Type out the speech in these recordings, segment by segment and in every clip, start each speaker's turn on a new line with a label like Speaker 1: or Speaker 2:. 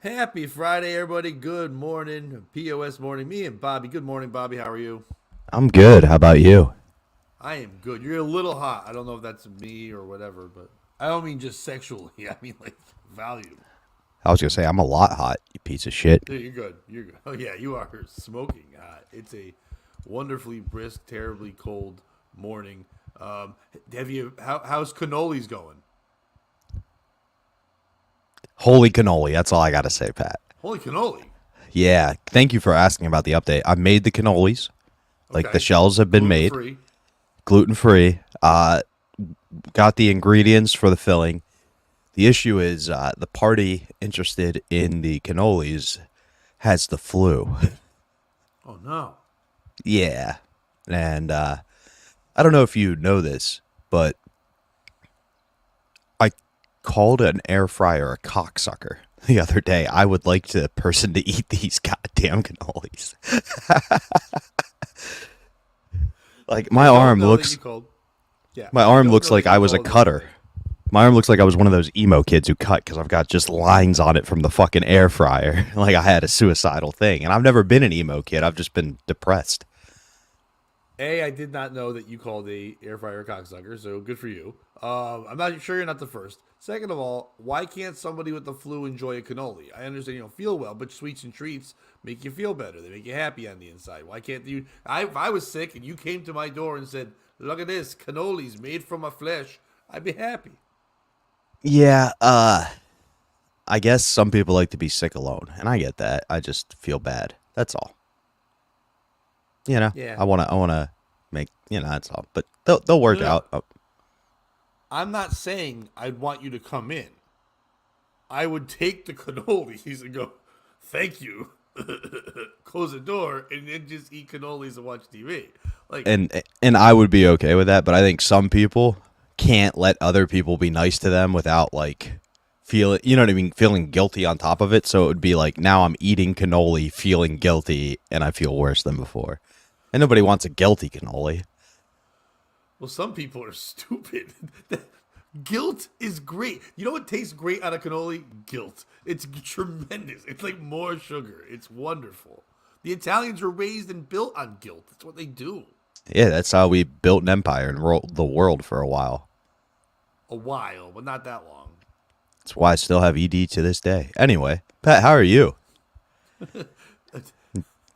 Speaker 1: Happy Friday, everybody. Good morning. POS morning. Me and Bobby. Good morning, Bobby. How are you?
Speaker 2: I'm good. How about you?
Speaker 1: I am good. You're a little hot. I don't know if that's me or whatever, but I don't mean just sexually. I mean like volume.
Speaker 2: I was gonna say I'm a lot hot, you piece of shit.
Speaker 1: Yeah, you're good. You're good. Oh, yeah, you are smoking hot. It's a wonderfully brisk, terribly cold morning. How's cannolis going?
Speaker 2: Holy cannoli. That's all I gotta say, Pat.
Speaker 1: Holy cannoli.
Speaker 2: Yeah. Thank you for asking about the update. I made the cannolis. Like the
Speaker 1: Okay.
Speaker 2: shells have been
Speaker 1: Gluten
Speaker 2: made,
Speaker 1: free.
Speaker 2: gluten free. Got the ingredients for the filling. The issue is the party interested in the cannolis has the flu.
Speaker 1: Oh, no.
Speaker 2: Yeah. And I don't know if you know this, but I called an air fryer a cocksucker the other day. I would like the person to eat these goddamn cannolis. Like
Speaker 1: They don't know that you called. Yeah,
Speaker 2: my
Speaker 1: they
Speaker 2: arm
Speaker 1: don't
Speaker 2: looks
Speaker 1: know that
Speaker 2: like
Speaker 1: you
Speaker 2: I was a
Speaker 1: called them.
Speaker 2: cutter. My arm looks like I was one of those emo kids who cut because I've got just lines on it from the fucking air fryer. Like I had a suicidal thing, and I've never been an emo kid. I've just been depressed.
Speaker 1: I did not know that you called a air fryer a cocksucker, so good for you. I'm not sure you're not the first. Second of all, why can't somebody with the flu enjoy a cannoli? I understand you don't feel well, but sweets and treats make you feel better. They make you happy on the inside. Why can't you? If I was sick and you came to my door and said, "Look at this, cannolis made from my flesh," I'd be happy.
Speaker 2: Yeah, I guess some people like to be sick alone, and I get that. I just feel bad. That's all.
Speaker 1: Yeah.
Speaker 2: I wanna make that's all. But they'll
Speaker 1: No,
Speaker 2: work
Speaker 1: no.
Speaker 2: out.
Speaker 1: I'm not saying I'd want you to come in. I would take the cannolis and go, "Thank you." Close the door and then just eat cannolis and watch TV. Like,
Speaker 2: And I would be okay with that, but I think some people can't let other people be nice to them without like feeling, you know what I mean, feeling guilty on top of it. So it would be like now I'm eating cannoli, feeling guilty, and I feel worse than before. And nobody wants a guilty cannoli.
Speaker 1: well, some people are stupid. Guilt is great. You know what tastes great on a cannoli? Guilt. It's tremendous. It's like more sugar. It's wonderful. The Italians were raised and built on guilt. That's what they do.
Speaker 2: Yeah, that's how we built an empire and ruled the world for a while.
Speaker 1: A while, but not that long.
Speaker 2: That's why I still have ED to this day. Anyway, Pat, how are you?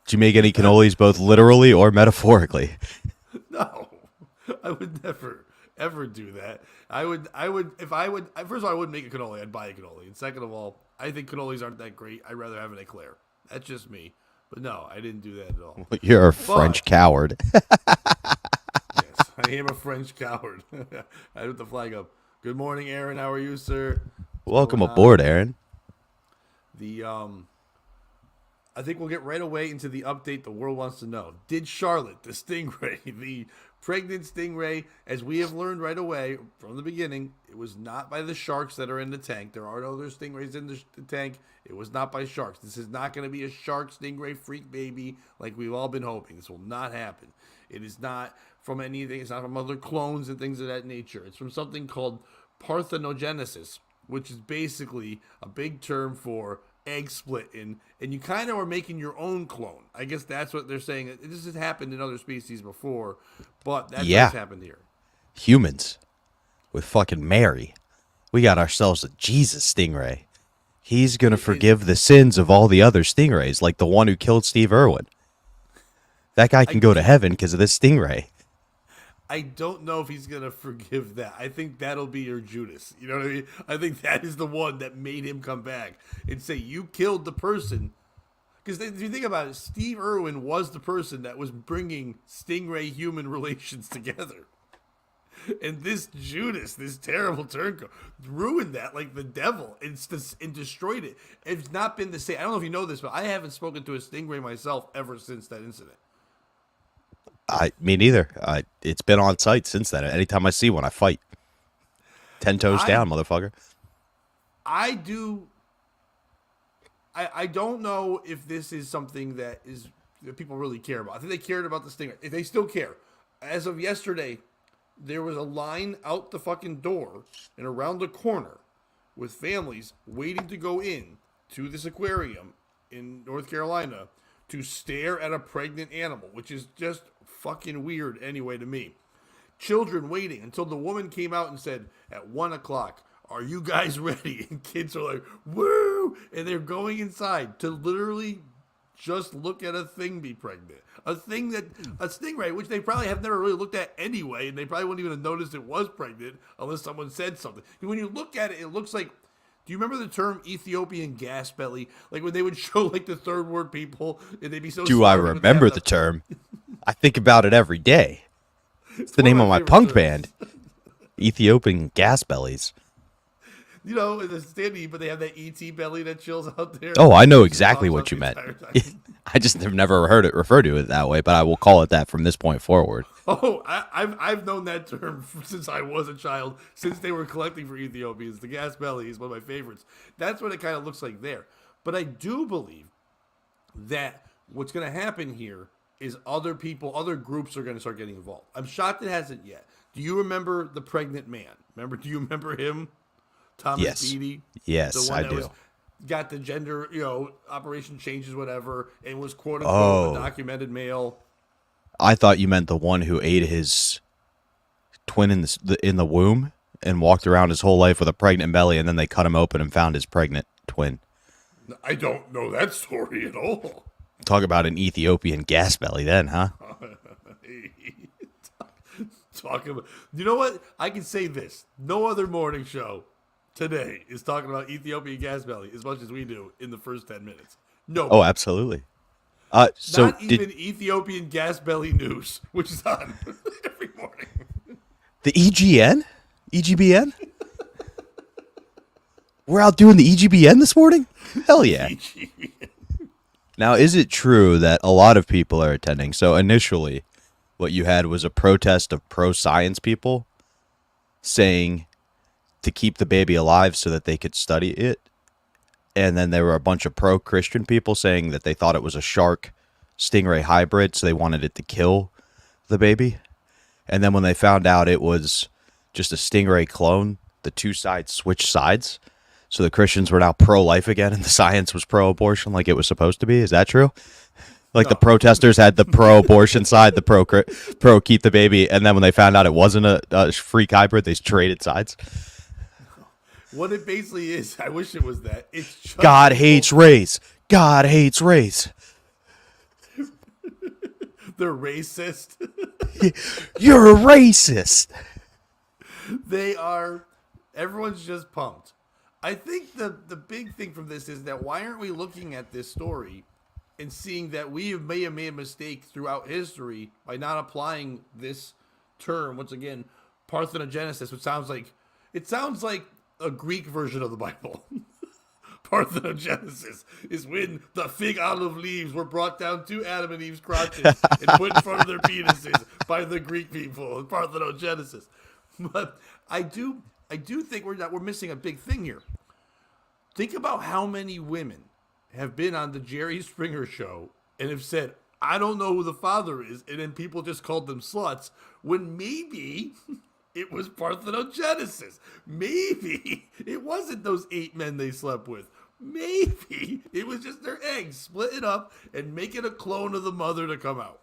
Speaker 2: Did you make any cannolis both literally or metaphorically?
Speaker 1: No, I would never ever do that. I would if I would. First of all, I wouldn't make a cannoli. I'd buy a cannoli. And second of all, I think cannolis aren't that great. I'd rather have an eclair. That's just me. But no, I didn't do that at all.
Speaker 2: You're a
Speaker 1: But
Speaker 2: French coward.
Speaker 1: yes, I am a French coward. I put the flag up. Good morning, Aaron. How are you, sir? What's
Speaker 2: Welcome
Speaker 1: going on?
Speaker 2: aboard, Aaron.
Speaker 1: The I think we'll get right away into the update the world wants to know. Did Charlotte, the stingray, the pregnant stingray, as we have learned right away from the beginning, it was not by the sharks that are in the tank. There are no other stingrays in the tank. It was not by sharks. This is not going to be a shark stingray freak baby like we've all been hoping. This will not happen. It is not from anything. It's not from other clones and things of that nature. It's from something called parthenogenesis, which is basically a big term for egg splitting, and you kind of are making your own clone. I guess that's what they're saying. This has happened in other species before, but that's what's
Speaker 2: Yeah,
Speaker 1: happened here.
Speaker 2: humans with fucking Mary. We got ourselves a Jesus stingray. He's going to
Speaker 1: It,
Speaker 2: forgive the sins of all the other stingrays, like the one who killed Steve Irwin. That guy can
Speaker 1: I
Speaker 2: go to heaven because of this stingray.
Speaker 1: I don't know if he's gonna forgive that. I think that'll be your Judas. You know what I mean? I think that is the one that made him come back and say you killed the person. Because if you think about it, Steve Irwin was the person that was bringing stingray human relations together. And this Judas, this terrible turncoat, ruined that like the devil and destroyed it. It's not been the same. I don't know if you know this, but I haven't spoken to a stingray myself ever since that incident.
Speaker 2: Me neither. It's been on site since then. Anytime I see one, I fight. 10 toes
Speaker 1: I
Speaker 2: down, motherfucker.
Speaker 1: I do. I don't know if this is something that people really care about. I think they cared about the stingray. If they still care, as of yesterday, there was a line out the fucking door and around the corner with families waiting to go in to this aquarium in North Carolina to stare at a pregnant animal, which is just fucking weird anyway to me. Children waiting until the woman came out and said, at 1 o'clock, are you guys ready? And kids are like, woo! And they're going inside to literally just look at a thing be pregnant. A stingray, which they probably have never really looked at anyway, and they probably wouldn't even have noticed it was pregnant unless someone said something. And when you look at it, it looks like, do you remember the term Ethiopian gas belly? Like when they would show like the third world people, and they'd be so.
Speaker 2: Do I remember the term? I think about it every day. It's the name of my punk band. Ethiopian gas bellies.
Speaker 1: You know, in the standee, but they have that ET belly that chills out there.
Speaker 2: Oh, I know exactly what you meant. I just have never heard it referred to it that way, but I will call it that from this point forward.
Speaker 1: Oh, I've known that term since I was a child, since they were collecting for Ethiopians. The gas belly is one of my favorites. That's what it kind of looks like there. But I do believe that what's going to happen here is other groups are going to start getting involved. I'm shocked it hasn't yet. Do you remember the pregnant man? Do you remember him? Thomas
Speaker 2: Yes.
Speaker 1: Beatty?
Speaker 2: Yes,
Speaker 1: the one
Speaker 2: I
Speaker 1: that
Speaker 2: do.
Speaker 1: Got the gender, operation changes, whatever, and was quote unquote a documented male.
Speaker 2: I thought you meant the one who ate his twin in the womb and walked around his whole life with a pregnant belly, and then they cut him open and found his pregnant twin.
Speaker 1: I don't know that story at all.
Speaker 2: Talk about an Ethiopian gas belly then, huh?
Speaker 1: Talk about, you know what? I can say this. No other morning show today is talking about Ethiopian gas belly as much as we do in the first 10 minutes. No.
Speaker 2: Oh, absolutely. So
Speaker 1: not even Ethiopian gas belly news, which is on every morning.
Speaker 2: The EGN? EGBN? We're out doing the EGBN this morning? Hell yeah. Now, is it true that a lot of people are attending? So initially, what you had was a protest of pro-science people saying to keep the baby alive so that they could study it. And then there were a bunch of pro-Christian people saying that they thought it was a shark stingray hybrid, so they wanted it to kill the baby. And then when they found out it was just a stingray clone, the two sides switched sides. So the Christians were now pro-life again, and the science was pro-abortion like it was supposed to be. Is that true? Like the protesters had the pro-abortion side, the pro keep the baby, and then when they found out it wasn't a freak hybrid, they traded sides.
Speaker 1: What it basically is, I wish it was that. It's just
Speaker 2: God hates race. God hates race.
Speaker 1: They're racist.
Speaker 2: You're a racist.
Speaker 1: They are. Everyone's just pumped. I think the big thing from this is that why aren't we looking at this story and seeing that we may have made a mistake throughout history by not applying this term, once again, parthenogenesis, which sounds like a Greek version of the Bible. Parthenogenesis is when the fig olive leaves were brought down to Adam and Eve's crotches and put in front of their penises by the Greek people. Parthenogenesis. But I do think we're missing a big thing here. Think about how many women have been on the Jerry Springer show and have said, I don't know who the father is, and then people just called them sluts, when maybe it was parthenogenesis. Maybe it wasn't those 8 men they slept with. Maybe it was just their eggs, split it up and make it a clone of the mother to come out.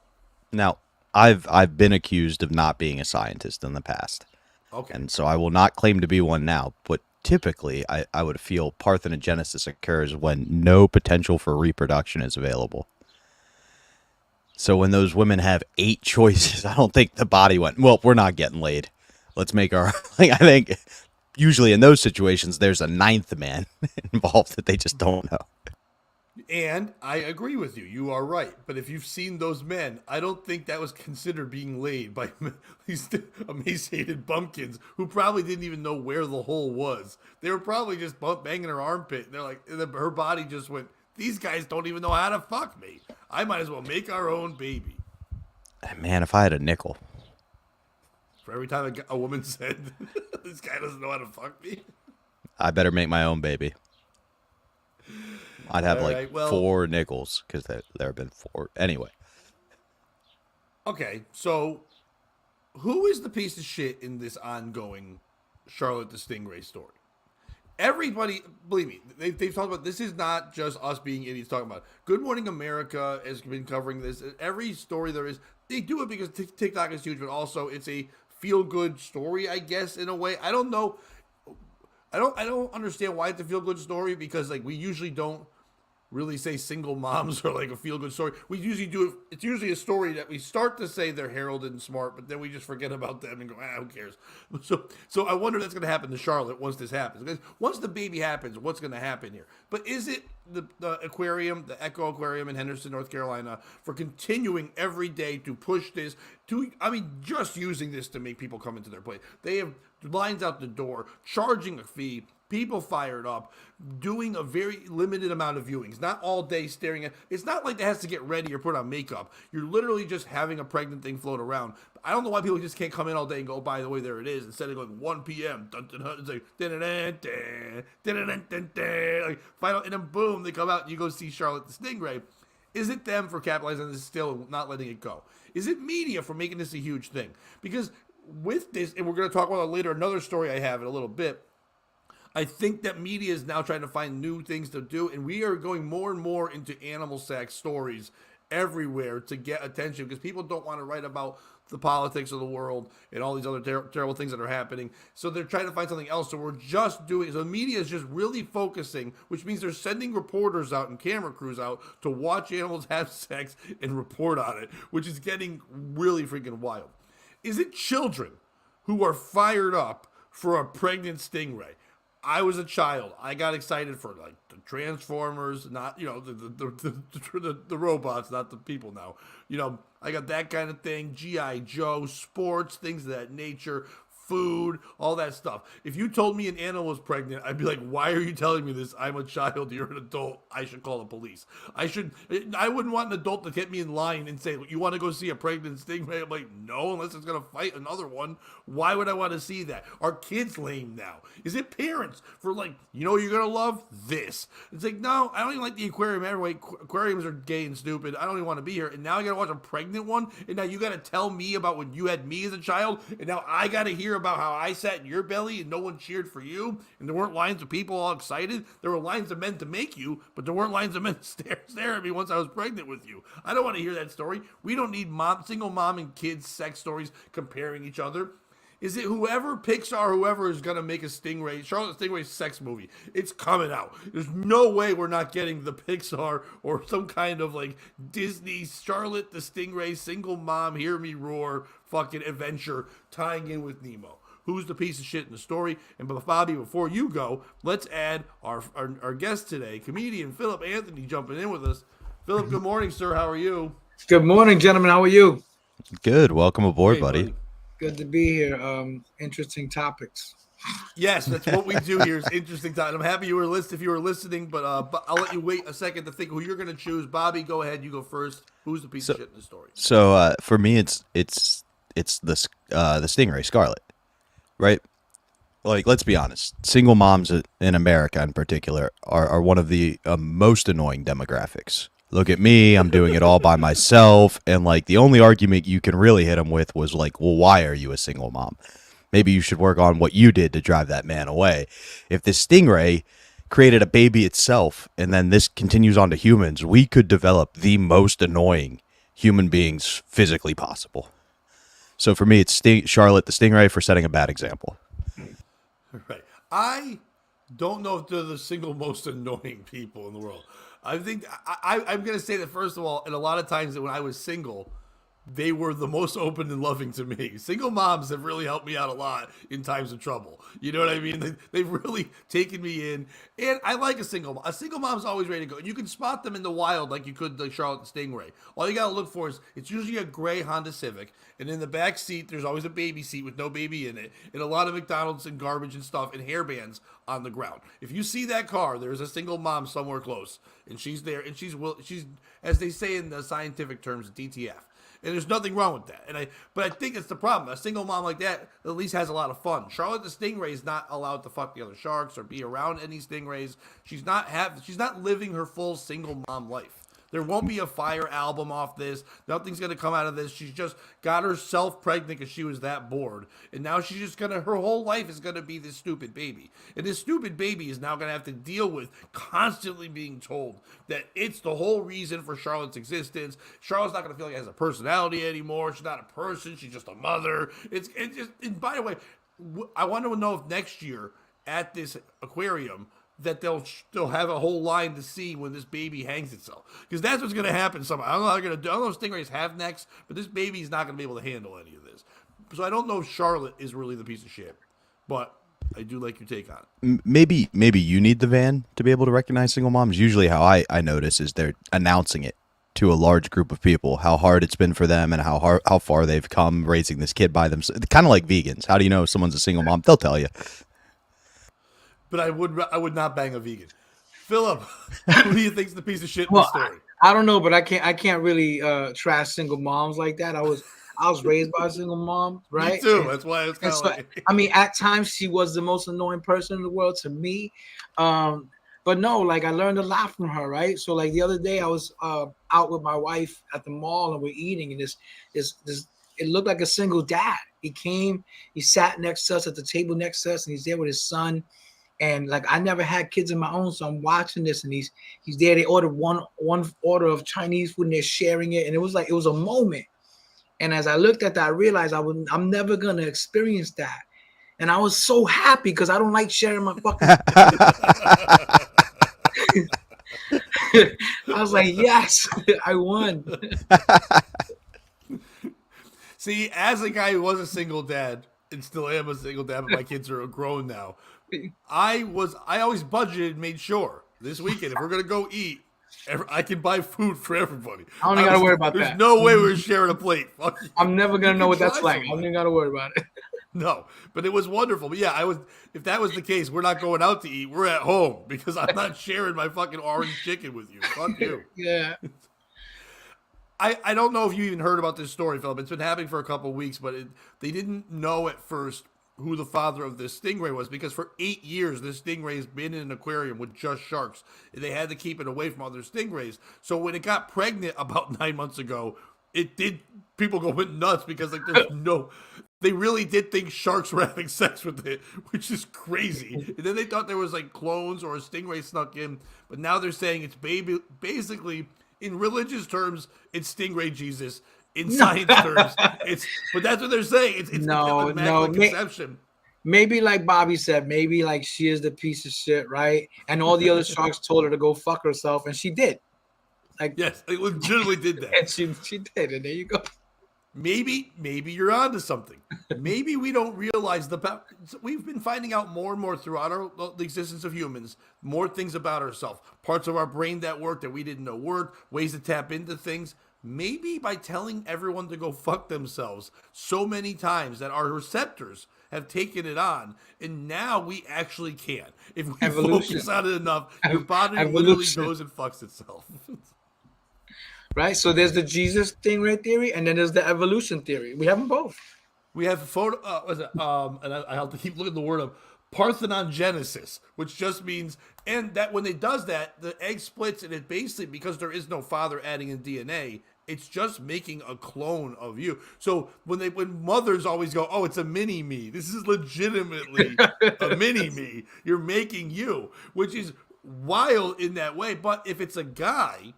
Speaker 2: Now, I've been accused of not being a scientist in the past.
Speaker 1: Okay.
Speaker 2: And so I will not claim to be one now, but typically I would feel parthenogenesis occurs when no potential for reproduction is available. So when those women have 8 choices, I don't think the body went, well, we're not getting laid. Let's make our, I think usually in those situations, there's a 9th man involved that they just don't know.
Speaker 1: And I agree with you. You are right. But if you've seen those men, I don't think that was considered being laid by these emaciated bumpkins who probably didn't even know where the hole was. They were probably just banging her armpit. They're like, her body just went, these guys don't even know how to fuck me. I might as well make our own baby.
Speaker 2: Man, if I had a nickel.
Speaker 1: For every time a woman said, this guy doesn't know how to fuck me.
Speaker 2: I better make my own baby. I'd have 4 nickels because there have been 4. Anyway.
Speaker 1: Okay, so who is the piece of shit in this ongoing Charlotte the Stingray story? everybody, believe me, they've talked about this. Is not just us being idiots talking about it. Good Morning America has been covering this. Every story there is, they do it because TikTok is huge, but also it's a feel good story, I guess, in a way. I don't know. I don't understand why it's a feel good story because like we usually don't really say single moms are like a feel good story. We usually do it. It's usually a story that we start to say they're heralded and smart, but then we just forget about them and go, who cares? So I wonder if that's going to happen to Charlotte once this happens. Because once the baby happens, what's going to happen here? But is it the aquarium, the Echo Aquarium in Henderson, North Carolina, for continuing every day to push this? Just using this to make people come into their place. They have lines out the door, charging a fee. People fired up, doing a very limited amount of viewings, not all day staring at. It's not like it has to get ready or put on makeup. You're literally just having a pregnant thing float around. I don't know why people just can't come in all day and go, oh, by the way, there it is, instead of going 1 p.m. It's like like final, and then boom, they come out and you go see Charlotte the Stingray. Is it them for capitalizing on this still and not letting it go? Is it media for making this a huge thing? Because with this, and we're going to talk about it later, another story I have in a little bit. I think that media is now trying to find new things to do, and we are going more and more into animal sex stories everywhere to get attention because people don't want to write about the politics of the world and all these other terrible things that are happening. So they're trying to find something else. So we're just doing, so the media is just really focusing, which means they're sending reporters out and camera crews out to watch animals have sex and report on it, which is getting really freaking wild. Is it children who are fired up for a pregnant stingray? I was a child. I got excited for like the Transformers, not the robots, not the people now. I got that kind of thing. G.I. Joe, sports, things of that nature, food, all that stuff. If you told me an animal was pregnant, I'd be like, why are you telling me this? I'm a child. You're an adult. I should call the police. I wouldn't want an adult to get me in line and say, you want to go see a pregnant stingray? I'm like, no, unless it's going to fight another one. Why would I want to see that? Are kids lame now? Is it parents for like, you're going to love this? It's like, no, I don't even like the aquarium anyway. Aquariums are gay and stupid. I don't even want to be here. And now I got to watch a pregnant one. And now you got to tell me about when you had me as a child. And now I got to hear about how I sat in your belly and no one cheered for you, and there weren't lines of people all excited. There were lines of men to make you, but there weren't lines of men to stare at me once I was pregnant with you. I don't want to hear that story. We don't need single mom and kids sex stories comparing each other. Is it whoever is going to make a Charlotte Stingray sex movie? It's coming out. There's no way we're not getting the Pixar or some kind of like Disney Charlotte the Stingray single mom, hear me roar fucking adventure tying in with Nemo. Who's the piece of shit in the story? And Bobby, before you go, let's add our guest today, comedian Phillip Anthony, jumping in with us. Phillip, good morning, sir. How are you?
Speaker 3: Good morning, gentlemen. How are you?
Speaker 2: Good. Welcome aboard,
Speaker 1: Hey,
Speaker 2: buddy.
Speaker 3: Good to be here. Interesting topics.
Speaker 1: Yes, that's what we do here. Is interesting time. I'm happy you were listening, but I'll let you wait a second to think who you're going to choose. Bobby, go ahead. You go first. Who's the piece of shit in the story?
Speaker 2: So for me, it's the stingray, Scarlet, right? Like, let's be honest. Single moms in America, in particular, are one of the most annoying demographics. Look at me, I'm doing it all by myself, and like the only argument you can really hit them with was like, well, why are you a single mom? Maybe you should work on what you did to drive that man away. If this stingray created a baby itself, and then this continues on to humans, we could develop the most annoying human beings physically possible. So for me, it's Charlotte the Stingray for setting a bad example.
Speaker 1: Right. I don't know if they're the single most annoying people in the world. I think I'm going to say that, first of all, and a lot of times that when I was single, they were the most open and loving to me. Single moms have really helped me out a lot in times of trouble. You know what I mean? They've really taken me in. And I like a single mom. A single mom's always ready to go. And you can spot them in the wild like you could the Charlotte Stingray. All you got to look for is it's usually a gray Honda Civic. And in the back seat, there's always a baby seat with no baby in it. And a lot of McDonald's and garbage and stuff and hairbands on the ground. If you see that car, there's a single mom somewhere close. And she's there. And she's, as they say in the scientific terms, DTF. And there's nothing wrong with that. But I think it's the problem. A single mom like that at least has a lot of fun. Charlotte the Stingray is not allowed to fuck the other sharks or be around any stingrays. She's not living her full single mom life. There won't be a fire album off this. Nothing's going to come out of this. She's just got herself pregnant because she was that bored. And now she's just going to, her whole life is going to be this stupid baby. And this stupid baby is now going to have to deal with constantly being told that it's the whole reason for Charlotte's existence. Charlotte's not going to feel like she has a personality anymore. She's not a person. She's just a mother. It's just, and by the way, I want to know if next year at this aquarium that they'll have a whole line to see when this baby hangs itself, because that's what's going to happen. Somehow I don't know how they're going to do. I don't know if stingrays have necks, but this baby's not going to be able to handle any of this. So I don't know if Charlotte is really the piece of shit, but I do like your take on it.
Speaker 2: Maybe you need the van to be able to recognize single moms. Usually how I notice is they're announcing it to a large group of people, how hard it's been for them and how far they've come raising this kid by themselves. Kind of like vegans. How do you know if someone's a single mom? They'll tell you.
Speaker 1: But I would not bang a vegan. Philip, who do you think's the piece of shit in the story?
Speaker 3: I don't know, but I can't really trash single moms like that. I was raised by a single mom, right?
Speaker 1: Me too. That's why it's kind of like.
Speaker 3: I mean, at times she was the most annoying person in the world to me. But no, like I learned a lot from her, right? So like the other day I was out with my wife at the mall and we're eating, and this it looked like a single dad. He came, he sat next to us at the table next to us, and he's there with his son. And like I never had kids of my own, so I'm watching this, and he's there. They ordered one order of Chinese food, and they're sharing it, and it was a moment. And as I looked at that, I realized I'm never gonna experience that, and I was so happy because I don't like sharing my fucking. I was like, yes, I won.
Speaker 1: See, as a guy who was a single dad and still am a single dad, but my kids are grown now, I always budgeted and made sure this weekend, if we're going to go eat, I can buy food for everybody.
Speaker 3: I don't got to worry about
Speaker 1: there's
Speaker 3: that.
Speaker 1: There's no way we're sharing a plate.
Speaker 3: I'm never going to know what that's like. I don't even got to worry about it.
Speaker 1: No, but it was wonderful. But yeah, if that was the case, we're not going out to eat. We're at home because I'm not sharing my fucking orange chicken with you. Fuck you.
Speaker 3: Yeah.
Speaker 1: I don't know if you even heard about this story, Philip. It's been happening for a couple of weeks, but they didn't know at first who the father of this stingray was, because for 8 years this stingray has been in an aquarium with just sharks, and they had to keep it away from other stingrays. So when it got pregnant about 9 months ago, people went nuts because like they really did think sharks were having sex with it, which is crazy. And then they thought there was like clones or a stingray snuck in, but now they're saying it's basically, in religious terms, it's stingray Jesus. In science terms, but that's what they're saying. It's immaculate conception.
Speaker 3: Maybe like Bobby said, maybe like she is the piece of shit, right? And all the other sharks told her to go fuck herself, and she did. Like,
Speaker 1: yes, they legitimately did that.
Speaker 3: And she did, and there you go.
Speaker 1: Maybe you're onto something. Maybe we don't realize we've been finding out more and more throughout the existence of humans, more things about ourselves, parts of our brain that work that we didn't know worked, ways to tap into things. Maybe by telling everyone to go fuck themselves so many times that our receptors have taken it on, and now we actually can. If we focus on it enough, your body literally goes and fucks itself.
Speaker 3: Right? So there's the Jesus stingray theory, and then there's the evolution theory. We have them both.
Speaker 1: We have a photo, and I have to keep looking at the word of parthenogenesis, which just means, and that when it does that, the egg splits, and it basically, because there is no father adding in DNA, it's just making a clone of you. So when mothers always go, oh, it's a mini me, this is legitimately a mini me. You're making you, which is wild in that way. But if it's a guy,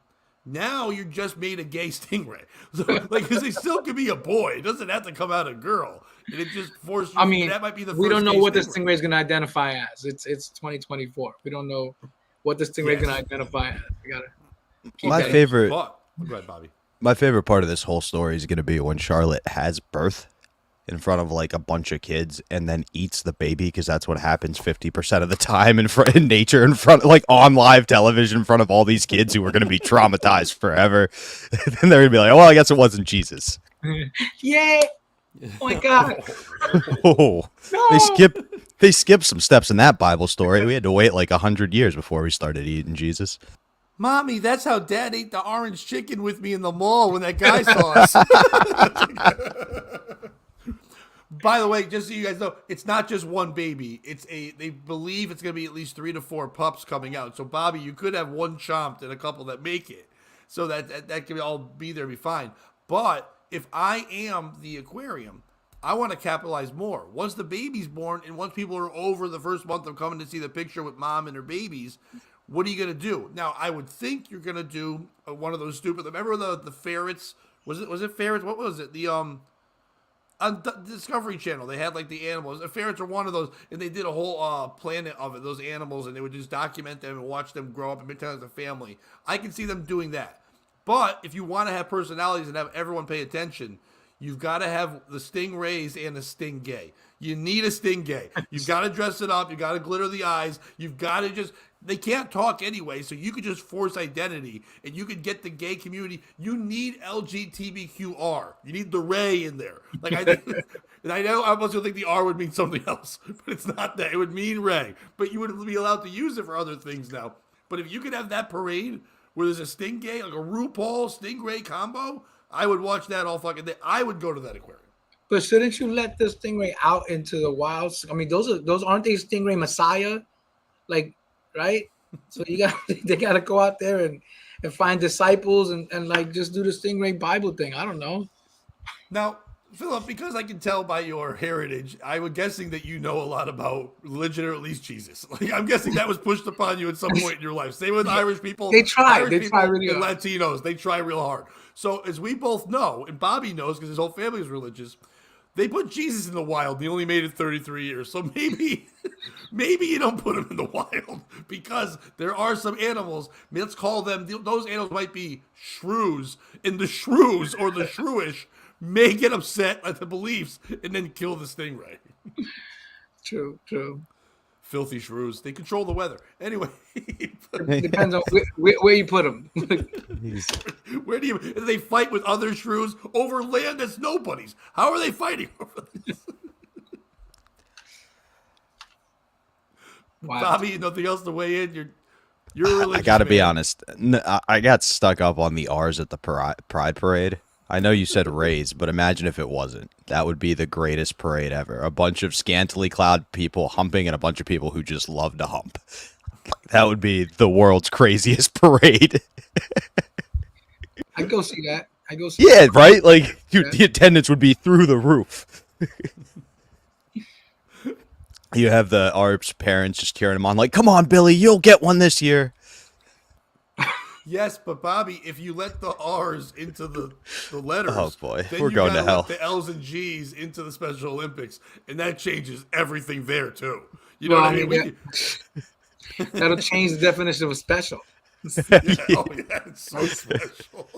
Speaker 1: now you just made a gay stingray. So, like, because it still could be a boy. It doesn't have to come out a girl. And it just forces you.
Speaker 3: I mean,
Speaker 1: that might be the first
Speaker 3: we don't know what the
Speaker 1: stingray
Speaker 3: stingray is going to identify as. It's 2024. We don't know what the stingray is going to identify as. We gotta keep
Speaker 2: My
Speaker 3: that
Speaker 2: favorite.
Speaker 1: Go ahead, Bobby.
Speaker 2: My favorite part of this whole story is going to be when Charlotte has birth in front of like a bunch of kids and then eats the baby, because that's what happens 50% of the time in nature, in front, like on live television in front of all these kids who are going to be traumatized forever. And they're going to be like, oh, well, I guess it wasn't Jesus.
Speaker 3: Yeah. Oh my God.
Speaker 2: Oh,
Speaker 3: No.
Speaker 2: they skipped some steps in that Bible story. We had to wait like 100 years before we started eating Jesus.
Speaker 1: Mommy, that's how Dad ate the orange chicken with me in the mall when that guy saw us. By the way, just so you guys know, it's not just one baby. They believe it's going to be at least 3 to 4 pups coming out. So, Bobby, you could have one chomped and a couple that make it. So that can all be there, be fine. But if I am the aquarium, I want to capitalize more. Once the baby's born and once people are over the first month of coming to see the picture with mom and her babies, what are you going to do? Now, I would think you're going to do one of those stupid. Remember the ferrets? Was it ferrets? What was it? The on Discovery Channel, they had like the animals. The ferrets are one of those, and they did a whole planet of it, those animals, and they would just document them and watch them grow up and pretend as a family. I can see them doing that. But if you want to have personalities and have everyone pay attention, you've got to have the stingrays and the stingay. You need a stingay. You've got to dress it up. You've got to glitter the eyes. You've got to just... They can't talk anyway, so you could just force identity, and you could get the gay community. You need LGBTQR. You need the Ray in there. Like I think, and I know I was going to think the R would mean something else, but it's not that. It would mean Ray, but you would be allowed to use it for other things now. But if you could have that parade where there's a stingay, like a RuPaul stingray combo, I would watch that all fucking day. I would go to that aquarium.
Speaker 3: But shouldn't you let the stingray out into the wild? I mean, those aren't they stingray messiah? Like, right? So they gotta go out there and find disciples and like just do the stingray Bible thing. I don't know.
Speaker 1: Now, Philip, because I can tell by your heritage, I was guessing that you know a lot about religion, or at least Jesus. Like, I'm guessing that was pushed upon you at some point in your life. Same with Irish people.
Speaker 3: They try.
Speaker 1: Irish
Speaker 3: They
Speaker 1: people
Speaker 3: try really
Speaker 1: and
Speaker 3: hard.
Speaker 1: Latinos. They try real hard. So, as we both know, and Bobby knows because his whole family is religious, they put Jesus in the wild. And he only made it 33 years. So maybe you don't put him in the wild because there are some animals. Let's call them, those animals might be shrews. And the shrews or the shrewish may get upset at the beliefs and then kill the stingray.
Speaker 3: True.
Speaker 1: Filthy shrews. They control the weather. Anyway.
Speaker 3: It depends on where you put them.
Speaker 1: Where do they fight with other shrews over land that's nobody's? How are they fighting over this?
Speaker 3: Wow.
Speaker 1: Bobby, nothing else to weigh in? You're a religious
Speaker 2: I got to be
Speaker 1: man.
Speaker 2: honest. I got stuck up on the R's at the Pride Parade. I know you said raise, but imagine if it wasn't. That would be the greatest parade ever. A bunch of scantily clad people humping and a bunch of people who just love to hump. That would be the world's craziest parade.
Speaker 3: I go see that.
Speaker 2: Yeah, right? Like, the attendance would be through the roof. You have the Arp's parents just cheering him on, like, come on, Billy, you'll get one this year.
Speaker 1: Yes, but Bobby, if you let the R's into the letters,
Speaker 2: oh boy,
Speaker 1: then
Speaker 2: we're going to hell.
Speaker 1: Let the L's and G's into the Special Olympics, and that changes everything there too. You know what I mean?
Speaker 3: That'll change the definition of a special.
Speaker 1: Yeah, oh yeah, it's so special.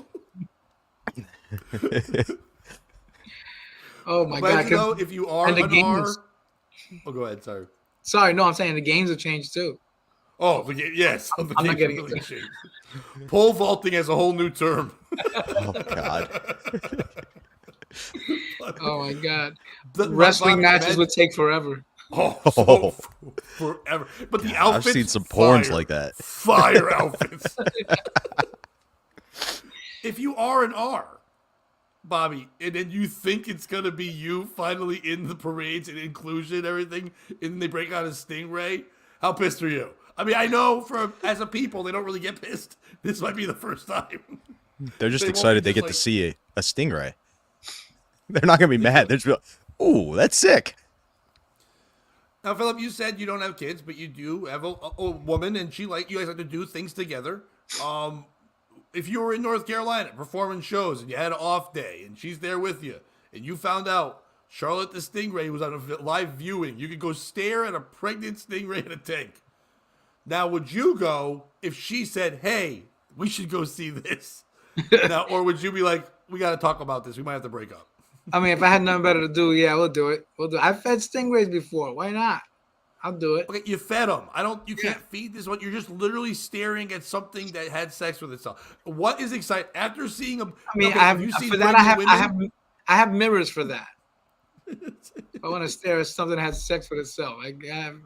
Speaker 3: Oh my
Speaker 1: But
Speaker 3: god!
Speaker 1: you know, if you are
Speaker 3: and the
Speaker 1: an R,
Speaker 3: games.
Speaker 1: oh, go ahead.
Speaker 3: Sorry, no, I'm saying the games have changed too.
Speaker 1: Oh, yes.
Speaker 3: I'm not getting it.
Speaker 1: Changed. Pole vaulting has a whole new term.
Speaker 2: Oh god.
Speaker 3: Oh my god!
Speaker 1: The
Speaker 3: Wrestling matches would take forever.
Speaker 1: Oh, so forever. But the outfits,
Speaker 2: I've seen some porns like that.
Speaker 1: Fire outfits. If you are an R, Bobby, and then you think it's going to be you finally in the parades and inclusion and everything, and they break out a stingray, how pissed are you? I mean, I know as a people, they don't really get pissed. This might be the first time.
Speaker 2: They're just excited they get to see a stingray. They're not going to be mad. They're just like, ooh, that's sick.
Speaker 1: Now, Philip, you said you don't have kids, but you do have a woman, and you guys like to do things together. If you were in North Carolina performing shows and you had an off day and she's there with you and you found out Charlotte the Stingray was on a live viewing, you could go stare at a pregnant stingray in a tank. Now, would you go if she said, hey, we should go see this? Now, or would you be like, we got to talk about this. We might have to break up.
Speaker 3: I mean, if I had nothing better to do, yeah, we'll do it. I've fed stingrays before. Why not? I'll do it.
Speaker 1: Okay, you fed them. You can't feed this one. You're just literally staring at something that had sex with itself. What is exciting after seeing them?
Speaker 3: I mean, I have mirrors for that. I want to stare at something that has sex with itself. I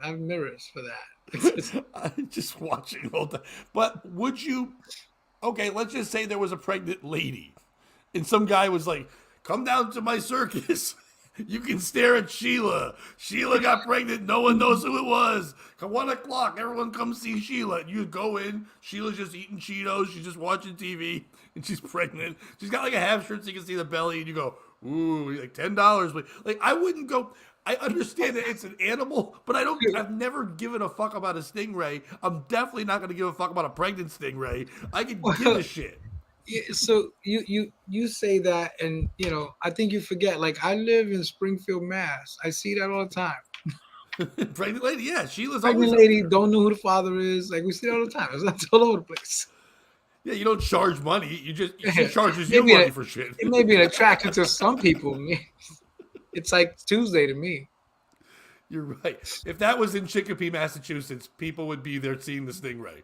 Speaker 3: have mirrors for that.
Speaker 1: I'm just watching all the. But would you? Okay, let's just say there was a pregnant lady, and some guy was like, "Come down to my circus," You can stare at Sheila. Sheila got pregnant. No one knows who it was. At 1 o'clock, everyone come see Sheila. You go in. Sheila's just eating Cheetos. She's just watching TV, and she's pregnant. She's got like a half shirt so you can see the belly, and you go, ooh, like $10. Like I wouldn't go. I understand that it's an animal, but I've never given a fuck about a stingray. I'm definitely not going to give a fuck about a pregnant stingray. I can give a shit.
Speaker 3: Yeah, so you say that, and I think you forget. Like, I live in Springfield, Mass. I see that all the time.
Speaker 1: Pregnant lady, yeah, Sheila's
Speaker 3: Pregnant
Speaker 1: always
Speaker 3: lady don't know who the father is. Like, we see it all the time. It's all over the place.
Speaker 1: Yeah, you don't charge money. She charges you money for shit.
Speaker 3: It may be an attraction to some people. It's like Tuesday to me.
Speaker 1: You're right. If that was in Chicopee, Massachusetts, people would be there seeing the stingray.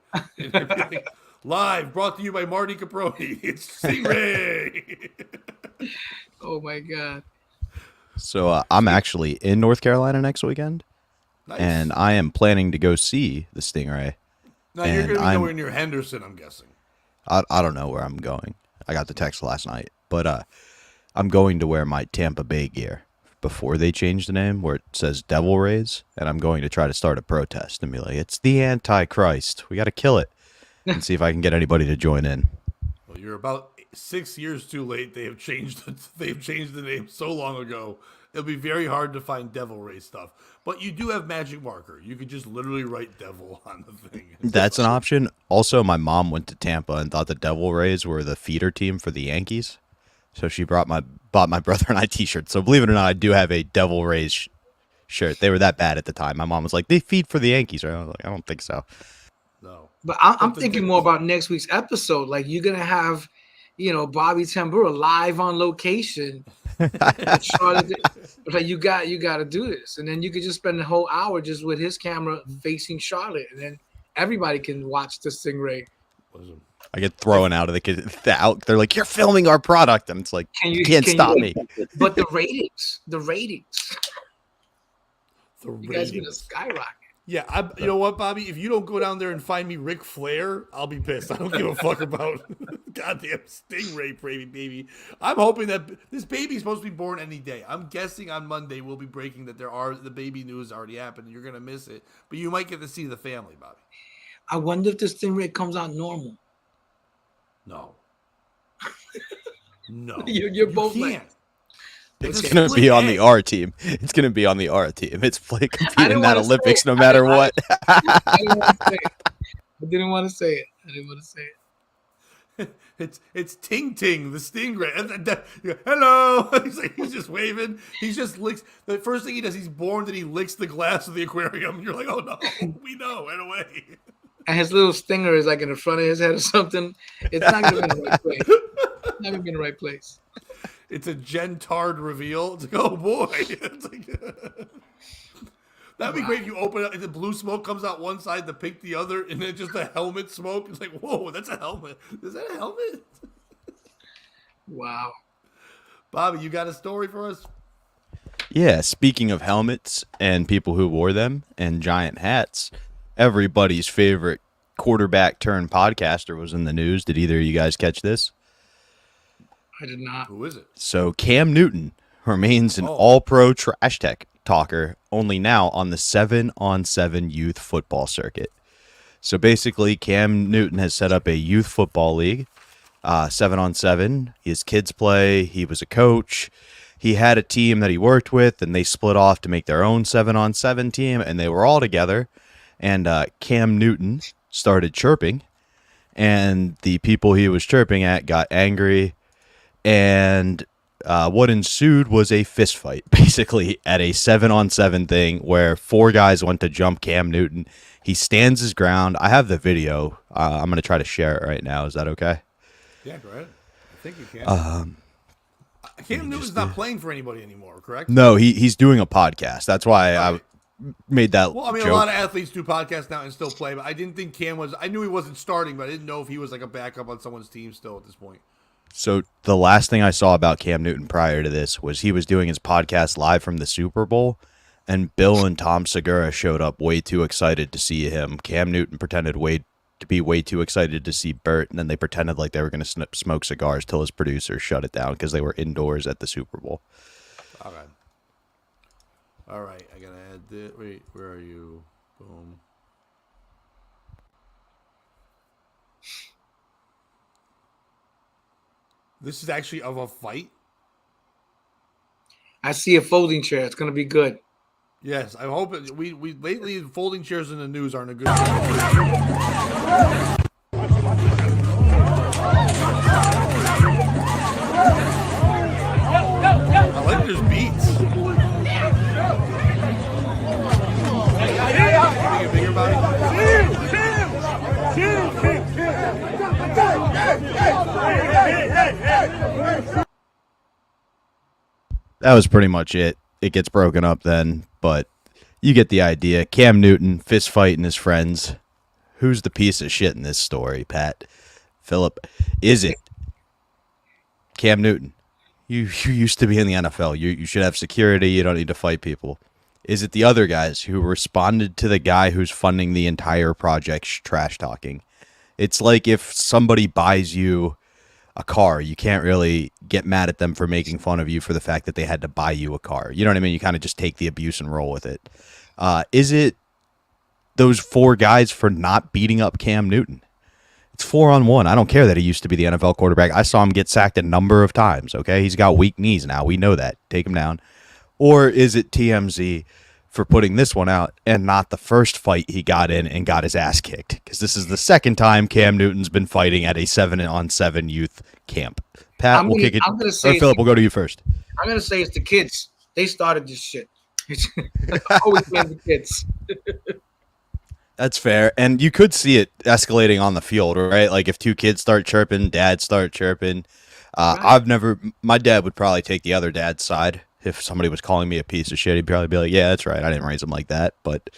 Speaker 1: Like, live, brought to you by Marty Caproni. It's Stingray.
Speaker 3: Oh my God.
Speaker 2: So I'm actually in North Carolina next weekend,
Speaker 1: Nice.
Speaker 2: and I am planning to go see the stingray.
Speaker 1: Now you're going to be nowhere near Henderson, I'm guessing.
Speaker 2: I don't know where I'm going. I got the text last night, but I'm going to wear my Tampa Bay gear before they change the name, where it says Devil Rays, and I'm going to try to start a protest and be like, it's the Antichrist. We got to kill it, and see if I can get anybody to join in.
Speaker 1: Well, you're about 6 years too late. They've changed the name so long ago. It'll be very hard to find Devil Ray stuff. But you do have magic marker. You could just literally write devil on the thing.
Speaker 2: That's an option. Also, my mom went to Tampa and thought the Devil Rays were the feeder team for the Yankees. So she bought my brother and I t-shirts. So believe it or not, I do have a Devil Rays shirt. They were that bad at the time. My mom was like, they feed for the Yankees. I was like, I don't think so.
Speaker 1: No.
Speaker 3: But I'm thinking more about next week's episode. Like, you're going to have, Bobby Tambura live on location. Like, you got to do this. And then you could just spend the whole hour just with his camera facing Charlotte. And then everybody can watch the stingray.
Speaker 2: I get thrown out of they're like, you're filming our product. And it's like, you can't stop me.
Speaker 3: But the ratings. You guys are going to skyrocket.
Speaker 1: Yeah, you know what, Bobby? If you don't go down there and find me Ric Flair, I'll be pissed. I don't give a fuck about goddamn stingray baby. I'm hoping that this baby's supposed to be born any day. I'm guessing on Monday we'll be breaking that the baby news already happened. You're going to miss it, but you might get to see the family, Bobby.
Speaker 3: I wonder if this stingray comes out normal.
Speaker 1: No. No.
Speaker 3: You're both
Speaker 1: can't.
Speaker 3: like...
Speaker 2: It's going to be on the R team. It's going to be on the R team. It's competing in that Olympics no matter what.
Speaker 3: I didn't want to say it.
Speaker 1: It's Ting Ting, the stingray. Hello. He's just waving. He just licks. The first thing he does, he's born, then he licks the glass of the aquarium. And you're like, oh no, we know right away.
Speaker 3: And his little stinger is like in the front of his head or something. It's not going to be in the right place. It's not going to be in the right place.
Speaker 1: It's a Gentard reveal. It's like, oh boy. It's like, that'd be great if you open it and the blue smoke comes out one side, the pink the other, and then just the helmet smoke. It's like, whoa, that's a helmet. Is that a helmet?
Speaker 3: Wow.
Speaker 1: Bobby, you got a story for us?
Speaker 2: Yeah, speaking of helmets and people who wore them and giant hats, everybody's favorite quarterback turned podcaster was in the news. Did either of you guys catch this?
Speaker 3: I did not.
Speaker 1: Who is it?
Speaker 2: So Cam Newton remains an all-pro trash talker, only now on the 7-on-7 youth football circuit. So basically, Cam Newton has set up a youth football league, 7-on-7. His kids play. He was a coach. He had a team that he worked with, and they split off to make their own 7-on-7 team, and they were all together. And Cam Newton started chirping, and the people he was chirping at got angry. And what ensued was a fist fight, basically, at a 7-on-7 thing where 4 guys went to jump Cam Newton. He stands his ground. I have the video. I'm going to try to share it right now. Is that okay?
Speaker 1: Yeah, go ahead. I think you can. Cam Newton's not playing for anybody anymore, correct?
Speaker 2: No, he's doing a podcast. That's why I made that
Speaker 1: Well, I mean,
Speaker 2: joke.
Speaker 1: a lot of athletes do podcasts now and still play, but I didn't think Cam was. I knew he wasn't starting, but I didn't know if he was like a backup on someone's team still at this point.
Speaker 2: So the last thing I saw about Cam Newton prior to this was he was doing his podcast live from the Super Bowl, and Bill and Tom Segura showed up way too excited to see him. Cam Newton pretended to be way too excited to see Bert, and then they pretended like they were going to smoke cigars till his producer shut it down because they were indoors at the Super Bowl.
Speaker 1: All right. All right, I gotta add this. Wait, where are you? Boom. This is actually of a fight.
Speaker 3: I see a folding chair. It's gonna be good.
Speaker 1: Yes, I hope it, we lately folding chairs in the news aren't a good thing. I like there's beats. Make it bigger, Bobby.
Speaker 2: That was pretty much it. It gets broken up then, but you get the idea. Cam Newton fist fighting his friends. Who's the piece of shit in this story, Pat? Phillip, is it Cam Newton? You used to be in the NFL. You should have security. You don't need to fight people. Is it the other guys who responded to the guy who's funding the entire project trash talking? It's like if somebody buys you a car, you can't really get mad at them for making fun of you for the fact that they had to buy you a car. You know what I mean? You kind of just take the abuse and roll with it. Is it those four guys for not beating up Cam Newton? It's 4-on-1. I don't care that he used to be the NFL quarterback. I saw him get sacked a number of times, okay? He's got weak knees now. We know that. Take him down. Or is it TMZ for putting this one out and not the first fight he got in and got his ass kicked? Because this is the second time Cam Newton's been fighting at a 7-on-7 youth camp. Pat, we'll kick it.
Speaker 3: I'm gonna say
Speaker 2: or Phillip, we'll go to you first.
Speaker 3: I'm gonna say it's the kids. They started this shit. It's always been the kids.
Speaker 2: That's fair. And you could see it escalating on the field, right? Like if two kids start chirping, dads start chirping.
Speaker 3: Right.
Speaker 2: My dad would probably take the other dad's side. If somebody was calling me a piece of shit, he'd probably be like, yeah, that's right. I didn't raise him like that. But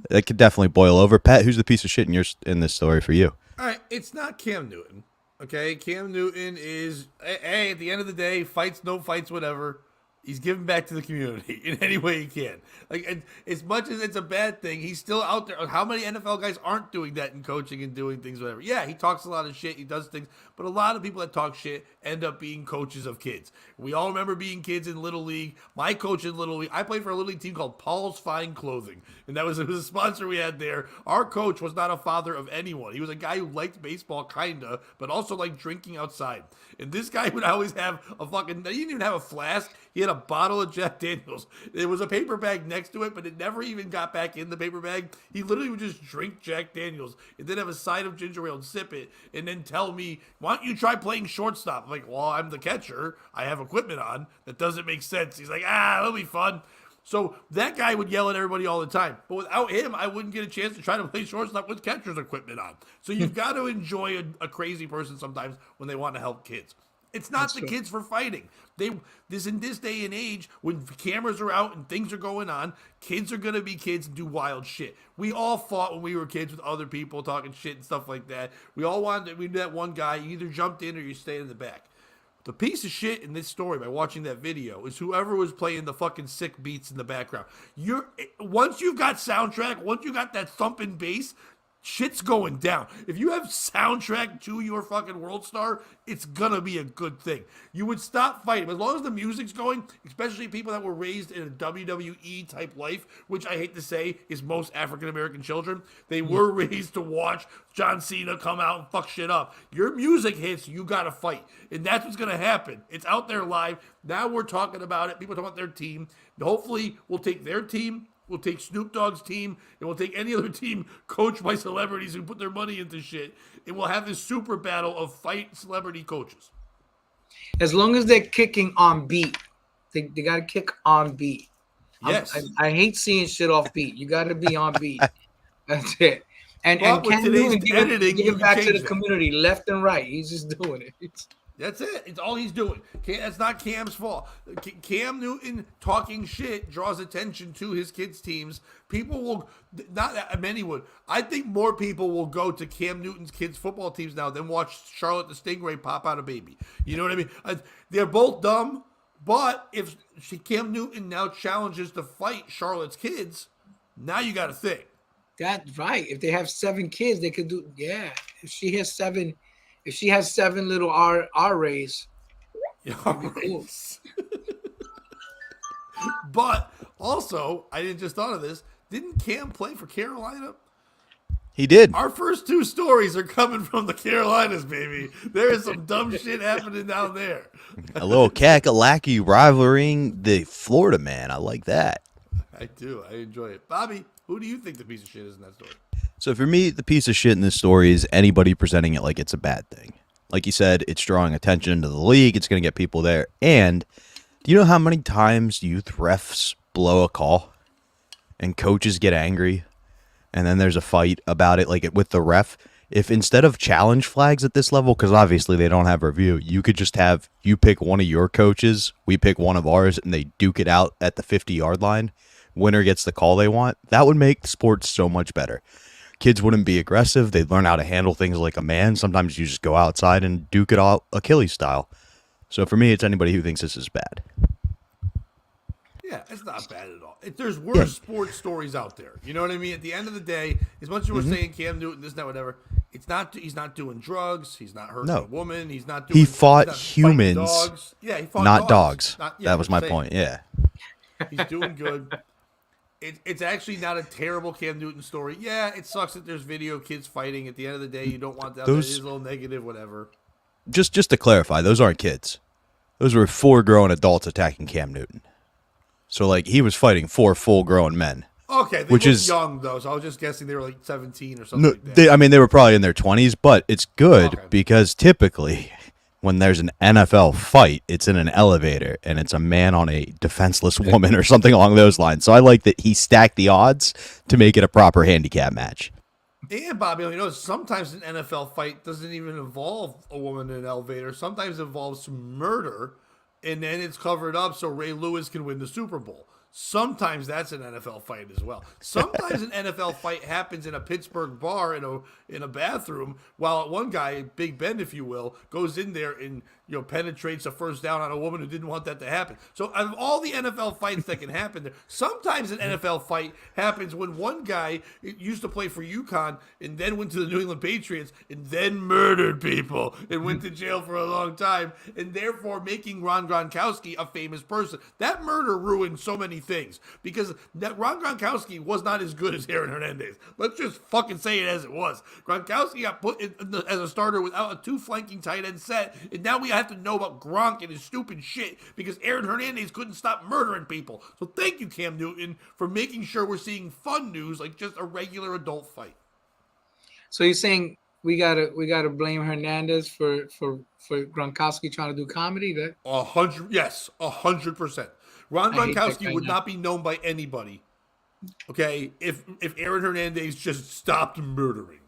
Speaker 2: that could definitely boil over. Pat, who's the piece of shit in this story for you?
Speaker 1: All right, it's not Cam Newton. Okay, Cam Newton is, hey, at the end of the day, fights, no fights, whatever. He's giving back to the community in any way he can. Like, and as much as it's a bad thing, he's still out there. How many NFL guys aren't doing that in coaching and doing things, whatever? Yeah, he talks a lot of shit. He does things, but a lot of people that talk shit end up being coaches of kids. We all remember being kids in Little League. My coach in Little League, I played for a Little League team called Paul's Fine Clothing, and it was a sponsor we had there. Our coach was not a father of anyone. He was a guy who liked baseball, kinda, but also liked drinking outside. And this guy would always have a fucking, he didn't even have a flask. He had a bottle of Jack Daniels. There was a paper bag next to it, but it never even got back in the paper bag. He literally would just drink Jack Daniels and then have a side of ginger ale and sip it and then tell me, why don't you try playing shortstop? I'm like, well, I'm the catcher. I have equipment on. That doesn't make sense. He's like, it'll be fun. So that guy would yell at everybody all the time. But without him, I wouldn't get a chance to try to play shortstop with catcher's equipment on. So you've got to enjoy a crazy person sometimes when they want to help kids. It's not
Speaker 3: That's
Speaker 1: the
Speaker 3: true.
Speaker 1: kids for fighting. This in this day and age, when cameras are out and things are going on, kids are gonna be kids and do wild shit. We all fought when we were kids with other people talking shit and stuff like that. We knew that one guy. You either jumped in or you stayed in the back. The piece of shit in this story by watching that video is whoever was playing the fucking sick beats in the background. Once you've got soundtrack, once you got that thumping bass, shit's going down. If you have soundtrack to your fucking World Star, it's gonna be a good thing. You would stop fighting. As long as the music's going, especially people that were raised in a WWE type life, which I hate to say is most African American children, they were raised to watch John Cena come out and fuck shit up. Your music hits, you gotta fight. And that's what's gonna happen. It's out there live. Now we're talking about it. People talking about their team. Hopefully we'll take their team. We'll take Snoop Dogg's team, and we'll take any other team coached by celebrities who put their money into shit, and we'll have this super battle of fight celebrity coaches.
Speaker 3: As long as they're kicking on beat, they got to kick on beat.
Speaker 1: Yes.
Speaker 3: I hate seeing shit off beat. You got to be on beat. That's it. And
Speaker 1: with
Speaker 3: Ken
Speaker 1: today's
Speaker 3: Newton
Speaker 1: editing, you
Speaker 3: give
Speaker 1: can
Speaker 3: back to
Speaker 1: change
Speaker 3: the
Speaker 1: that.
Speaker 3: community left and right. He's just doing it.
Speaker 1: That's it. It's all he's doing. That's not Cam's fault. Cam Newton talking shit draws attention to his kids' teams. People will, not that many would. I think more people will go to Cam Newton's kids' football teams now than watch Charlotte the Stingray pop out a baby. You know what I mean? They're both dumb, but if Cam Newton now challenges to fight Charlotte's kids, now you got to think.
Speaker 3: That's right. If they have 7 kids, they could do. Yeah. If she has 7 little R rays,
Speaker 1: But Also, I didn't just thought of this. Didn't Cam play for Carolina?
Speaker 2: He did.
Speaker 1: Our first two stories are coming from the Carolinas, baby. There is some dumb shit happening down there.
Speaker 2: A little Kakalaki rivaling the Florida man. I like that.
Speaker 1: I do. I enjoy it. Bobby, who do you think the piece of shit is in that story?
Speaker 2: So for me, the piece of shit in this story is anybody presenting it like it's a bad thing. Like you said, it's drawing attention to the league. It's going to get people there. And do you know how many times youth refs blow a call and coaches get angry and then there's a fight about it, like with the ref? If instead of challenge flags at this level, because obviously they don't have review, you could just have you pick one of your coaches, we pick one of ours, and they duke it out at the 50-yard line. Winner gets the call they want. That would make sports so much better. Kids wouldn't be aggressive. They'd learn how to handle things like a man. Sometimes you just go outside and duke it out Achilles style. So for me, it's anybody who thinks this is bad.
Speaker 1: Yeah, it's not bad at all. There's worse sports stories out there. You know what I mean? At the end of the day, as much as we're saying Cam Newton, this, that, whatever, it's not. He's not doing drugs. He's not hurting a woman. He's not doing.
Speaker 2: He fought
Speaker 1: he's not
Speaker 2: humans.
Speaker 1: dogs. Yeah, he fought
Speaker 2: not dogs. That was my
Speaker 1: saying.
Speaker 2: point. Yeah.
Speaker 1: He's doing good. It's actually not a terrible Cam Newton story. Yeah, it sucks that there's video kids fighting. At the end of the day, you don't want that. It is a little negative, whatever.
Speaker 2: Just to clarify, those aren't kids. Those were 4 grown adults attacking Cam Newton. So, like, he was fighting 4 full-grown men.
Speaker 1: Okay, they were young, though, so I was just guessing they were, like, 17 or something like that.
Speaker 2: They were probably in their 20s, but it's good because typically when there's an NFL fight, it's in an elevator, and it's a man on a defenseless woman or something along those lines. So I like that he stacked the odds to make it a proper handicap match.
Speaker 1: And, Bobby, you know, sometimes an NFL fight doesn't even involve a woman in an elevator. Sometimes it involves some murder, and then it's covered up so Ray Lewis can win the Super Bowl. Sometimes that's an NFL fight as well. Sometimes an NFL fight happens in a Pittsburgh bar in a bathroom, while one guy, Big Ben, if you will, goes in there and penetrates a first down on a woman who didn't want that to happen. So out of all the NFL fights that can happen there, sometimes an NFL fight happens when one guy used to play for UConn and then went to the New England Patriots and then murdered people and went to jail for a long time, and therefore making Ron Gronkowski a famous person. That murder ruined so many things because that Ron Gronkowski was not as good as Aaron Hernandez. Let's just fucking say it as it was. Gronkowski got put as a starter without a 2 flanking tight end set, and now we have to know about Gronk and his stupid shit because Aaron Hernandez couldn't stop murdering people. So thank you, Cam Newton, for making sure we're seeing fun news like just a regular adult fight.
Speaker 3: So you're saying we gotta blame Hernandez for Gronkowski trying to do comedy? That
Speaker 1: 100%. Ron Gronkowski would not be known by anybody, okay, if Aaron Hernandez just stopped murdering.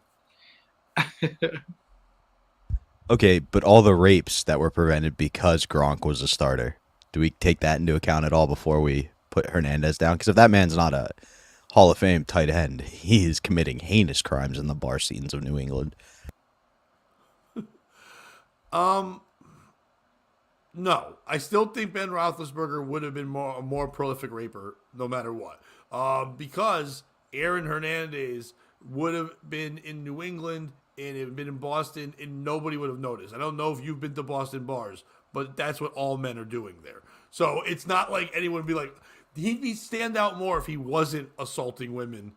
Speaker 2: Okay, but all the rapes that were prevented because Gronk was a starter, do we take that into account at all before we put Hernandez down? Because if that man's not a Hall of Fame tight end, he is committing heinous crimes in the bar scenes of New England.
Speaker 1: No, I still think Ben Roethlisberger would have been a more prolific raper no matter what. Because Aaron Hernandez would have been in New England and it had been in Boston and nobody would have noticed. I don't know if you've been to Boston bars, but that's what all men are doing there. So it's not like anyone would be like, he'd stand out more if he wasn't assaulting women.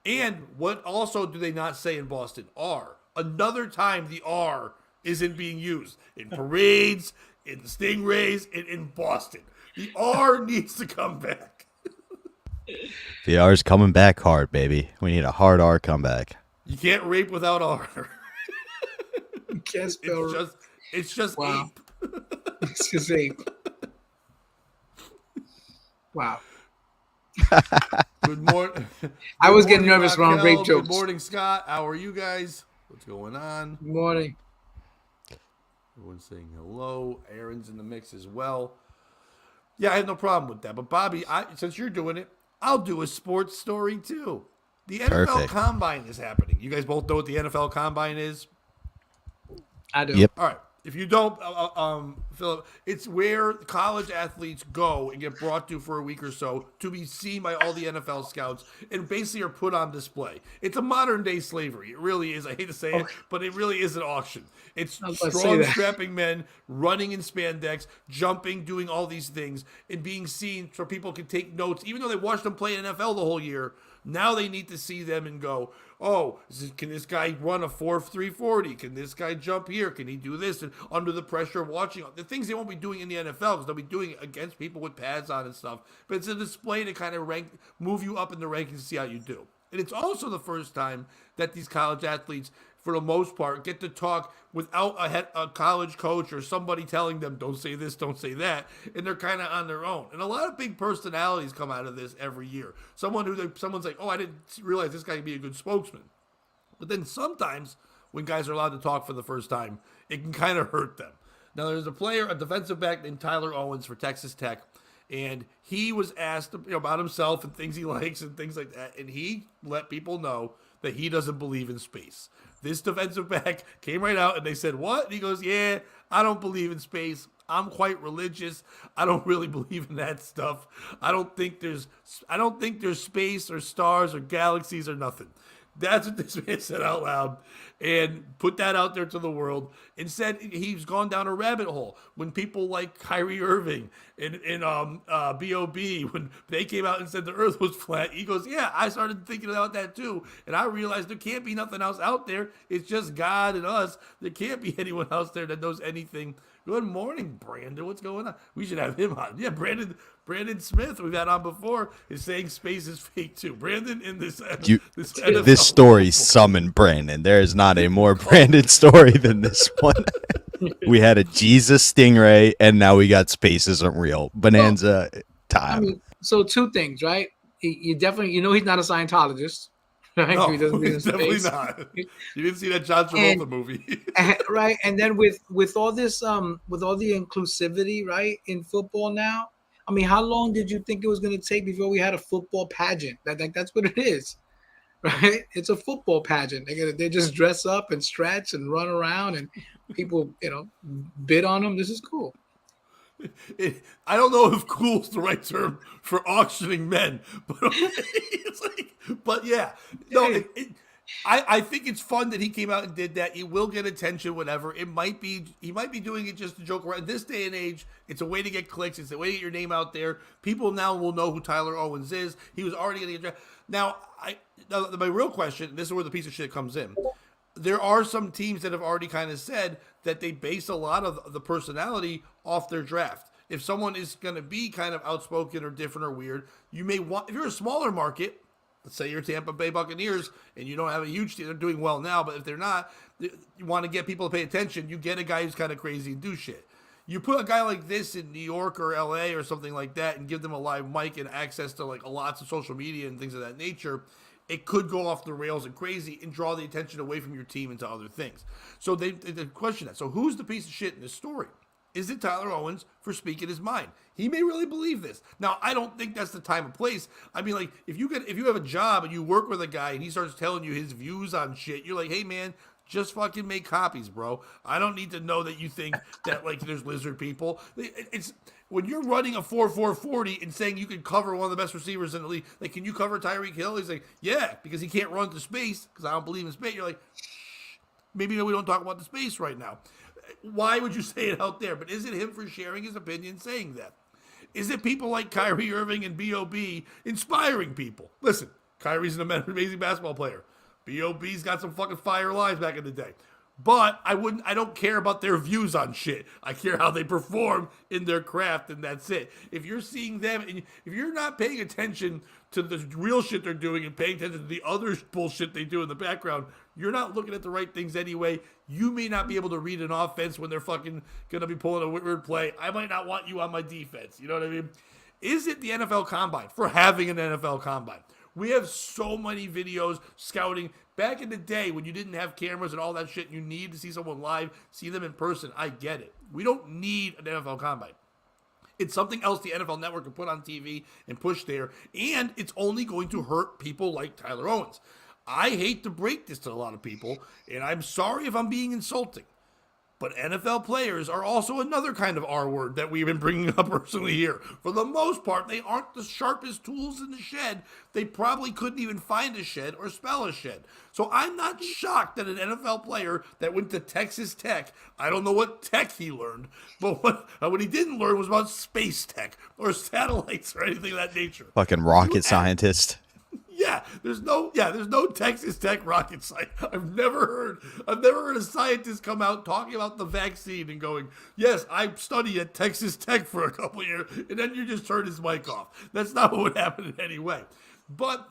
Speaker 1: And what also do they not say in Boston? R. Another time the R isn't being used in parades, in the Stingrays, and in Boston. The R needs to come back.
Speaker 2: The R's coming back hard, baby. We need a hard R comeback.
Speaker 1: You can't rape without R.
Speaker 3: You can't spell.
Speaker 1: It's just
Speaker 3: wow.
Speaker 1: ape.
Speaker 3: It's just ape. Wow.
Speaker 1: Good morning.
Speaker 3: I was getting nervous around rape jokes.
Speaker 1: Good morning, Scott. How are you guys? What's going on?
Speaker 3: Good morning.
Speaker 1: Everyone's saying hello. Aaron's in the mix as well. Yeah, I have no problem with that. But Bobby, since you're doing it, I'll do a sports story too. The NFL Combine is happening. You guys both know what the NFL Combine is?
Speaker 3: I do.
Speaker 2: Yep.
Speaker 1: All right. If you don't, Philip, it's where college athletes go and get brought to for a week or so to be seen by all the NFL scouts and basically are put on display. It's a modern day slavery. It really is. I hate to say it,
Speaker 3: Okay,
Speaker 1: but it really is an auction. It's
Speaker 3: I was about to say
Speaker 1: strong,
Speaker 3: that.
Speaker 1: strapping men running in spandex, jumping, doing all these things, and being seen so people can take notes. Even though they watched them play NFL the whole year, now they need to see them and go, oh, can this guy run a 4.340? Can this guy jump here? Can he do this? And under the pressure of watching the things they won't be doing in the NFL because they'll be doing it against people with pads on and stuff. But it's a display to kind of move you up in the rankings to see how you do. And it's also the first time that these college athletes, for the most part, get to talk without a college coach or somebody telling them, don't say this, don't say that. And they're kind of on their own. And a lot of big personalities come out of this every year. Someone's like, oh, I didn't realize this guy could be a good spokesman. But then sometimes when guys are allowed to talk for the first time, it can kind of hurt them. Now, there's a defensive back named Tyler Owens for Texas Tech. And he was asked about himself and things he likes and things like that. And he let people know that he doesn't believe in space. This defensive back came right out and they said, what? And he goes, yeah, I don't believe in space. I'm quite religious. I don't really believe in that stuff. I don't think there's space or stars or galaxies or nothing. That's what this man said out loud and put that out there to the world and said he's gone down a rabbit hole when people like Kyrie Irving and B.O.B., when they came out and said the earth was flat, he goes, yeah, I started thinking about that too. And I realized there can't be nothing else out there. It's just God and us. There can't be anyone else there that knows anything. Good morning, Brandon. What's going on? We should have him on. Yeah, Brandon Smith, we've had on before, is saying space is fake too. Brandon in this
Speaker 2: This story summoned Brandon. There is not a more Brandon story than this one. We had a Jesus stingray, and now we got space isn't real. Bonanza time.
Speaker 3: I mean, so two things, right? You definitely, he's not a Scientologist, right?
Speaker 1: No,
Speaker 3: He doesn't believe in
Speaker 1: he's definitely
Speaker 3: space.
Speaker 1: not. You didn't see that John Travolta movie.
Speaker 3: Right, and then with all this with all the inclusivity, right, in football now, I mean, how long did you think it was going to take before we had a football pageant? That's what it is, right? It's a football pageant. They just dress up and stretch and run around, and people bid on them. This is cool.
Speaker 1: I don't know if "cool" is the right term for auctioning men, but it's like, but yeah, no. I think it's fun that he came out and did that. He will get attention, whatever. He might be doing it just to joke around. In this day and age, it's a way to get clicks. It's a way to get your name out there. People now will know who Tyler Owens is. He was already going to get now. My real question. This is where the piece of shit comes in. There are some teams that have already kind of said that they base a lot of the personality off their draft. If someone is going to be kind of outspoken or different or weird, you may want, if you're a smaller market, let's say you're Tampa Bay Buccaneers and you don't have a huge team, they're doing well now, but if they're not, you want to get people to pay attention, you get a guy who's kind of crazy and do shit. You put a guy like this in New York or LA or something like that and give them a live mic and access to like lots of social media and things of that nature, it could go off the rails and crazy and draw the attention away from your team into other things. So they question that. So who's the piece of shit in this story? Is it Tyler Owens for speaking his mind? He may really believe this. Now, I don't think that's the time and place. I mean, like, if you have a job and you work with a guy and he starts telling you his views on shit, you're like, hey man, just fucking make copies, bro. I don't need to know that you think that like there's lizard people. It's when you're running a 4.40 and saying you can cover one of the best receivers in the league. Like, can you cover Tyreek Hill? He's like, yeah, because he can't run to space because I don't believe in space. You're like, shh, maybe we don't talk about the space right now. Why would you say it out there? But is it him for sharing his opinion saying that? Is it people like Kyrie Irving and B.O.B. inspiring people? Listen, Kyrie's an amazing basketball player. B.O.B.'s got some fucking fire lines back in the day. But I don't care about their views on shit. I care how they perform in their craft, and that's it. If you're seeing them, and if you're not paying attention to the real shit they're doing and paying attention to the other bullshit they do in the background, you're not looking at the right things anyway. You may not be able to read an offense when they're fucking going to be pulling a weird play. I might not want you on my defense. You know what I mean? Is it the NFL Combine for having an NFL Combine? We have so many videos scouting. Back in the day when you didn't have cameras and all that shit, you need to see someone live, see them in person. I get it. We don't need an NFL Combine. It's something else the NFL Network can put on TV and push there, and it's only going to hurt people like Tyler Owens. I hate to break this to a lot of people, and I'm sorry if I'm being insulting. But NFL players are also another kind of R word that we've been bringing up personally here. For the most part, they aren't the sharpest tools in the shed. They probably couldn't even find a shed or spell a shed. So I'm not shocked that an NFL player that went to Texas Tech, I don't know what tech he learned, but what he didn't learn was about space tech or satellites or anything of that nature.
Speaker 2: Fucking rocket scientist.
Speaker 1: Yeah, there's no Texas Tech rocket science. I've never heard a scientist come out talking about the vaccine and going, "Yes, I studied at Texas Tech for a couple of years," and then you just turn his mic off. That's not what would happen in any way. But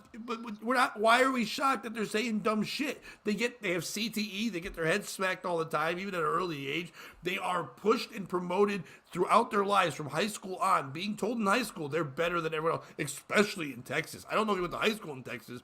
Speaker 1: we're not. Why are we shocked that they're saying dumb shit? They have CTE. They get their heads smacked all the time, even at an early age. They are pushed and promoted throughout their lives from high school on, being told in high school they're better than everyone else, especially in Texas. I don't know if you went to high school in Texas,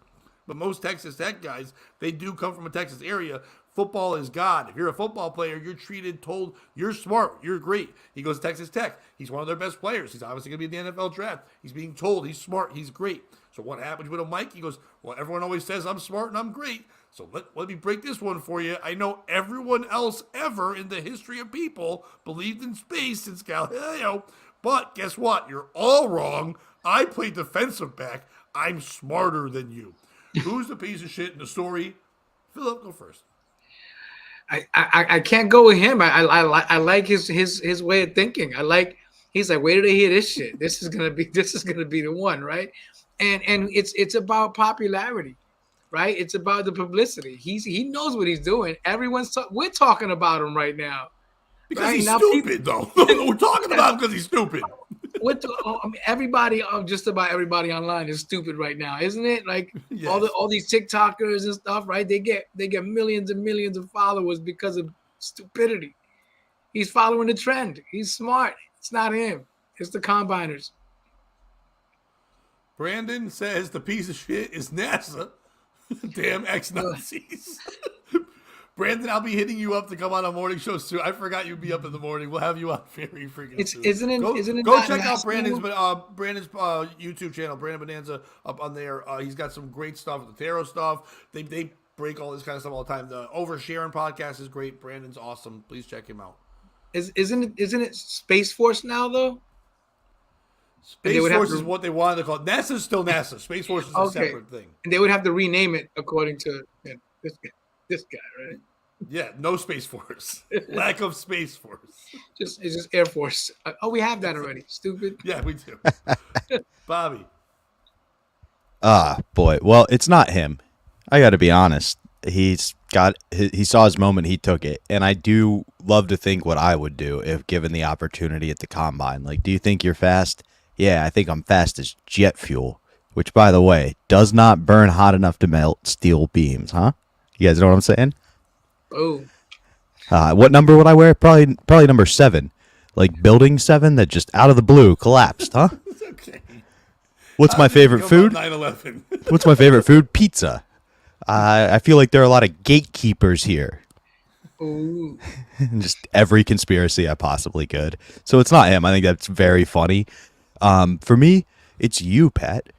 Speaker 1: but most Texas Tech guys, they do come from a Texas area. Football is God. If you're a football player, you're told you're smart, you're great. He goes to Texas Tech. He's one of their best players. He's obviously going to be in the NFL draft. He's being told he's smart, he's great. So what happens with a Mike? He goes, well, everyone always says I'm smart and I'm great. So let me break this one for you. I know everyone else ever in the history of people believed in space since Galileo. But guess what? You're all wrong. I play defensive back. I'm smarter than you. Who's the piece of shit in the story? Phillip, go first.
Speaker 3: I can't go with him. I like his way of thinking. He's like, wait till they hear this shit. This is gonna be the one, right? And it's about popularity, right? It's about the publicity. He knows what he's doing. We're talking about him right now.
Speaker 1: Because
Speaker 3: right?
Speaker 1: he's
Speaker 3: now
Speaker 1: stupid, though. We're talking about him because he's stupid.
Speaker 3: Everybody, just about everybody online is stupid right now, isn't it? Like
Speaker 1: yes.
Speaker 3: all these TikTokers and stuff, right? They get millions and millions of followers because of stupidity. He's following the trend. He's smart. It's not him. It's the combiners.
Speaker 1: Brandon says the piece of shit is NASA. Damn ex-Nazis. Brandon, I'll be hitting you up to come on a morning show soon. I forgot you'd be up in the morning. We'll have you on very freaking soon.
Speaker 3: Isn't it?
Speaker 1: Go check out Brandon's YouTube channel, Brandon Bonanza, up on there. He's got some great stuff, the tarot stuff. They break all this kind of stuff all the time. The Oversharing podcast is great. Brandon's awesome. Please check him out.
Speaker 3: Isn't it Space Force now though?
Speaker 1: Space Force is what they wanted to call it. NASA's still NASA. Space Force is a separate thing.
Speaker 3: And they would have to rename it according to this guy, right?
Speaker 1: Yeah, no Space Force. Lack of Space Force.
Speaker 3: It's just Air Force. Oh, we have that already. Stupid.
Speaker 1: Yeah, we do. Bobby.
Speaker 2: Boy. Well, it's not him. I got to be honest. He saw his moment, he took it. And I do love to think what I would do if given the opportunity at the combine. Like, do you think you're fast? Yeah, I think I'm fast as jet fuel, which, by the way, does not burn hot enough to melt steel beams, huh? You guys know what I'm saying?
Speaker 3: Oh.
Speaker 2: What number would I wear? Probably number 7. Like building 7 that just out of the blue collapsed, huh?
Speaker 1: It's okay.
Speaker 2: What's my favorite food?
Speaker 1: 9/11.
Speaker 2: What's my favorite food? Pizza. I feel like there are a lot of gatekeepers here.
Speaker 3: Ooh.
Speaker 2: Just every conspiracy I possibly could. So it's not him. I think that's very funny. For me, it's you, Pat.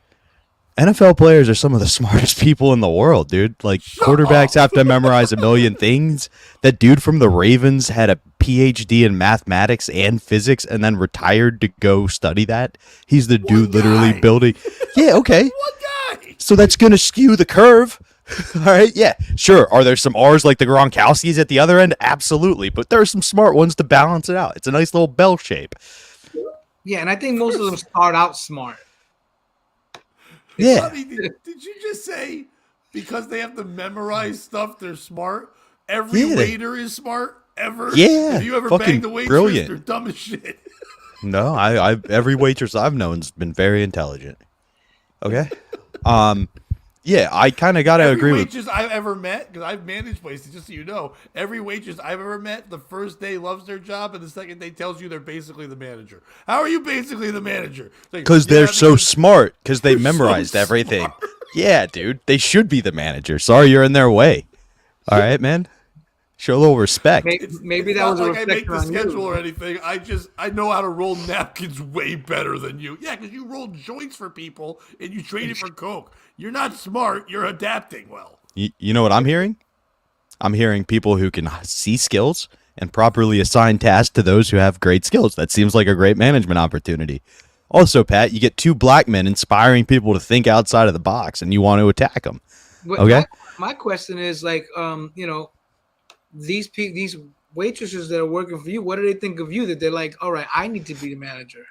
Speaker 2: NFL players are some of the smartest people in the world, dude. Like, quarterbacks have to memorize a million things. That dude from the Ravens had a PhD in mathematics and physics and then retired to go study that. He's the dude literally building. Yeah, okay.
Speaker 1: One guy.
Speaker 2: So that's going to skew the curve. All right, yeah, sure. Are there some R's like the Gronkowskis at the other end? Absolutely. But there are some smart ones to balance it out. It's a nice little bell shape.
Speaker 3: Yeah, and I think most of them start out smart.
Speaker 2: Yeah.
Speaker 1: Bobby, did you just say because they have to memorize stuff, they're smart? Every waiter is smart ever?
Speaker 2: Yeah.
Speaker 1: Have you ever
Speaker 2: fucking
Speaker 1: banged a waitress?
Speaker 2: brilliant.
Speaker 1: They're dumb as shit.
Speaker 2: No, I every waitress I've known's been very intelligent. Okay. Yeah, I kind of got to agree with.
Speaker 1: Every waitress I've ever met, because I've managed places, just so you know, every waitress I've ever met, the first day loves their job, and the second day tells you they're basically the manager. How are you basically the manager?
Speaker 2: Because they're so smart, because they memorized everything. Yeah, dude, they should be the manager. Sorry you're in their way. All right, man. Show a little respect.
Speaker 3: Maybe that was a reflection on you.
Speaker 1: I make the schedule or anything. I know how to roll napkins way better than you. Yeah, because you roll joints for people and you trade it for Coke. You're not smart. You're adapting well.
Speaker 2: You know what I'm hearing? I'm hearing people who can see skills and properly assign tasks to those who have great skills. That seems like a great management opportunity. Also, Pat, you get two black men inspiring people to think outside of the box, and you want to attack them.
Speaker 3: But
Speaker 2: Okay?
Speaker 3: my question is like, these waitresses that are working for you, what do they think of you that they're like, all right, I need to be the manager?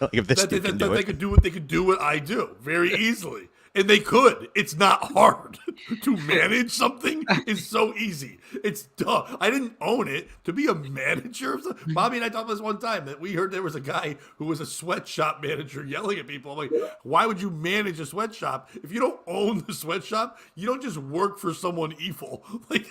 Speaker 2: Like if this
Speaker 1: That,
Speaker 2: dude
Speaker 1: that,
Speaker 2: can
Speaker 1: that
Speaker 2: do
Speaker 1: they
Speaker 2: it.
Speaker 1: could do what they could do what I do very easily. And they could. It's not hard to manage something. Is so easy. It's dumb. I didn't own it to be a manager. Bobby and I talked about this one time that we heard there was a guy who was a sweatshop manager yelling at people. I'm like, why would you manage a sweatshop if you don't own the sweatshop? You don't just work for someone evil. Like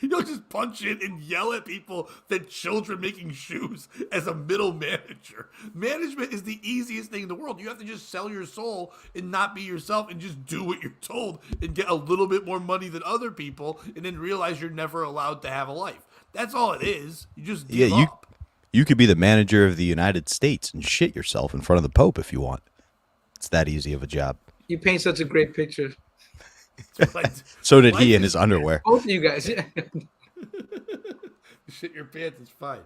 Speaker 1: you don't just punch in and yell at people that children making shoes as a middle manager. Management is the easiest thing in the world. You have to just sell your soul and not be yourself and just do what you're told and get a little bit more money than other people and then realize you're never allowed to have a life. That's all it is. You just give up.
Speaker 2: You could be the manager of the United States and shit yourself in front of the Pope if you want. It's that easy of a job.
Speaker 3: You paint such a great picture.
Speaker 1: Like,
Speaker 2: So did
Speaker 1: life
Speaker 2: he in
Speaker 1: is-
Speaker 2: his underwear.
Speaker 3: Both of you guys. Yeah.
Speaker 1: Shit your pants is fine.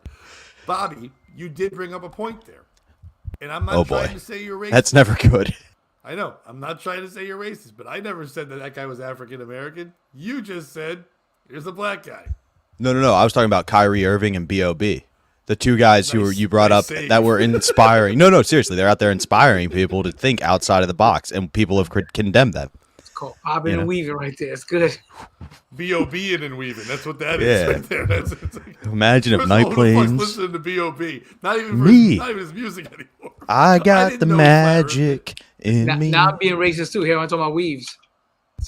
Speaker 1: Bobby, you did bring up a point there. And I'm not
Speaker 2: Oh
Speaker 1: trying
Speaker 2: boy.
Speaker 1: to say you're racist.
Speaker 2: That's never good.
Speaker 1: I know. I'm not trying to say you're racist, but I never said that guy was African American. You just said, here's a black guy.
Speaker 2: No. I was talking about Kyrie Irving and B.O.B. The two guys who were you brought up
Speaker 1: save.
Speaker 2: that were inspiring. No, seriously. They're out there inspiring people to think outside of the box, and people have condemned them.
Speaker 3: It's called bobbing and weaving right there. It's good.
Speaker 1: B.O.B. and weaving. That's what that is
Speaker 2: Yeah.
Speaker 1: right there. It's like,
Speaker 2: Imagine if
Speaker 1: first of
Speaker 2: night
Speaker 1: all, who the fuck's
Speaker 2: planes.
Speaker 1: listening to B.O.B.? Not even his music anymore.
Speaker 2: I got
Speaker 1: didn't
Speaker 2: the
Speaker 1: know it was Flat Earth.
Speaker 2: magic in me.
Speaker 3: Now I'm being racist too. Here I'm talking about weaves.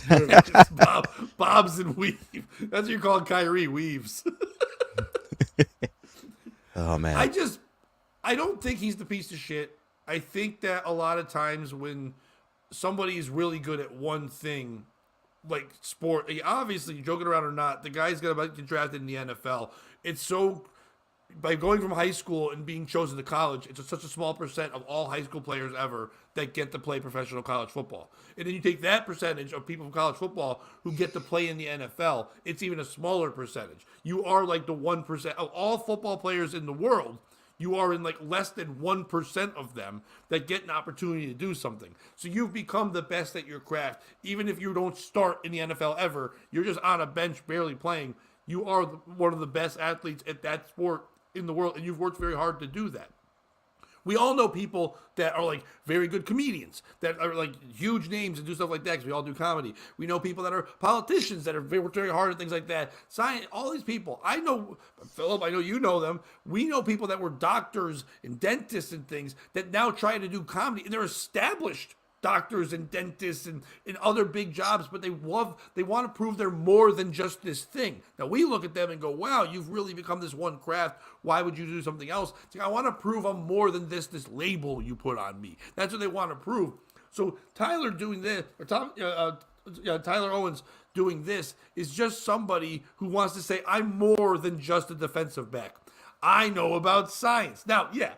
Speaker 1: It's Bobs and Weave. That's what you're calling Kyrie, Weaves.
Speaker 2: Oh man.
Speaker 1: I don't think he's the piece of shit. I think that a lot of times when somebody is really good at one thing, like sport, obviously, joking around or not, the guy's going to get drafted in the NFL. It's so, by going from high school and being chosen to college, it's such a small percent of all high school players ever that get to play professional college football. And then you take that percentage of people from college football who get to play in the NFL, it's even a smaller percentage. You are like the 1% of all football players in the world. You are in like less than 1% of them that get an opportunity to do something. So you've become the best at your craft. Even if you don't start in the NFL ever, you're just on a bench barely playing. You are one of the best athletes at that sport in the world, and you've worked very hard to do that. We all know people that are like very good comedians, that are like huge names and do stuff like that because we all do comedy. We know people that are politicians that are worked very hard at things like that. Science, all these people. I know, Phillip, I know you know them. We know people that were doctors and dentists and things that now try to do comedy, and they're established doctors and dentists and other big jobs, but they want to prove they're more than just this thing. Now we look at them and go, wow, you've really become this one craft. Why would you do something else? It's like, I want to prove I'm more than this label you put on me. That's what they want to prove. So Tyler doing this, or Tyler Owens doing this, is just somebody who wants to say, I'm more than just a defensive back. I know about science. Now, yeah,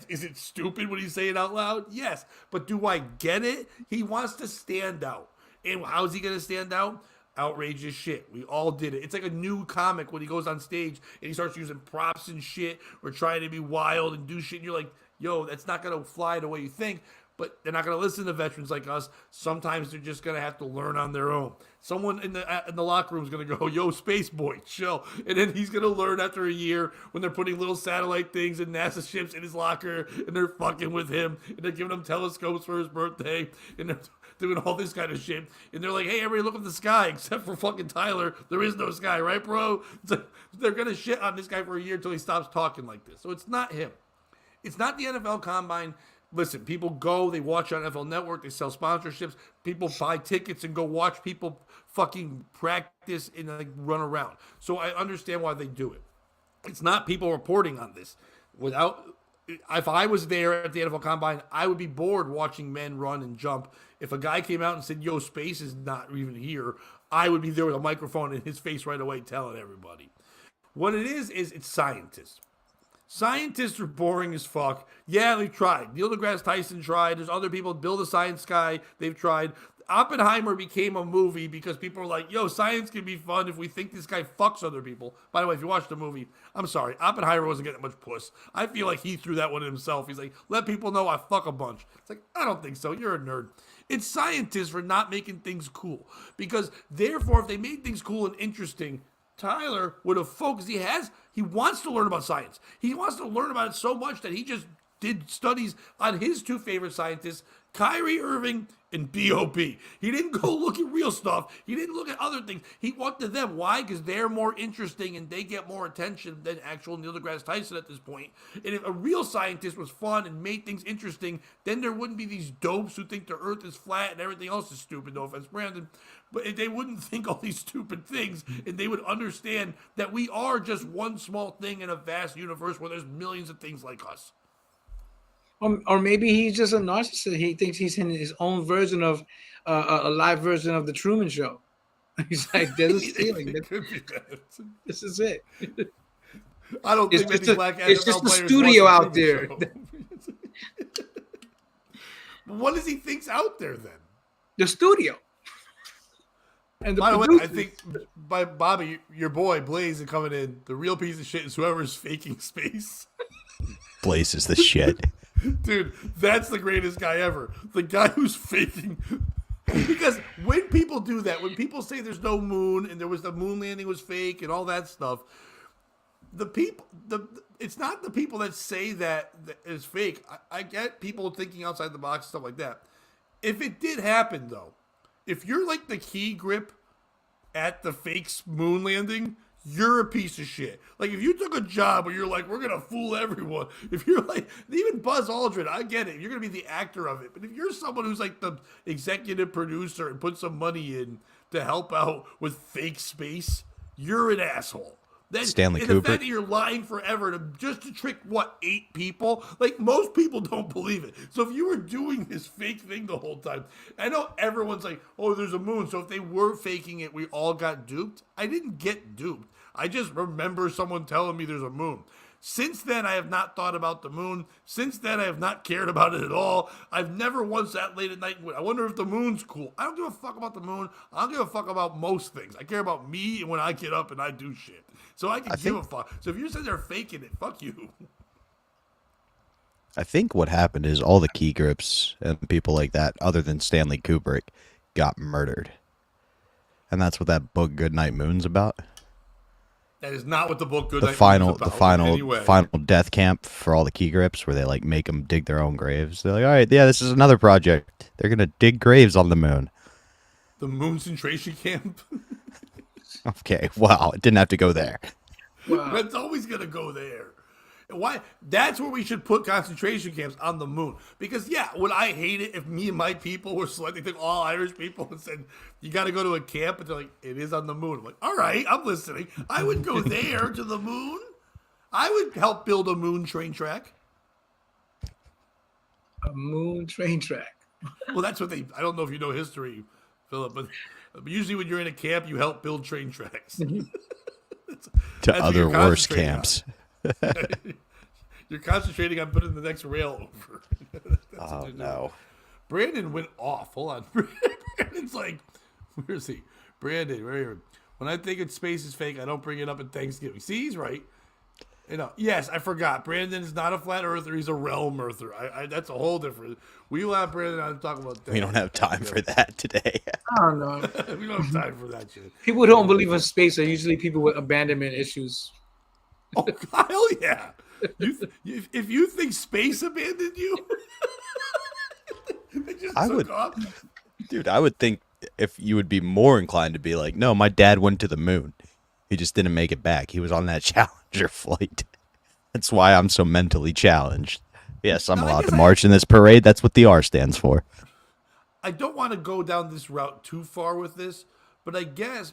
Speaker 1: is it stupid when he's saying it out loud? Yes. But do I get it? He wants to stand out. And how's he going to stand out? Outrageous shit. We all did it. It's like a new comic when he goes on stage and he starts using props and shit or trying to be wild and do shit. And you're like, yo, that's not going to fly the way you think. But they're not going to listen to veterans like us. Sometimes they're just going to have to learn on their own. Someone in the locker room is going to go, yo, space boy, chill. And then he's going to learn after a year when they're putting little satellite things and NASA ships in his locker and they're fucking with him and they're giving him telescopes for his birthday and they're doing all this kind of shit. And they're like, hey, everybody look at the sky except for fucking Tyler. There is no sky, right, bro? So they're going to shit on this guy for a year until he stops talking like this. So it's not him. It's not the NFL Combine. Listen, people go, they watch on NFL Network, they sell sponsorships, people buy tickets and go watch people fucking practice and like run around. So I understand why they do it. It's not people reporting on this. If I was there at the NFL Combine, I would be bored watching men run and jump. If a guy came out and said, yo, space is not even here, I would be there with a microphone in his face right away telling everybody. What it is it's scientists. Scientists are boring as fuck. Yeah, they've tried. Neil deGrasse Tyson tried. There's other people. Bill the Science Guy, they've tried. Oppenheimer became a movie because people were like, yo, science can be fun if we think this guy fucks other people. By the way, if you watch the movie, I'm sorry, Oppenheimer wasn't getting much puss. I feel like he threw that one himself. He's like, let people know I fuck a bunch. It's like, I don't think so. You're a nerd. It's scientists for not making things cool. Because therefore, if they made things cool and interesting, Tyler would have focused. He wants to learn about science. He wants to learn about it so much that he just did studies on his two favorite scientists, Kyrie Irving and B.O.B. He didn't go look at real stuff. He didn't look at other things. He went to them. Why? Because they're more interesting and they get more attention than actual Neil deGrasse Tyson at this point. And if a real scientist was fun and made things interesting, then there wouldn't be these dopes who think the earth is flat and everything else is stupid. No offense, Brandon. But they wouldn't think all these stupid things, and they would understand that we are just one small thing in a vast universe where there's millions of things like us.
Speaker 3: Or maybe he's just a narcissist. He thinks he's in his own version of a live version of the Truman Show. He's like, there's a ceiling. This is it.
Speaker 1: I don't think many black
Speaker 3: it's just
Speaker 1: NFL
Speaker 3: the
Speaker 1: players
Speaker 3: studio
Speaker 1: watch
Speaker 3: out
Speaker 1: the
Speaker 3: there.
Speaker 1: Truman Show. What does he think's out there then?
Speaker 3: The studio. And the
Speaker 1: By the way,
Speaker 3: producers.
Speaker 1: I think by Bobby, your boy Blaze is coming in. The real piece of shit is whoever's faking space.
Speaker 2: Blaze is the shit.
Speaker 1: Dude, that's the greatest guy ever. The guy who's faking. Because when people do that, when people say there's no moon and the moon landing was fake and all that stuff, it's not the people that say that is fake. I get people thinking outside the box and stuff like that. If it did happen, though, if you're like the key grip at the fake moon landing, you're a piece of shit. Like, if you took a job where you're like, we're going to fool everyone. If you're like, even Buzz Aldrin, I get it. You're going to be the actor of it. But if you're someone who's like the executive producer and put some money in to help out with fake space, you're an asshole. Then,
Speaker 2: Stanley
Speaker 1: and the
Speaker 2: Kubrick.
Speaker 1: fact that you're lying forever just to trick, 8 people? Like, most people don't believe it. So if you were doing this fake thing the whole time, I know everyone's like, oh, there's a moon. So if they were faking it, we all got duped. I didn't get duped. I just remember someone telling me there's a moon. Since then, I have not thought about the moon. Since then, I have not cared about it at all. I've never once sat late at night and went, I wonder if the moon's cool. I don't give a fuck about the moon. I don't give a fuck about most things. I care about me and when I get up and I do shit. So I can give a fuck. So if you're saying they're faking it, fuck you.
Speaker 2: I think what happened is all the key grips and people like that, other than Stanley Kubrick, got murdered. And that's what that book Goodnight Moon's about.
Speaker 1: That is not what the book Good
Speaker 2: The
Speaker 1: Night
Speaker 2: final,
Speaker 1: Moon's
Speaker 2: the
Speaker 1: about
Speaker 2: final,
Speaker 1: in any way.
Speaker 2: final death camp for all the key grips, where they like make them dig their own graves. They're like, all right, yeah, this is another project. They're gonna dig graves on the moon.
Speaker 1: The moon concentration camp.
Speaker 2: Okay, wow, it didn't have to go there.
Speaker 3: Wow.
Speaker 1: It's always gonna go there. Why? That's where we should put concentration camps, on the moon. Because would I hate it if me and my people were selecting all Irish people and said you got to go to a camp and they're like, it is on the moon. I'm like, all right, I'm listening. I would go there to the moon. I would help build a moon train track.
Speaker 3: A moon train track.
Speaker 1: Well, that's what I don't know if you know history, Philip, but usually when you're in a camp, you help build train tracks.
Speaker 2: To
Speaker 1: what
Speaker 2: other
Speaker 1: you're
Speaker 2: worse
Speaker 1: concentrating
Speaker 2: camps.
Speaker 1: You're concentrating on putting the next rail over.
Speaker 2: Oh no.
Speaker 1: Brandon went off. Hold on. Brandon's like, where is he? Brandon, right here. When I think space is fake, I don't bring it up at Thanksgiving. See, he's right. Yes, I forgot. Brandon is not a flat earther. He's a realm earther. That's a whole different. We will have Brandon on to talk about that.
Speaker 2: We don't have time for that today.
Speaker 3: I don't know.
Speaker 1: We don't have time for that shit.
Speaker 3: People who don't believe in space are usually people with abandonment issues.
Speaker 1: Oh, hell yeah. If you think space abandoned you, they just
Speaker 2: I
Speaker 1: took
Speaker 2: would-
Speaker 1: off.
Speaker 2: Dude, I would think if you would be more inclined to be like, no, my dad went to the moon. He just didn't make it back. He was on that Challenger flight. That's why I'm so mentally challenged. Yes, I'm
Speaker 1: No, I
Speaker 2: allowed
Speaker 1: guess
Speaker 2: to march in this parade. That's what the R stands for.
Speaker 1: I don't want to go down this route too far with this, but I guess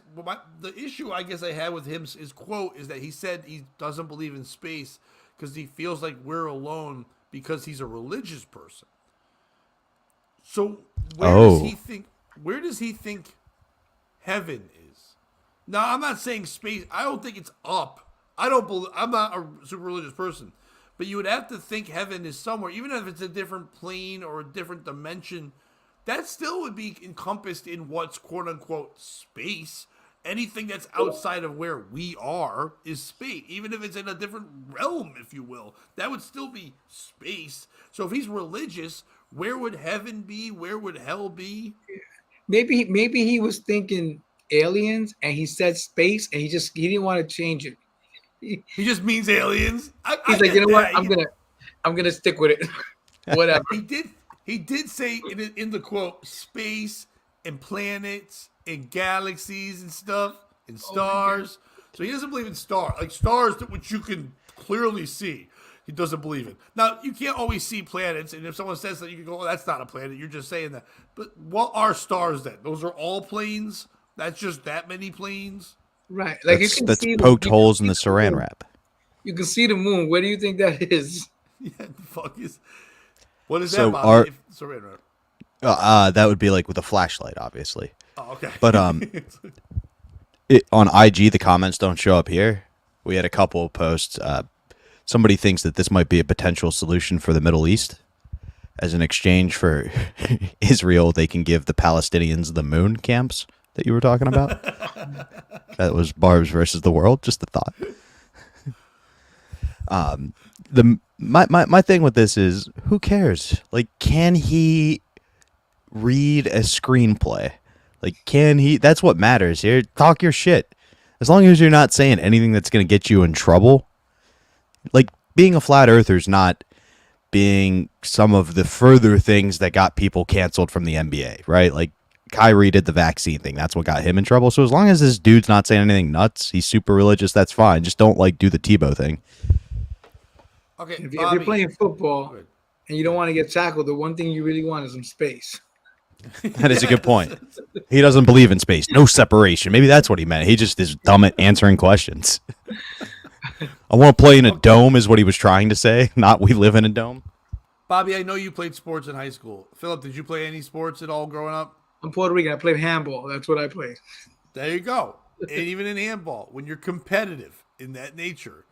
Speaker 1: the issue I had with him, his quote, is that he said he doesn't believe in space because he feels like we're alone because he's a religious person. So where does he think heaven is? Now, I'm not saying space. I don't think it's up. I'm not a super religious person, but you would have to think heaven is somewhere, even if it's a different plane or a different dimension that still would be encompassed in what's quote unquote space. Anything that's outside of where we are is space, even if it's in a different realm, if you will. That would still be space. So if he's religious, where would heaven be? Where would hell be?
Speaker 3: Maybe he was thinking aliens and he said space and he didn't want to change it.
Speaker 1: He just means aliens. I
Speaker 3: He's like, you
Speaker 1: get
Speaker 3: know what?
Speaker 1: that.
Speaker 3: I'm gonna stick with it. Whatever.
Speaker 1: He did say in the quote space and planets and galaxies and stuff and stars. So he doesn't believe in stars, like stars which you can clearly see. He doesn't believe in. Now you can't always see planets, and if someone says that, you can go, "Oh, that's not a planet." You're just saying that. But what are stars then? Those are all planes. That's just that many planes.
Speaker 3: Right. Like
Speaker 2: That's,
Speaker 3: you can
Speaker 2: that's
Speaker 3: see
Speaker 2: poked
Speaker 3: you can
Speaker 2: holes
Speaker 3: see
Speaker 2: in the saran
Speaker 3: moon.
Speaker 2: wrap.
Speaker 3: You can see the moon. Where do you think that is?
Speaker 1: Yeah, the fuck is. What is
Speaker 2: So
Speaker 1: that, Bobby?
Speaker 2: our-
Speaker 1: Sorry, right.
Speaker 2: That would be like with a flashlight, obviously.
Speaker 1: Oh, okay.
Speaker 2: But on IG, the comments don't show up here. We had a couple of posts. Somebody thinks that this might be a potential solution for the Middle East. As an exchange for Israel, they can give the Palestinians the moon camps that you were talking about. That was Barb's versus the world. Just a thought. My thing with this is, who cares? Like, can he read a screenplay? Like, can he? That's what matters here. Talk your shit. As long as you're not saying anything that's going to get you in trouble. Like, being a flat earther is not being some of the further things that got people canceled from the NBA, right? Like, Kyrie did the vaccine thing. That's what got him in trouble. So as long as this dude's not saying anything nuts, he's super religious, that's fine. Just don't, like, do the Tebow thing.
Speaker 1: Okay,
Speaker 3: If
Speaker 1: Bobby.
Speaker 3: you're playing football and you don't want to get tackled, the one thing you really want is some space.
Speaker 2: That is a good point. He doesn't believe in space. No separation. Maybe that's what he meant. He just is dumb at answering questions. I want to play in a dome is what he was trying to say, not we live in a dome.
Speaker 1: Bobby, I know you played sports in high school. Phillip, did you play any sports at all growing up?
Speaker 3: I'm Puerto Rican. I played handball. That's what I played.
Speaker 1: There you go. And even in handball, when you're competitive in that nature,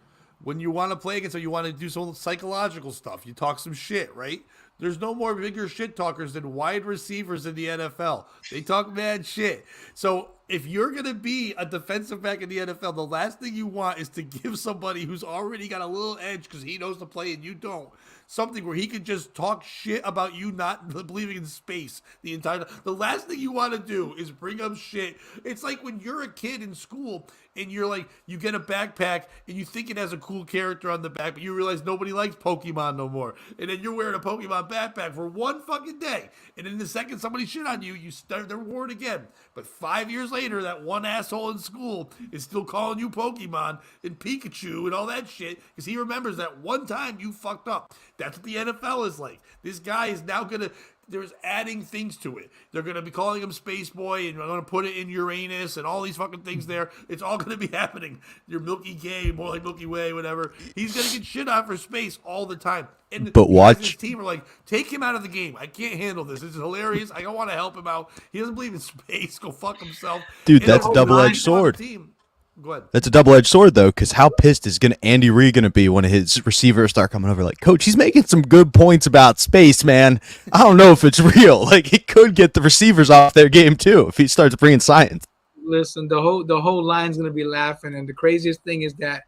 Speaker 1: when you want to play against, or you want to do some psychological stuff, you talk some shit, right? There's no more bigger shit talkers than wide receivers in the NFL. They talk mad shit. So if you're going to be a defensive back in the NFL, the last thing you want is to give somebody who's already got a little edge because he knows to play and you don't, something where he could just talk shit about you not believing in space the entire time. The last thing you want to do is bring up shit. It's like when you're a kid in school and you're like, you get a backpack and you think it has a cool character on the back, but you realize nobody likes Pokemon no more. And then you're wearing a Pokemon backpack for one fucking day. And then the second somebody shit on you, you start the reward again. But 5 years later, that one asshole in school is still calling you Pokemon and Pikachu and all that shit because he remembers that one time you fucked up. That's what the NFL is like. This guy is now going to... There's adding things to it. They're going to be calling him Space Boy, and they're going to put it in Uranus and all these fucking things there. It's all going to be happening. Your Milky Gay, more like Milky Way, whatever. He's going to get shit on for space all the time. And
Speaker 2: But watch.
Speaker 1: his team are like, take him out of the game. I can't handle this. This is hilarious. I don't want to help him out. He doesn't believe in space. Go fuck himself.
Speaker 2: Dude,
Speaker 1: And
Speaker 2: that's
Speaker 1: the
Speaker 2: a
Speaker 1: whole
Speaker 2: double-edged
Speaker 1: line on the
Speaker 2: sword.
Speaker 1: team. Go ahead.
Speaker 2: That's a double-edged sword, though, because how pissed is Andy Reid going to be when his receivers start coming over like, Coach, he's making some good points about space, man. I don't know if it's real. Like, he could get the receivers off their game, too, if he starts bringing science.
Speaker 3: Listen, the whole line's gonna be laughing, and the craziest thing is that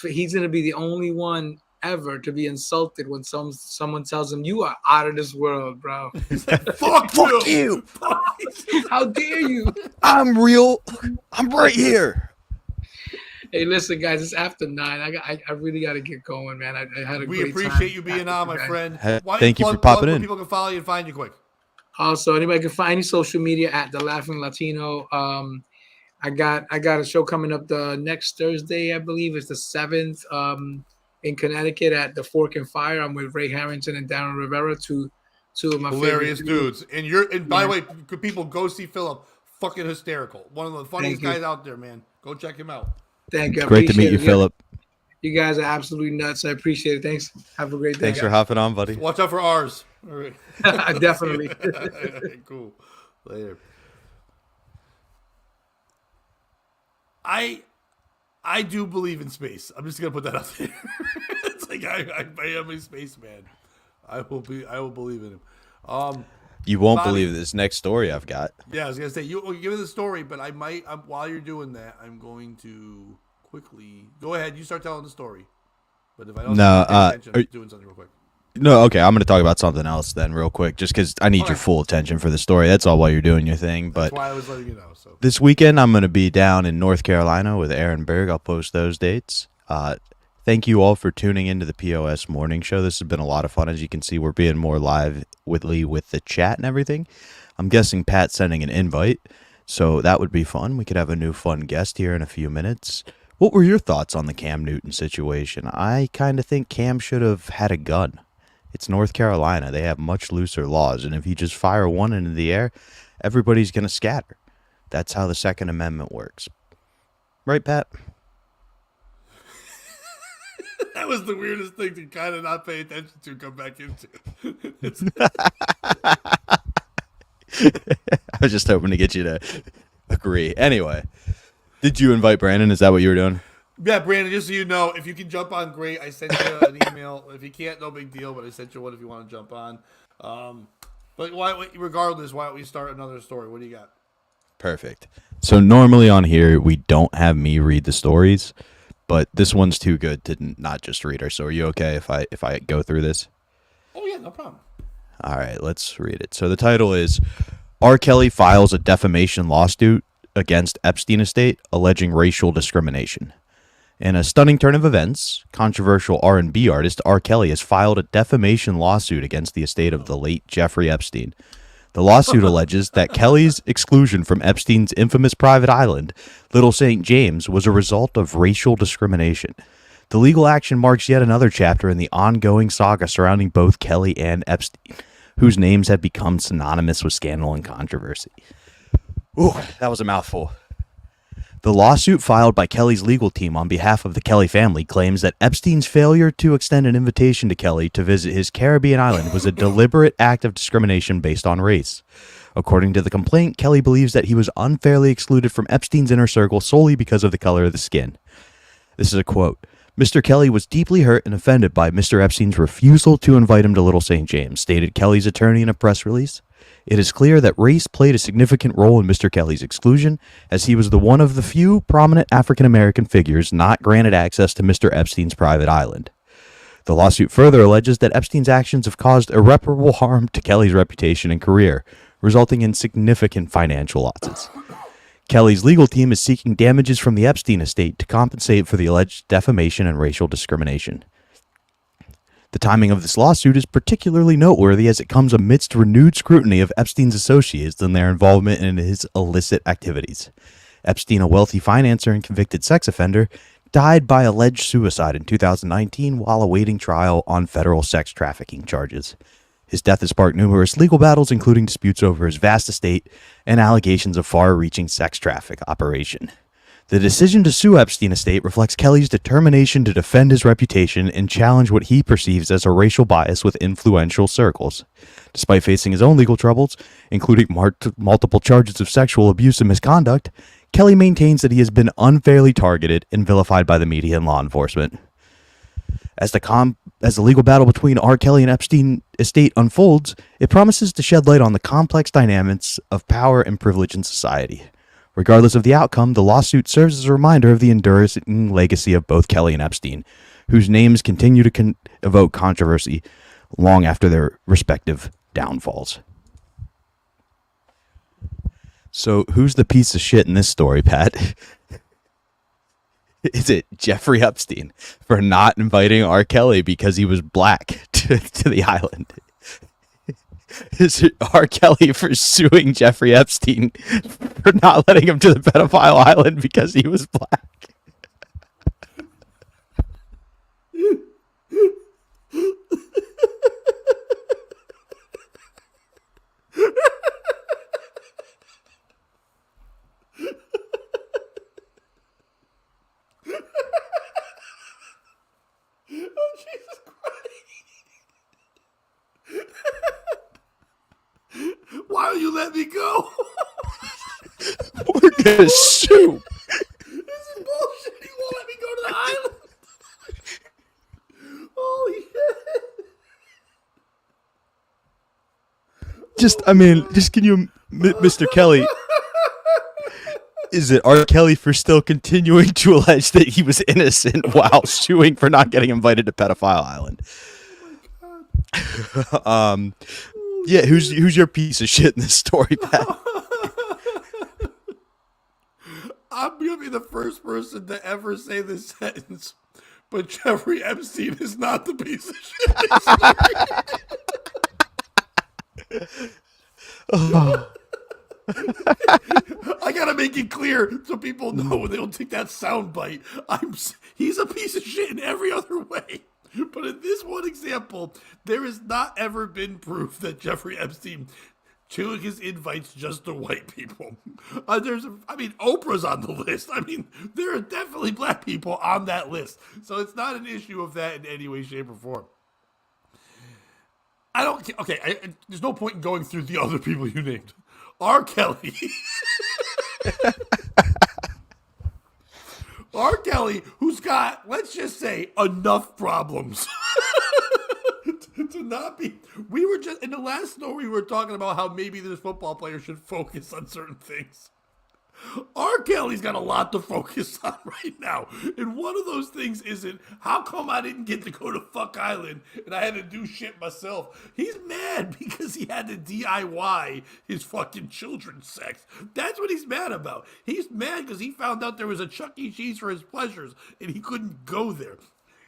Speaker 3: he's gonna be the only one ever to be insulted when someone tells him you are out of this world, bro.
Speaker 1: Fuck
Speaker 2: you.
Speaker 3: How dare you?
Speaker 2: I'm real. I'm right here.
Speaker 3: Hey, listen, guys, it's after 9. I really got to get going, man. I had a
Speaker 1: We
Speaker 3: great
Speaker 1: appreciate
Speaker 3: time
Speaker 1: you being on, my friend.
Speaker 2: Hey,
Speaker 1: Why don't
Speaker 2: thank you for
Speaker 1: plug
Speaker 2: popping
Speaker 1: where
Speaker 2: in.
Speaker 1: People can follow you and find you quick.
Speaker 3: Also, anybody can find any social media at The Laughing Latino. I got a show coming up the next Thursday, I believe it's the 7th, in Connecticut at the Fork and Fire. I'm with Ray Harrington and Darren Rivera, two of my
Speaker 1: Hilarious
Speaker 3: favorite
Speaker 1: dudes. And by the way, people go see Phillip. Fucking hysterical. One of the funniest
Speaker 3: Thank you.
Speaker 1: guys out there, man. Go check him out.
Speaker 3: Thank you. I
Speaker 2: Great to meet
Speaker 3: appreciate
Speaker 2: you,
Speaker 3: it.
Speaker 2: Phillip.
Speaker 3: You guys are absolutely nuts. I appreciate it. Thanks. Have a great day.
Speaker 2: Thanks for hopping on, buddy.
Speaker 1: Watch out for ours. All right.
Speaker 3: Definitely.
Speaker 1: Cool. Later. I do believe in space. I'm just gonna put that out there. It's like I am a spaceman. I will believe in him.
Speaker 2: You won't
Speaker 1: Bobby.
Speaker 2: believe this next story I've got.
Speaker 1: Yeah, I was gonna say you give me the story, but I might. While you're doing that, I'm going to quickly go ahead. You start telling the story. But if I don't
Speaker 2: No,
Speaker 1: pay attention, I'm doing something real quick.
Speaker 2: no, okay. I'm going to talk about something else then, real quick, just because I need
Speaker 1: Okay.
Speaker 2: your full attention for the story. That's all while you're doing your thing.
Speaker 1: That's
Speaker 2: But
Speaker 1: why I was letting you know. So
Speaker 2: this weekend, I'm going to be down in North Carolina with Aaron Berg. I'll post those dates. Thank you all for tuning into the POS Morning Show. This has been a lot of fun. As you can see, we're being more live with the chat and everything. I'm guessing Pat's sending an invite, so that would be fun. We could have a new fun guest here in a few minutes. What were your thoughts on the Cam Newton situation? I kind of think Cam should have had a gun. It's North Carolina. They have much looser laws, and if you just fire one into the air, everybody's going to scatter. That's how the Second Amendment works. Right, Pat?
Speaker 1: that was the weirdest thing to kind of not pay attention to. Come back into.
Speaker 2: I was just hoping to get you to agree. Anyway, did you invite Brandon? Is that what you were doing?
Speaker 1: Yeah, Brandon. Just so you know, if you can jump on, great. I sent you an email. If you can't, no big deal. But I sent you one if you want to jump on. But regardless, why don't we start another story? What do you got?
Speaker 2: Perfect. So normally on here we don't have me read the stories, but this one's too good to not just read her. So are you okay if I go through this?
Speaker 1: Oh yeah, no problem.
Speaker 2: All right, let's read it. So the title is R.Kelly files a defamation lawsuit against Epstein estate alleging racial discrimination. In a stunning turn of events, controversial R&B artist R.Kelly has filed a defamation lawsuit against the estate of the late Jeffrey Epstein. The lawsuit alleges that Kelly's exclusion from Epstein's infamous private island, Little St. James, was a result of racial discrimination. The legal action marks yet another chapter in the ongoing saga surrounding both Kelly and Epstein, whose names have become synonymous with scandal and controversy. Ooh, that was a mouthful. The lawsuit filed by Kelly's legal team on behalf of the Kelly family claims that Epstein's failure to extend an invitation to Kelly to visit his Caribbean island was a deliberate act of discrimination based on race. According to the complaint, Kelly believes that he was unfairly excluded from Epstein's inner circle solely because of the color of the skin. This is a quote. Mr. Kelly was deeply hurt and offended by Mr. Epstein's refusal to invite him to Little St. James, stated Kelly's attorney in a press release. It is clear that race played a significant role in Mr. Kelly's exclusion, as he was the one of the few prominent African-American figures not granted access to Mr. Epstein's private island. The lawsuit further alleges that Epstein's actions have caused irreparable harm to Kelly's reputation and career, resulting in significant financial losses. Kelly's legal team is seeking damages from the Epstein estate to compensate for the alleged defamation and racial discrimination. The timing of this lawsuit is particularly noteworthy as it comes amidst renewed scrutiny of Epstein's associates and their involvement in his illicit activities. Epstein, a wealthy financier and convicted sex offender, died by alleged suicide in 2019 while awaiting trial on federal sex trafficking charges. His death has sparked numerous legal battles, including disputes over his vast estate and allegations of far-reaching sex traffic operation. The decision to sue Epstein estate reflects Kelly's determination to defend his reputation and challenge what he perceives as a racial bias with influential circles. Despite facing his own legal troubles, including multiple charges of sexual abuse and misconduct, Kelly maintains that he has been unfairly targeted and vilified by the media and law enforcement. As the legal battle between R. Kelly and Epstein estate unfolds, it promises to shed light on the complex dynamics of power and privilege in society. Regardless of the outcome, the lawsuit serves as a reminder of the enduring legacy of both Kelly and Epstein, whose names continue to evoke controversy long after their respective downfalls. So, who's the piece of shit in this story, Pat? Is it Jeffrey Epstein for not inviting R. Kelly because he was black to the island? Is it R. Kelly for suing Jeffrey Epstein for not letting him to the pedophile island because he was black?
Speaker 1: Oh, Jesus Christ. Why don't you let me go?
Speaker 2: We're gonna sue.
Speaker 1: This is bullshit. He won't let me go to the island. Holy
Speaker 2: can you, Mr. Kelly? Is it R. Kelly for still continuing to allege that he was innocent while suing for not getting invited to Pedophile Island? Yeah, who's your piece of shit in this story, Pat?
Speaker 1: I'm gonna be the first person to ever say this sentence, but Jeffrey Epstein is not the piece of shit. I gotta make it clear so people know when they don't take that sound bite. He's a piece of shit in every other way. But in this one example, there has not ever been proof that Jeffrey Epstein took his invites just to white people. Oprah's on the list. There are definitely black people on that list. So it's not an issue of that in any way, shape, or form. There's no point in going through the other people you named. R. Kelly. R. Kelly, who's got, let's just say, enough problems to not be. We were just, in the last story, we were talking about how maybe this football player should focus on certain things. R. Kelly's got a lot to focus on right now. And one of those things isn't, how come I didn't get to go to Fuck Island and I had to do shit myself? He's mad because he had to DIY his fucking children's sex. That's what he's mad about. He's mad because he found out there was a Chuck E. Cheese for his pleasures and he couldn't go there.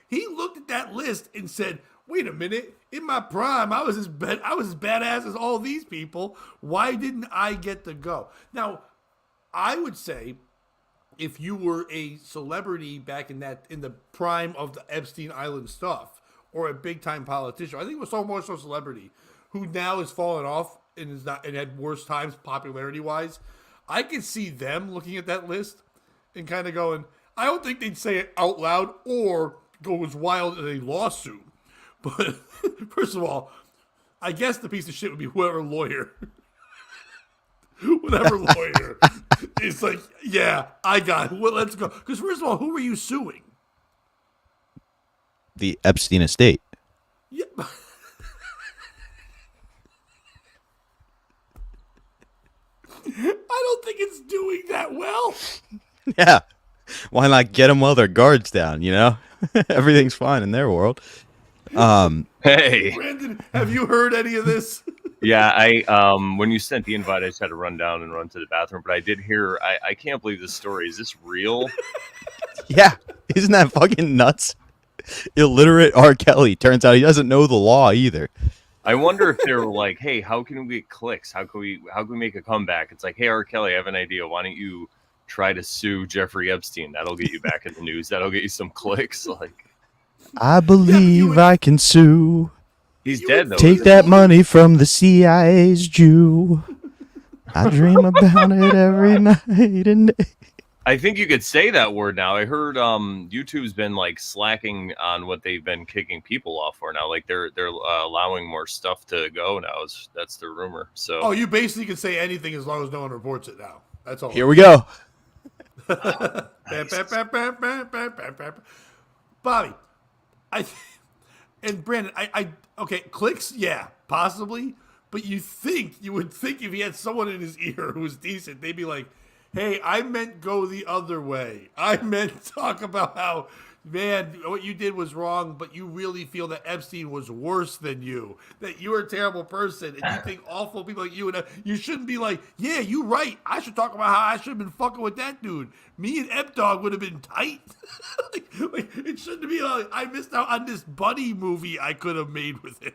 Speaker 1: He looked at that list and said, wait a minute, in my prime, I was as badass as all these people. Why didn't I get to go? Now, I would say if you were a celebrity back in the prime of the Epstein Island stuff, or a big time politician, I think it was so more so celebrity, who now has fallen off and had worse times popularity wise, I could see them looking at that list and kind of going, I don't think they'd say it out loud or go as wild as a lawsuit. But first of all, I guess the piece of shit would be whatever lawyer it's like, yeah, I got it. Well, let's go. Because first of all, who were you suing?
Speaker 2: The Epstein estate.
Speaker 1: Yeah. I don't think it's doing that well.
Speaker 2: Yeah. Why not get them while their guard's down, you know? Everything's fine in their world.
Speaker 4: Hey.
Speaker 1: Brandon, have you heard any of this?
Speaker 4: Yeah, I when you sent the invite, I just had to run down and run to the bathroom. But I did hear. I can't believe this story. Is this real?
Speaker 2: Yeah, isn't that fucking nuts? Illiterate R. Kelly. Turns out he doesn't know the law either.
Speaker 4: I wonder if they were like, "Hey, how can we get clicks? How can we make a comeback?" It's like, "Hey, R. Kelly, I have an idea. Why don't you try to sue Jeffrey Epstein? That'll get you back in the news. That'll get you some clicks." Like,
Speaker 2: I believe I can sue.
Speaker 4: He's dead, though.
Speaker 2: Take that money from the CIA's Jew. I dream about it every night and day.
Speaker 4: I think you could say that word now. I heard YouTube's been like slacking on what they've been kicking people off for now. Like they're allowing more stuff to go now. That's the rumor. So
Speaker 1: you basically can say anything as long as no one reports it now. That's all.
Speaker 2: Here we go.
Speaker 1: Bobby, and Brandon, okay, clicks, yeah, possibly, but you would think if he had someone in his ear who was decent, they'd be like, hey, I meant go the other way. I meant talk about how, man, what you did was wrong, but you really feel that Epstein was worse than you, that you were a terrible person, and you think awful people like you, and you shouldn't be like, yeah, you right, I should talk about how I should have been fucking with that dude. Me and Ep-Dog would have been tight. like, it shouldn't be like, I missed out on this buddy movie I could have made with him.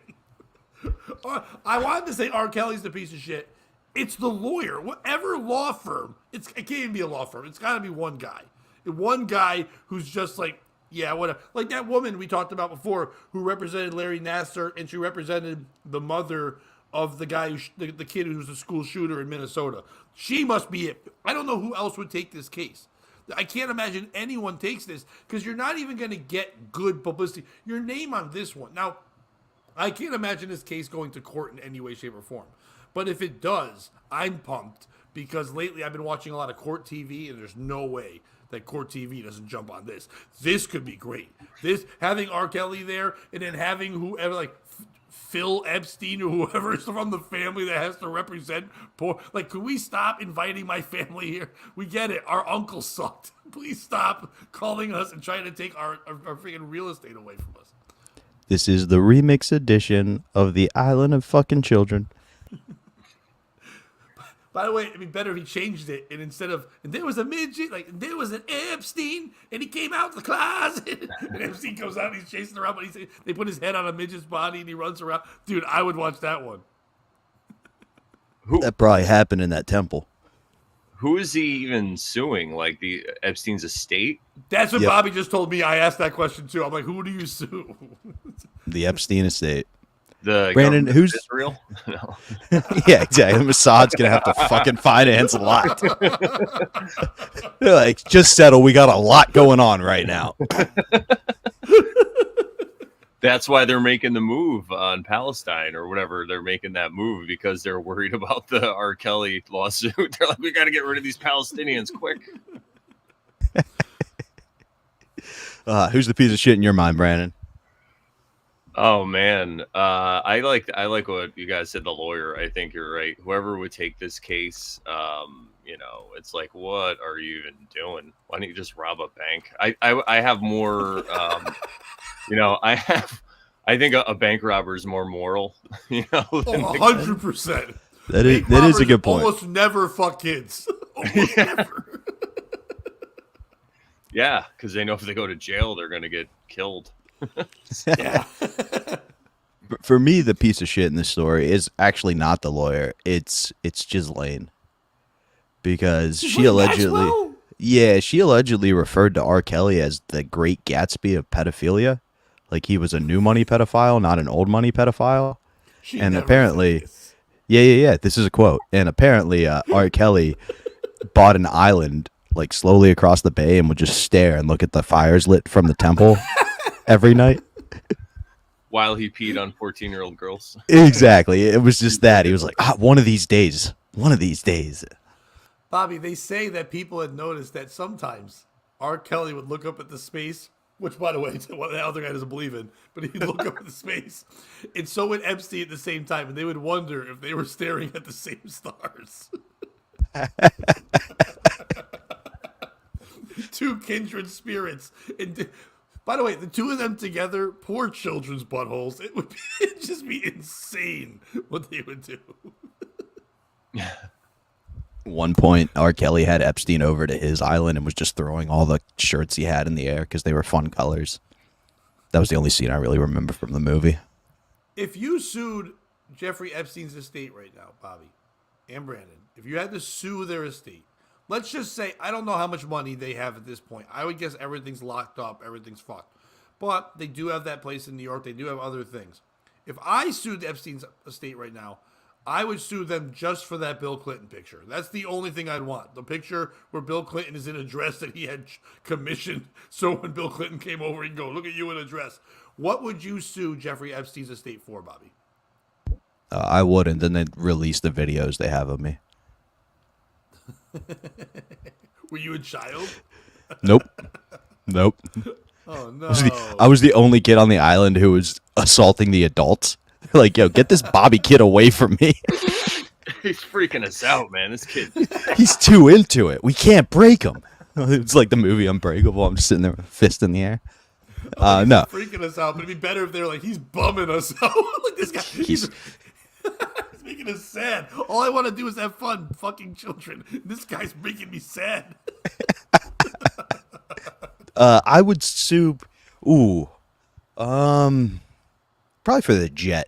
Speaker 1: I wanted to say R. Kelly's the piece of shit. It's the lawyer. Whatever law firm, it can't even be a law firm. It's got to be one guy. One guy who's just like, yeah, whatever. Like that woman we talked about before who represented Larry Nassar, and she represented the mother of the guy, the kid who was a school shooter in Minnesota. She must be it. I don't know who else would take this case. I can't imagine anyone takes this because you're not even going to get good publicity. Your name on this one. Now, I can't imagine this case going to court in any way, shape, or form. But if it does, I'm pumped because lately I've been watching a lot of court TV, and there's no way that court TV doesn't jump on this. This could be great. This having R. Kelly there, and then having whoever, like Phil Epstein or whoever is from the family that has to represent poor. Like, could we stop inviting my family here? We get it. Our uncle sucked. Please stop calling us and trying to take our freaking real estate away from us.
Speaker 2: This is the remix edition of the Island of Fucking Children.
Speaker 1: By the way, it'd be better if he changed it and instead of and there was a midget, like there was an Epstein and he came out the closet and Epstein comes out and he's chasing around, but they put his head on a midget's body and he runs around. Dude, I would watch that one.
Speaker 2: That probably happened in that temple.
Speaker 4: Who is he even suing? Like the Epstein's estate?
Speaker 1: That's what
Speaker 2: Yep.
Speaker 1: Bobby just told me. I asked that question too. I'm like, who do you sue?
Speaker 2: The Epstein estate.
Speaker 4: The
Speaker 2: Brandon,
Speaker 4: government of
Speaker 2: who's-
Speaker 4: Israel? No.
Speaker 2: Yeah, exactly. Mossad's gonna have to fucking finance a lot. They're like, just settle. We got a lot going on right now.
Speaker 4: That's why they're making the move on Palestine or whatever. They're making that move because they're worried about the R.Kelly lawsuit. They're like, we got to get rid of these Palestinians quick.
Speaker 2: Who's the piece of shit in your mind, Brandon?
Speaker 4: Oh man, I like what you guys said. The lawyer, I think you're right. Whoever would take this case, it's like, what are you even doing? Why don't you just rob a bank? I have more, I think a bank robber is more moral, than the-
Speaker 1: 100%.
Speaker 2: That is a good point.
Speaker 1: Almost never fuck kids. Almost never.
Speaker 4: yeah, because they know if they go to jail, they're gonna get killed.
Speaker 1: Yeah.
Speaker 2: For me, the piece of shit in this story is actually not the lawyer. It's Ghislaine. Because she allegedly referred to R. Kelly as the Great Gatsby of pedophilia. Like he was a new money pedophile, not an old money pedophile.
Speaker 1: She
Speaker 2: And
Speaker 1: never
Speaker 2: apparently,
Speaker 1: said this.
Speaker 2: yeah, this is a quote. And apparently, R. Kelly bought an island like slowly across the bay and would just stare and look at the fires lit from the temple every night.
Speaker 4: While he peed on 14-year-old girls.
Speaker 2: Exactly. It was just that. He was like, one of these days.
Speaker 1: Bobby, they say that people had noticed that sometimes R. Kelly would look up at the space, which, by the way, what the other guy doesn't believe in, but he'd look up at the space, and so would Epstein at the same time, and they would wonder if they were staring at the same stars. Two kindred spirits. And by the way, the two of them together, poor children's buttholes, it'd just be insane what they would do.
Speaker 2: One point, R. Kelly had Epstein over to his island and was just throwing all the shirts he had in the air because they were fun colors. That was the only scene I really remember from the movie.
Speaker 1: If you sued Jeffrey Epstein's estate right now, Bobby and Brandon, if you had to sue their estate, let's just say, I don't know how much money they have at this point. I would guess everything's locked up, everything's fucked. But they do have that place in New York. They do have other things. If I sued Epstein's estate right now, I would sue them just for that Bill Clinton picture. That's the only thing I'd want. The picture where Bill Clinton is in a dress that he had commissioned. So when Bill Clinton came over, he'd go, look at you in a dress. What would you sue Jeffrey Epstein's estate for, Bobby?
Speaker 2: I wouldn't. Then they'd release the videos they have of me.
Speaker 1: Were you a child?
Speaker 2: Nope.
Speaker 1: Oh, no.
Speaker 2: I was the only kid on the island who was assaulting the adults. Like, yo, get this Bobby kid away from me.
Speaker 4: He's freaking us out, man. This kid.
Speaker 2: He's too into it. We can't break him. It's like the movie Unbreakable. I'm just sitting there with a fist in the air. No.
Speaker 1: Freaking us out, but it'd be better if they were like, he's bumming us out. Like this guy, he's making us sad. All I want to do is have fun, fucking children. This guy's making me sad.
Speaker 2: I would sue. Probably for the jet.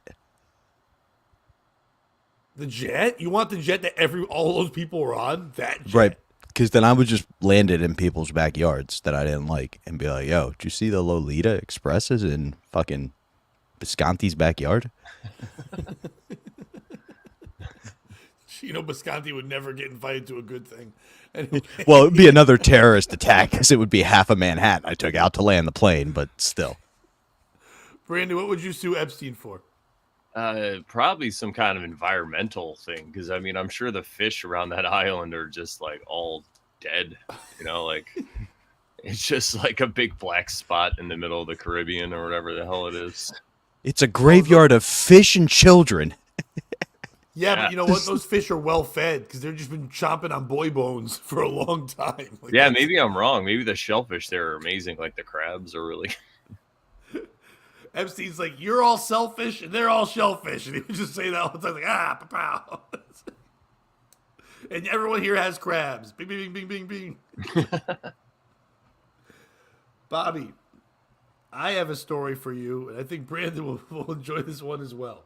Speaker 1: The jet? You want the jet that all those people were on? That jet?
Speaker 2: Right. Because then I would just land it in people's backyards that I didn't like and be like, yo, did you see the Lolita Expresses in fucking Bisconti's backyard?
Speaker 1: Bisconti would never get invited to a good thing. Anyway.
Speaker 2: Well, it would be another terrorist attack because it would be half of Manhattan I took out to land the plane, but still.
Speaker 1: Brandon, what would you sue Epstein for?
Speaker 4: Probably some kind of environmental thing, because I mean, I'm sure the fish around that island are just like all dead. Like it's just like a big black spot in the middle of the Caribbean or whatever the hell it is.
Speaker 2: It's a graveyard of fish and children.
Speaker 1: Yeah,
Speaker 4: Yeah.
Speaker 1: but you know what? Those fish are well fed because they've just been chomping on boy bones for a long time. Like,
Speaker 4: Yeah,
Speaker 1: that's-
Speaker 4: maybe I'm wrong. Maybe the shellfish there are amazing. Like the crabs are really.
Speaker 1: Epstein's like, you're all selfish and they're all shellfish. And he would just say that all the time, like, pow. And everyone here has crabs. Bing, bing, bing, bing, bing, bing. Bobby, I have a story for you, and I think Brandon will enjoy this one as well.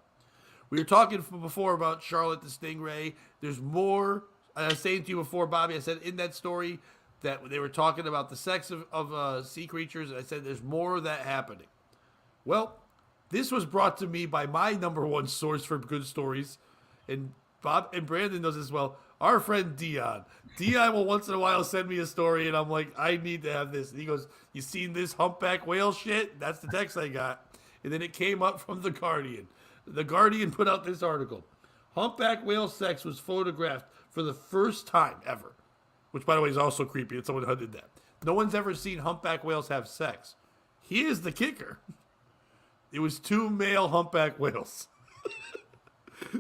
Speaker 1: We were talking before about Charlotte the Stingray. There's more. I was saying to you before, Bobby, I said in that story that they were talking about the sex of sea creatures, and I said there's more of that happening. Well, this was brought to me by my number one source for good stories, and Bob and Brandon knows as well. Our friend Dion. Dion will once in a while send me a story, and I'm like, I need to have this. And he goes, "You seen this humpback whale shit?" That's the text I got, and then it came up from the Guardian. The Guardian put out this article: humpback whale sex was photographed for the first time ever, which, by the way, is also creepy that someone did that. No one's ever seen humpback whales have sex. Here's the kicker. It was 2 male humpback whales.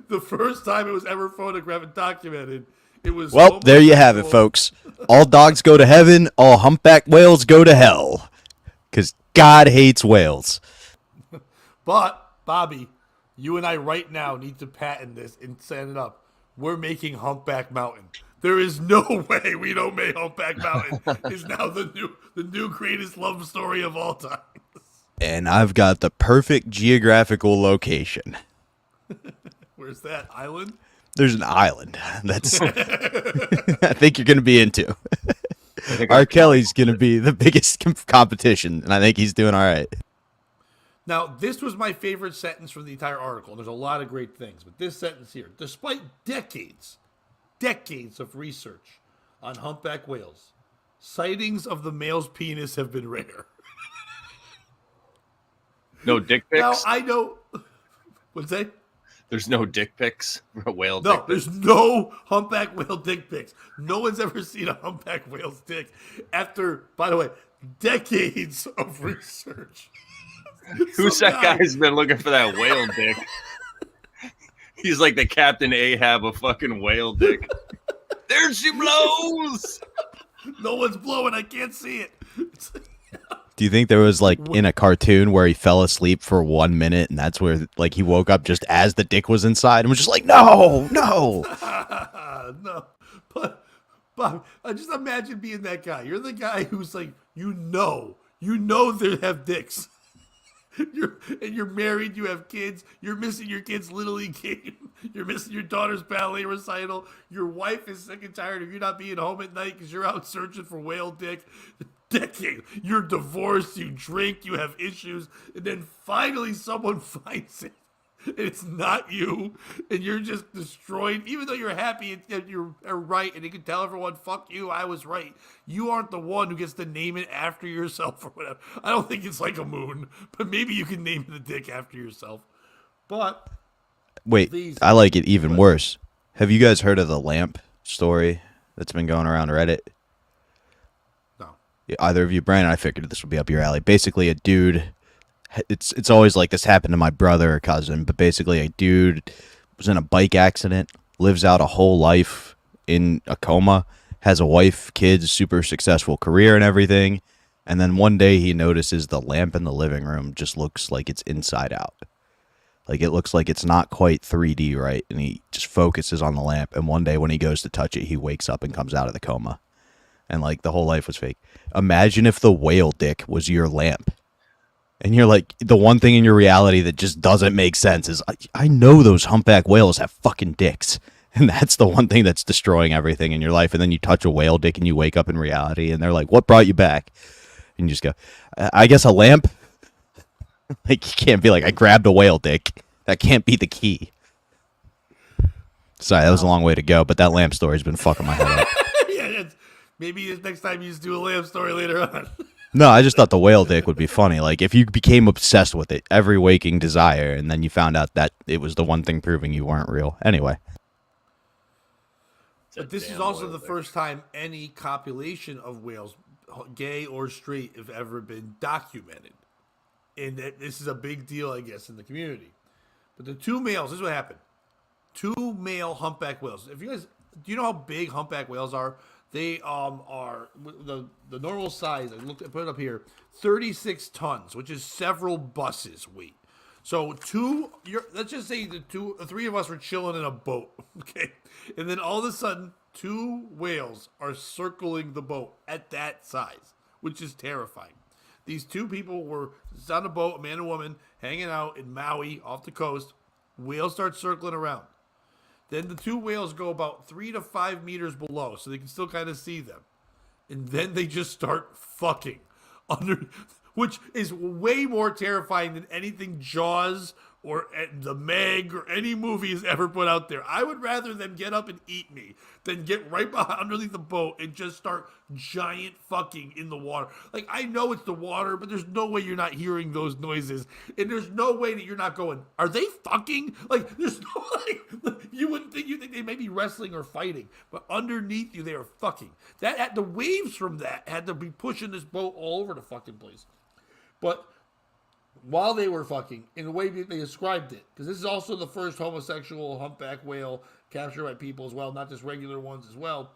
Speaker 1: The first time it was ever photographed and documented, it was.
Speaker 2: Well, there you have it, folks. All dogs go to heaven, all humpback whales go to hell. Because God hates whales.
Speaker 1: But, Bobby, you and I right now need to patent this and set it up. We're making Humpback Mountain. There is no way we don't make Humpback Mountain. It's now the new greatest love story of all time.
Speaker 2: And I've got the perfect geographical location.
Speaker 1: Where's that island?
Speaker 2: There's an island. That's I think you're going to be into. R.Kelly's going to be the biggest competition, and I think he's doing all right.
Speaker 1: Now, this was my favorite sentence from the entire article. There's a lot of great things, but this sentence here: despite decades of research on humpback whales, sightings of the male's penis have been rare.
Speaker 4: No dick pics.
Speaker 1: Now, I know. What's that?
Speaker 4: There's no dick pics for whale
Speaker 1: No,
Speaker 4: dick pics.
Speaker 1: there's no humpback whale dick pics. No one's ever seen a humpback whale's dick after, by the way, decades of research.
Speaker 4: Who's that guy who's been looking for that whale dick? He's like the Captain Ahab of fucking whale dick. There she blows.
Speaker 1: No one's blowing. I can't see it.
Speaker 2: Do you think there was like in a cartoon where he fell asleep for 1 minute and that's where like he woke up just as the dick was inside and was just like, no.
Speaker 1: No. But I just imagine being that guy. You're the guy who's like, you know they have dicks. You're married, you have kids, you're missing your kid's Little League game, you're missing your daughter's ballet recital, your wife is sick and tired of you not being home at night because you're out searching for whale dick. Decade, you're divorced, you drink, you have issues, and then finally someone finds it. And it's not you, and you're just destroyed. Even though you're happy and you're right, and you can tell everyone, "Fuck you, I was right." You aren't the one who gets to name it after yourself or whatever. I don't think it's like a moon, but maybe you can name the dick after yourself. But
Speaker 2: wait, I like it even worse. Have you guys heard of the lamp story that's been going around Reddit?
Speaker 1: No.
Speaker 2: Either of you, Brandon? I figured this would be up your alley. Basically, a dude. It's always like this happened to my brother or cousin, but basically a dude was in a bike accident, lives out a whole life in a coma, has a wife, kids, super successful career and everything, and then one day he notices the lamp in the living room just looks like it's inside out. Like it looks like it's not quite 3D right, and he just focuses on the lamp, and one day when he goes to touch it, he wakes up and comes out of the coma. And like the whole life was fake. Imagine if the whale dick was your lamp. And you're like, the one thing in your reality that just doesn't make sense is, I know those humpback whales have fucking dicks. And that's the one thing that's destroying everything in your life. And then you touch a whale dick and you wake up in reality and they're like, what brought you back? And you just go, I guess a lamp? Like, you can't be like, I grabbed a whale dick. That can't be the key. Sorry, that was a long way to go, but that lamp story's been fucking my head up.
Speaker 1: Yeah, maybe next time you just do a lamb story later on.
Speaker 2: No, I just thought the whale dick would be funny. Like, if you became obsessed with it, every waking desire, and then you found out that it was the one thing proving you weren't real. Anyway.
Speaker 1: But this is also the first time any copulation of whales, gay or straight, have ever been documented. and this is a big deal, I guess, in the community. But the two males, this is what happened. Two male humpback whales. If you guys, do you know how big humpback whales are? They are the normal size. I put it up here, 36 tons, which is several buses weight. So let's just say the three of us were chilling in a boat, okay, and then all of a sudden, two whales are circling the boat at that size, which is terrifying. These two people were on a boat, a man and woman, hanging out in Maui off the coast. Whales start circling around. Then the two whales go about 3 to 5 meters below, so they can still kind of see them. And then they just start fucking which is way more terrifying than anything Jaws or The Meg or any movie has ever put out there. I would rather them get up and eat me than get right behind underneath the boat and just start giant fucking in the water. Like, I know it's the water, but there's no way you're not hearing those noises. And there's no way that you're not going, are they fucking? Like, there's no, you think they may be wrestling or fighting, but underneath you, they are fucking. The waves from that had to be pushing this boat all over the fucking place. But while they were fucking, in the way they described it, because this is also the first homosexual humpback whale captured by people as well, not just regular ones as well.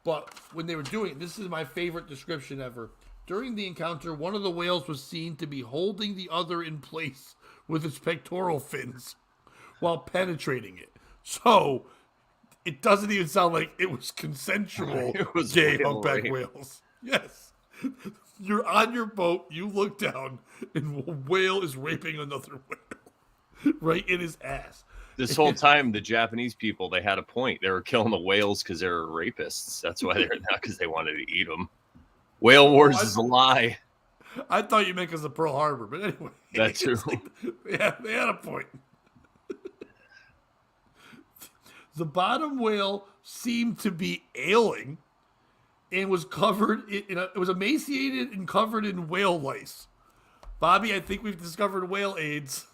Speaker 1: But when they were doing it, this is my favorite description ever. During the encounter, one of the whales was seen to be holding the other in place with its pectoral fins while penetrating it. So it doesn't even sound like it was consensual.
Speaker 4: It was
Speaker 1: gay
Speaker 4: whale
Speaker 1: humpback
Speaker 4: rape.
Speaker 1: whales. Yes. You're on your boat, you look down, and a whale is raping another whale right in his ass.
Speaker 4: This whole time, the Japanese people, they had a point. They were killing the whales because they were rapists. That's why they're not because they wanted to eat them. Whale wars is a lie.
Speaker 1: I thought you meant because of Pearl Harbor, but anyway.
Speaker 4: That's true.
Speaker 1: Yeah, they had a point. The bottom whale seemed to be ailing and was covered it was emaciated and covered in whale lice. Bobby, I think we've discovered whale AIDS.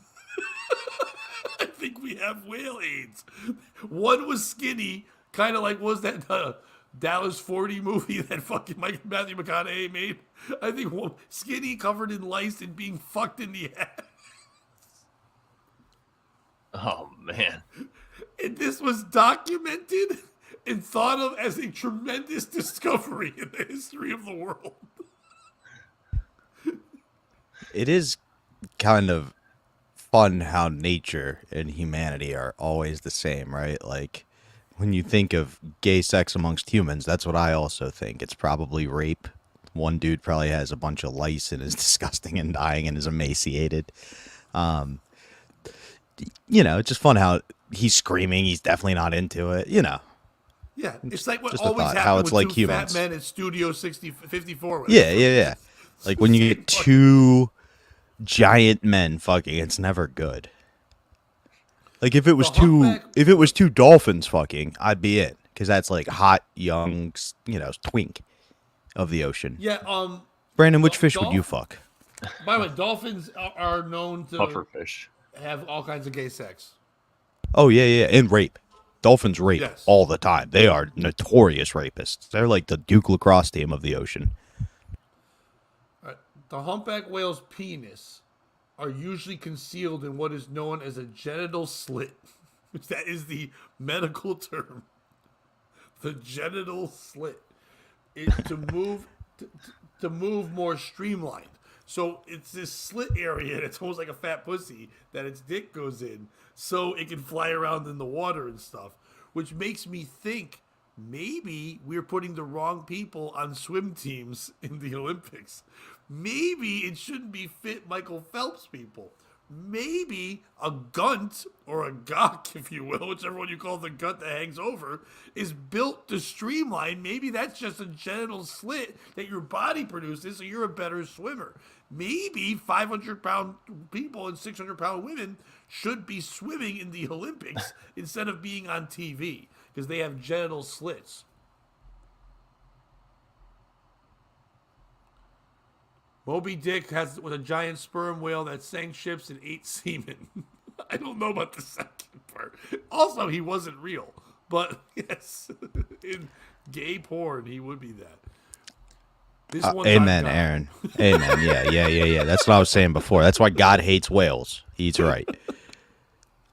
Speaker 1: I think we have whale AIDS. One was skinny, kind of like was that Dallas 40 movie that fucking Matthew McConaughey made. I think skinny, covered in lice, and being fucked in the ass.
Speaker 4: Oh, man.
Speaker 1: And this was documented and thought of as a tremendous discovery in the history of the world.
Speaker 2: It is kind of fun how nature and humanity are always the same, right? Like, when you think of gay sex amongst humans, that's what I also think. It's probably rape. One dude probably has a bunch of lice and is disgusting and dying and is emaciated. It's just fun how he's screaming. He's definitely not into it,
Speaker 1: Yeah, it's like what
Speaker 2: Just a
Speaker 1: always
Speaker 2: thought,
Speaker 1: happens
Speaker 2: how it's
Speaker 1: with
Speaker 2: like
Speaker 1: two
Speaker 2: humans.
Speaker 1: fat men at Studio 54.
Speaker 2: Yeah. Like when you get two giant men fucking, it's never good. Like if it was two dolphins fucking, I'd be in, because that's like hot, young, twink of the ocean.
Speaker 1: Yeah.
Speaker 2: Brandon, which fish would you fuck?
Speaker 1: By the way, dolphins are known to
Speaker 4: Pufferfish.
Speaker 1: have all kinds of gay sex.
Speaker 2: Oh yeah, and rape. Dolphins rape
Speaker 1: Yes.
Speaker 2: all the time. They are notorious rapists. They're like the Duke lacrosse team of the ocean.
Speaker 1: All right. The humpback whale's penis are usually concealed in what is known as a genital slit. That is the medical term. The genital slit. To move more streamlined. So it's this slit area, and it's almost like a fat pussy that its dick goes in, so it can fly around in the water and stuff, which makes me think maybe we're putting the wrong people on swim teams in the Olympics. Maybe it shouldn't be fit Michael Phelps people. Maybe a gunt or a gawk, if you will, whichever one you call the gunt that hangs over, is built to streamline. Maybe that's just a genital slit that your body produces, so you're a better swimmer. Maybe 500-pound people and 600-pound women should be swimming in the Olympics instead of being on TV because they have genital slits. Moby Dick was a giant sperm whale that sank ships and ate semen. I don't know about the second part. Also, he wasn't real. But yes, in gay porn, he would be that. This one's
Speaker 2: Amen,
Speaker 1: on God.
Speaker 2: Aaron. Amen. Yeah. That's what I was saying before. That's why God hates whales. He's right.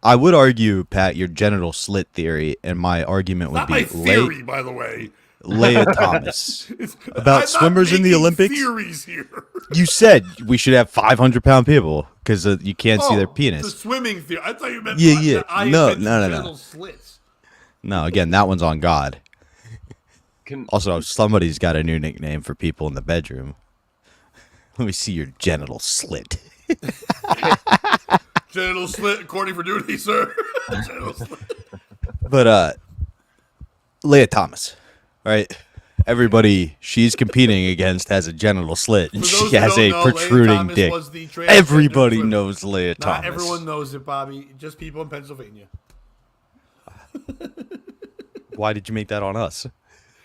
Speaker 2: I would argue, Pat, your genital slit theory, and my argument would
Speaker 1: Not
Speaker 2: be
Speaker 1: my theory, by the way.
Speaker 2: Leah Thomas.
Speaker 1: I'm
Speaker 2: About
Speaker 1: not
Speaker 2: swimmers in the
Speaker 1: making
Speaker 2: Olympics?
Speaker 1: Theories here.
Speaker 2: You said we should have 500-pound people because you can't see their
Speaker 1: The
Speaker 2: penis.
Speaker 1: swimming theory. I thought you meant
Speaker 2: Yeah.
Speaker 1: that I
Speaker 2: No.
Speaker 1: invented genital slits.
Speaker 2: No, again, that one's on God.
Speaker 4: Can
Speaker 2: Also, somebody's got a new nickname for people in the bedroom. Let me see your genital slit.
Speaker 1: Genital slit according for duty, sir. Genital slit.
Speaker 2: But Leah Thomas, right? Everybody she's competing against has a genital slit, and
Speaker 1: For
Speaker 2: she
Speaker 1: those who
Speaker 2: has
Speaker 1: don't
Speaker 2: a
Speaker 1: know, Leah
Speaker 2: protruding
Speaker 1: Thomas
Speaker 2: dick.
Speaker 1: was the transgender
Speaker 2: Everybody
Speaker 1: swimmer.
Speaker 2: knows Leah Thomas.
Speaker 1: Not everyone knows it, Bobby. Just people in Pennsylvania.
Speaker 2: Why did you make that on us?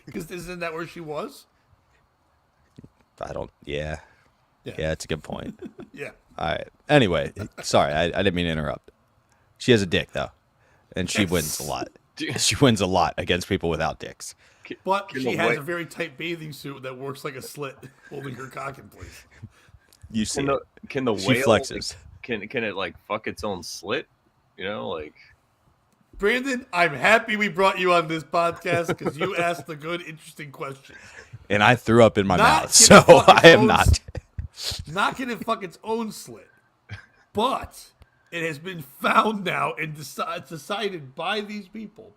Speaker 1: Because isn't that where she was?
Speaker 2: I don't. Yeah,
Speaker 1: Yeah.
Speaker 2: that's a good point.
Speaker 1: Yeah.
Speaker 2: All right. Anyway, sorry, I didn't mean to interrupt. She has a dick though, and she wins a lot. She wins a lot against people without dicks.
Speaker 1: But
Speaker 4: Can
Speaker 1: she
Speaker 4: the
Speaker 1: has
Speaker 4: whale-
Speaker 1: a very tight bathing suit that works like a slit, holding her cock in place.
Speaker 2: You see,
Speaker 4: Can the
Speaker 2: she
Speaker 4: whale
Speaker 2: flexes.
Speaker 4: Can it like fuck its own slit? You know, like
Speaker 1: Brandon, I'm happy we brought you on this podcast because you asked the good, interesting questions.
Speaker 2: And I threw up in my
Speaker 1: Not
Speaker 2: mouth, so
Speaker 1: gonna fuck its
Speaker 2: I am
Speaker 1: own
Speaker 2: not.
Speaker 1: Not gonna fuck its own slit, but it has been found now and decided by these people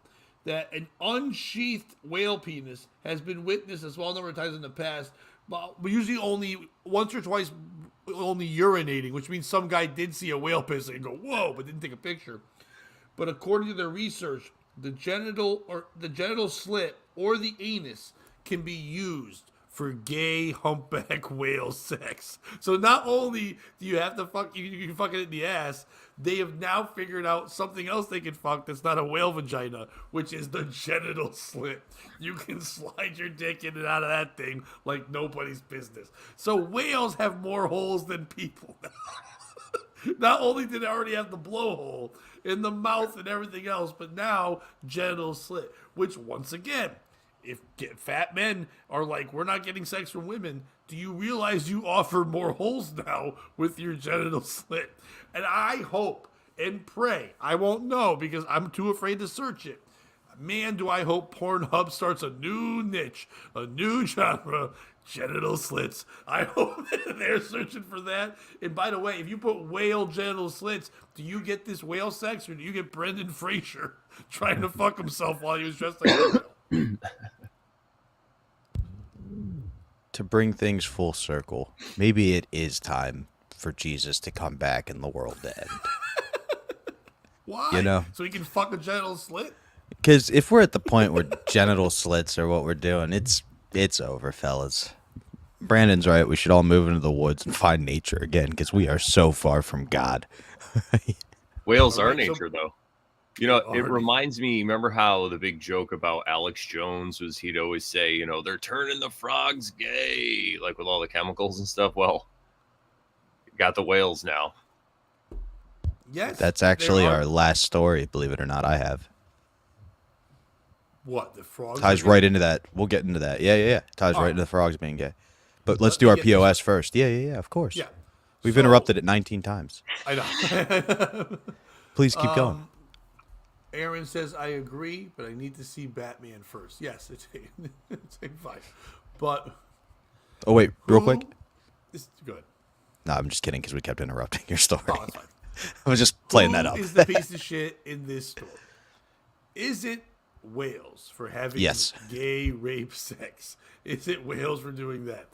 Speaker 1: that an unsheathed whale penis has been witnessed a small number of times in the past, but usually only once or twice, only urinating, which means some guy did see a whale piss and go whoa, but didn't take a picture. But according to their research, the genital slit or the anus can be used for gay humpback whale sex. So not only do you have to fuck you can fuck it in the ass, they have now figured out something else they can fuck that's not a whale vagina, which is the genital slit. You can slide your dick in and out of that thing like nobody's business. So whales have more holes than people now. Not only did it already have the blowhole in the mouth and everything else, but now genital slit, which once again, if fat men are like, we're not getting sex from women, do you realize you offer more holes now with your genital slit? And I hope and pray, I won't know because I'm too afraid to search it. Man, do I hope Pornhub starts a new niche, a new genre, genital slits. I hope that they're searching for that. And by the way, if you put whale genital slits, do you get this whale sex or do you get Brendan Fraser trying to fuck himself while he was dressed like a whale?
Speaker 2: To bring things full circle, maybe it is time for Jesus to come back and the world to end.
Speaker 1: Why?
Speaker 2: You know?
Speaker 1: So he can fuck a genital slit?
Speaker 2: Because if we're at the point where genital slits are what we're doing, it's over, fellas. Brandon's right. We should all move into the woods and find nature again because we are so far from God.
Speaker 4: whales
Speaker 1: All
Speaker 4: are
Speaker 1: right,
Speaker 4: nature, though. You know,
Speaker 1: Are
Speaker 4: it
Speaker 1: they?
Speaker 4: reminds me. Remember how the big joke about Alex Jones was? He'd always say, you know, they're turning the frogs gay, like with all the chemicals and stuff. Well, you got the whales now.
Speaker 1: Yes.
Speaker 2: That's actually
Speaker 1: there are-
Speaker 2: our last story, believe it or not. I have.
Speaker 1: What, the frogs?
Speaker 2: Ties
Speaker 1: are
Speaker 2: right into that. We'll get into that. Yeah. Ties
Speaker 1: All
Speaker 2: right
Speaker 1: right.
Speaker 2: into the frogs being gay. But let's
Speaker 1: Let
Speaker 2: do
Speaker 1: me
Speaker 2: our
Speaker 1: get this-
Speaker 2: POS first. Yeah, of course.
Speaker 1: Yeah.
Speaker 2: We've
Speaker 1: So-
Speaker 2: interrupted it 19 times.
Speaker 1: I know.
Speaker 2: Please keep going.
Speaker 1: Aaron says, I agree, but I need to see Batman first. Yes, it's a fight. But
Speaker 2: Oh, wait, real
Speaker 1: who-
Speaker 2: quick.
Speaker 1: This is good.
Speaker 2: No, I'm just kidding because we kept interrupting your story.
Speaker 1: Oh, that's fine.
Speaker 2: I was just playing
Speaker 1: Who
Speaker 2: that up.
Speaker 1: is the piece of shit in this story? Is it whales for having
Speaker 2: Yes.
Speaker 1: gay rape sex? Is it whales for doing that?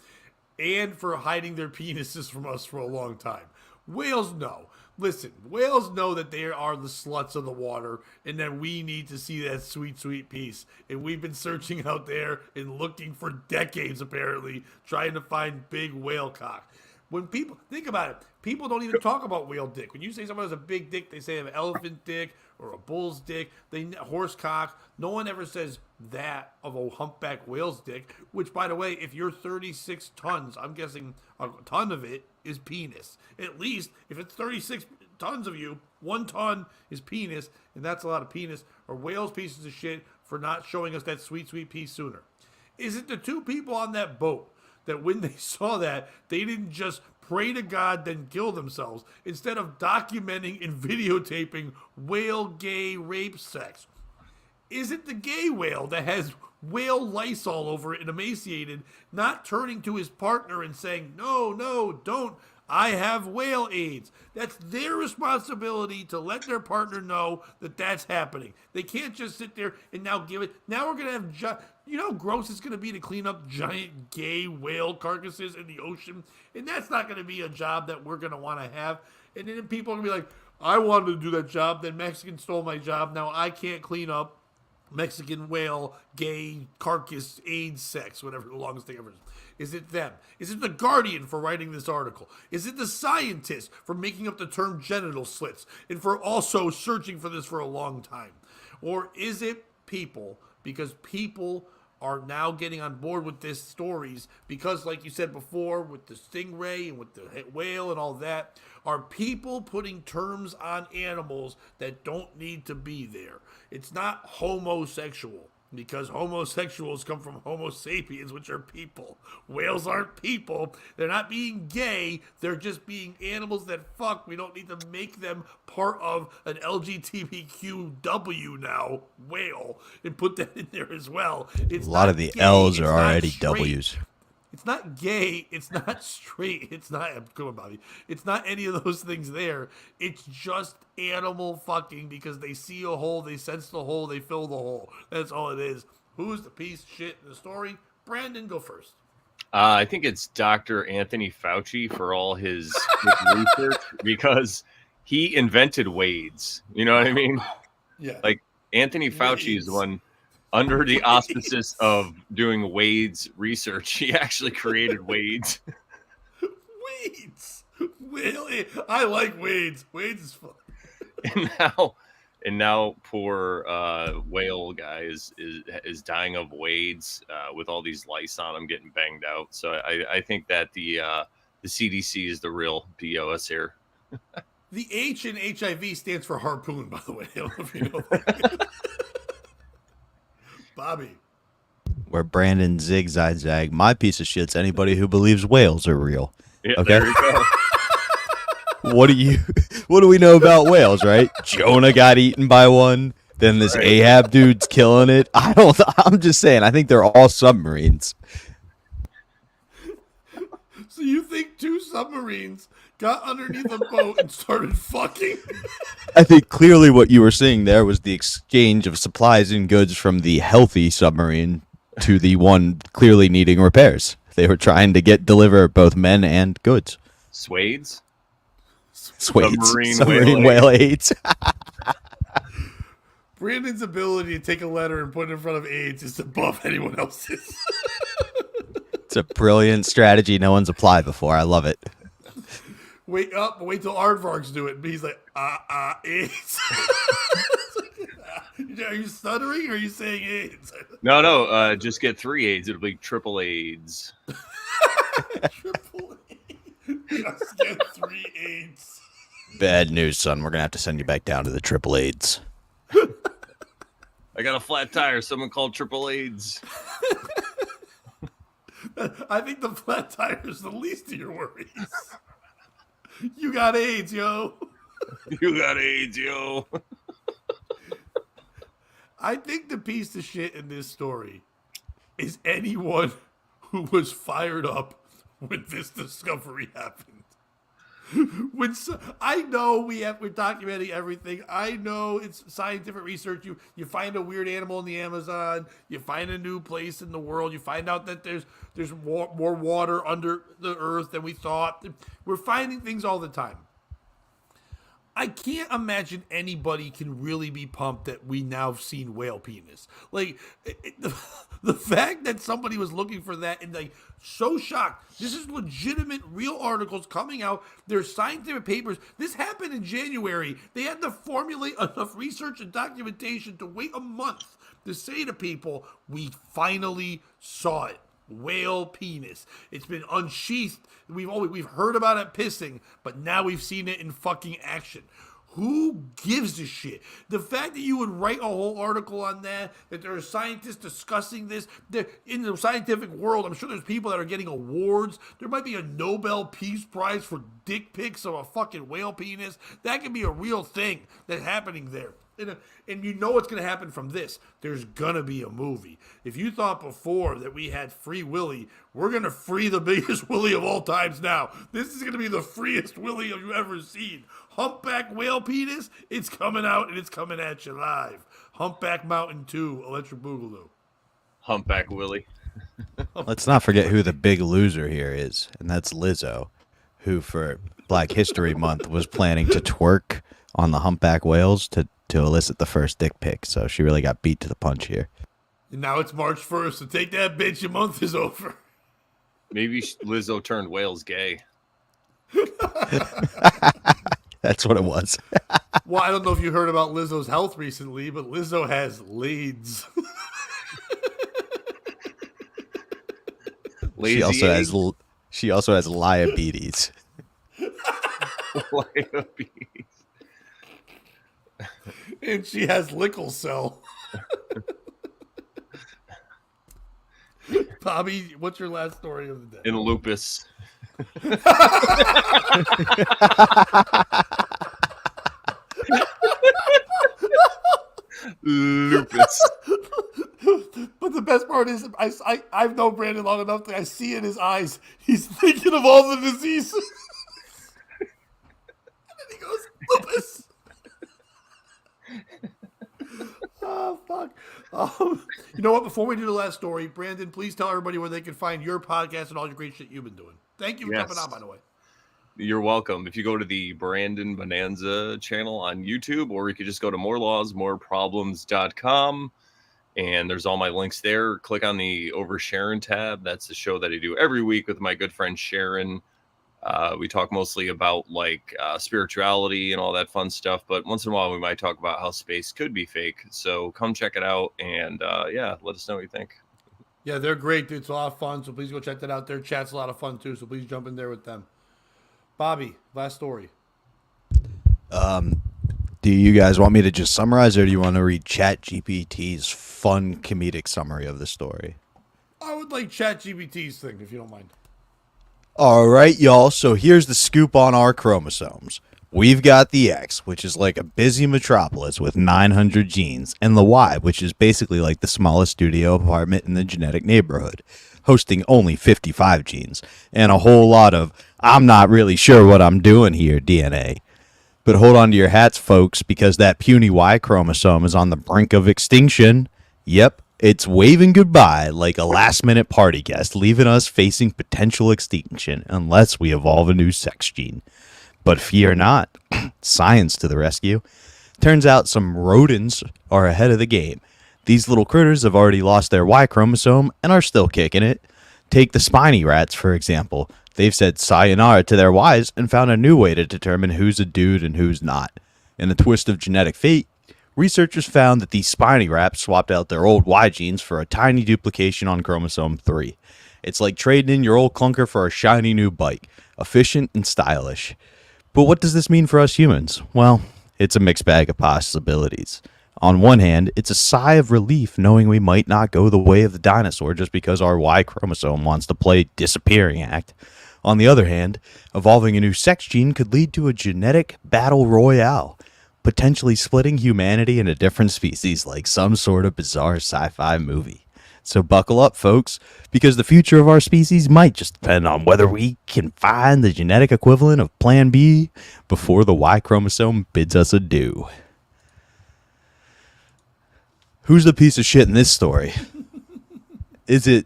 Speaker 1: And for hiding their penises from us for a long time? Whales know. Listen, whales know that they are the sluts of the water and that we need to see that sweet, sweet piece. And we've been searching out there and looking for decades, apparently, trying to find big whale cock. When people think about it, people don't even talk about whale dick. When you say someone has a big dick, they say they have an elephant dick or a bull's dick, horse cock. No one ever says that of a humpback whale's dick, which, by the way, if you're 36 tons, I'm guessing a ton of it is penis. At least if it's 36 tons of you, 1 ton is penis, and that's a lot of penis. Or whales pieces of shit for not showing us that sweet, sweet piece sooner. Is it the two people on that boat that when they saw that, they didn't just pray to God, then kill themselves, instead of documenting and videotaping whale gay rape sex? Is it the gay whale that has whale lice all over it and emaciated, not turning to his partner and saying, no, no, don't, I have whale AIDS? That's their responsibility to let their partner know that that's happening. They can't just sit there and now give it. Now we're going to have, you know how gross it's going to be to clean up giant gay whale carcasses in the ocean? And that's not going to be a job that we're going to want to have. And then people are going to be like, I wanted to do that job, then Mexicans stole my job, now I can't clean up Mexican whale, gay, carcass, AIDS sex, whatever the longest thing ever is. Is it them? Is it the Guardian for writing this article? Is it the scientists for making up the term genital slits and for also searching for this for a long time? Or is it people, because people are now getting on board with these stories because, like you said before, with the stingray and with the whale and all that, are people putting terms on animals that don't need to be there. It's not homosexual, because homosexuals come from Homo sapiens, which are people. Whales aren't people. They're not being gay. They're just being animals that fuck. We don't need to make them part of an LGBTQW now, whale, and put that in there as well. It's
Speaker 2: A lot of the
Speaker 1: gay,
Speaker 2: L's are
Speaker 1: it's
Speaker 2: already
Speaker 1: straight.
Speaker 2: W's.
Speaker 1: It's not gay. It's not straight. It's not. Come on, Bobby. It's not any of those things there. It's just animal fucking because they see a hole, they sense the hole, they fill the hole. That's all it is. Who's the piece of shit in the story? Brandon, go first.
Speaker 4: I think it's Dr. Anthony Fauci for all his research, because he invented Wade's. You know what I mean?
Speaker 1: Yeah.
Speaker 4: Like Anthony Fauci is the one under the auspices of doing Wade's research. He actually created Wade's.
Speaker 1: Wade's. Really? I like Wade's. Wade's is fun.
Speaker 4: And now poor whale guy is dying of Wade's with all these lice on him, getting banged out. So I think that the CDC is the real POS here.
Speaker 1: The H in HIV stands for harpoon, by the way. I don't know if you know that. Bobby.
Speaker 2: Where Brandon zag. My piece of shit's anybody who believes whales are real.
Speaker 4: Yeah,
Speaker 2: Okay.
Speaker 4: there you go.
Speaker 2: What do we know about whales, right? Jonah got eaten by one. Then this
Speaker 4: Right.
Speaker 2: Ahab dude's killing it. I'm just saying, I think they're all submarines.
Speaker 1: So you think two submarines got underneath a boat and started fucking?
Speaker 2: I think clearly what you were seeing there was the exchange of supplies and goods from the healthy submarine to the one clearly needing repairs. They were trying to deliver both men and goods.
Speaker 4: Swades?
Speaker 2: Submarine whale AIDS.
Speaker 1: Brandon's ability to take a letter and put it in front of AIDS is above anyone else's.
Speaker 2: It's a brilliant strategy no one's applied before. I love it.
Speaker 1: Wait till Aardvarks do it. And he's like, AIDS. Are you stuttering or are you saying AIDS?
Speaker 4: No, just get 3 AIDS. It'll be triple AIDS.
Speaker 1: Triple AIDS. Just get 3 AIDS.
Speaker 2: Bad news, son. We're going to have to send you back down to the triple AIDS.
Speaker 4: I got a flat tire. Someone called triple AIDS.
Speaker 1: I think the flat tire is the least of your worries. You got AIDS, yo.
Speaker 4: You got AIDS, yo.
Speaker 1: I think the piece of shit in this story is anyone who was fired up when this discovery happened. I know we're documenting everything. I know it's scientific research. You find a weird animal in the Amazon. You find a new place in the world. You find out that there's more water under the earth than we thought. We're finding things all the time. I can't imagine anybody can really be pumped that we now have seen whale penis. Like, the fact that somebody was looking for that and like so shocked. This is legitimate, real articles coming out. There's scientific papers. This happened in January. They had to formulate enough research and documentation to wait a month to say to people, we finally saw it. Whale penis. It's been unsheathed. We've heard about it pissing, but now we've seen it in fucking action. Who gives a shit? The fact that you would write a whole article on that there are scientists discussing this, in the scientific world, I'm sure there's people that are getting awards. There might be a Nobel Peace Prize for dick pics of a fucking whale penis. That could be a real thing that's happening there. And you know what's going to happen from this. There's going to be a movie. If you thought before that we had Free Willy, we're going to free the biggest Willy of all times now. This is going to be the freest Willy you've ever seen. Humpback whale penis, it's coming out and it's coming at you live. Humpback Mountain 2, Electric Boogaloo.
Speaker 4: Humpback Willie.
Speaker 2: Let's not forget who the big loser here is, and that's Lizzo, who for Black History Month was planning to twerk on the humpback whales to elicit the first dick pic. So she really got beat to the punch here.
Speaker 1: And now it's March 1st, so take that, bitch. Your month is over.
Speaker 4: Maybe Lizzo turned whales gay.
Speaker 2: That's what it was.
Speaker 1: Well, I don't know if you heard about Lizzo's health recently, but Lizzo has AIDS.
Speaker 2: She also has liabetes.
Speaker 4: Liabetes.
Speaker 1: And she has lickle cell. Bobby, what's your last story of the day?
Speaker 4: In lupus. Lupus.
Speaker 1: But the best part is, I've known Brandon long enough that I see in his eyes, he's thinking of all the diseases. And then he goes, lupus. Oh, fuck. You know what? Before we do the last story, Brandon, please tell everybody where they can find your podcast and all your great shit you've been doing. Thank you for coming on, by the way.
Speaker 4: You're welcome. If you go to the Brandon Bonanza channel on YouTube, or you could just go to morelawsmoreproblems.com, and there's all my links there. Click on the Over Sharon tab. That's the show that I do every week with my good friend Sharon. We talk mostly about spirituality and all that fun stuff, but once in a while we might talk about how space could be fake. So come check it out, and let us know what you think.
Speaker 1: Yeah, they're great. It's a lot of fun, so please go check that out. Their chat's a lot of fun too, so please jump in there with them. Bobby, last story.
Speaker 2: Do you guys want me to just summarize, or do you want to read ChatGPT's fun comedic summary of the story?
Speaker 1: I would like ChatGPT's thing, if you don't mind.
Speaker 2: All right, y'all. So here's the scoop on our chromosomes. We've got the X, which is like a busy metropolis with 900 genes, and the Y, which is basically like the smallest studio apartment in the genetic neighborhood, hosting only 55 genes, and a whole lot of, I'm not really sure what I'm doing here, DNA. But hold on to your hats, folks, because that puny Y chromosome is on the brink of extinction. Yep. It's waving goodbye like a last-minute party guest, leaving us facing potential extinction unless we evolve a new sex gene. But fear not. Science to the rescue. Turns out some rodents are ahead of the game. These little critters have already lost their Y chromosome and are still kicking it. Take the spiny rats, for example. They've said sayonara to their Ys and found a new way to determine who's a dude and who's not. In a twist of genetic fate, researchers found that these spiny rats swapped out their old Y genes for a tiny duplication on chromosome 3. It's like trading in your old clunker for a shiny new bike, efficient and stylish. But what does this mean for us humans? Well, it's a mixed bag of possibilities. On one hand, it's a sigh of relief knowing we might not go the way of the dinosaur just because our Y chromosome wants to play disappearing act. On the other hand, evolving a new sex gene could lead to a genetic battle royale, potentially splitting humanity into different species like some sort of bizarre sci-fi movie. So buckle up, folks, because the future of our species might just depend on whether we can find the genetic equivalent of Plan B before the Y chromosome bids us adieu. Who's the piece of shit in this story? Is it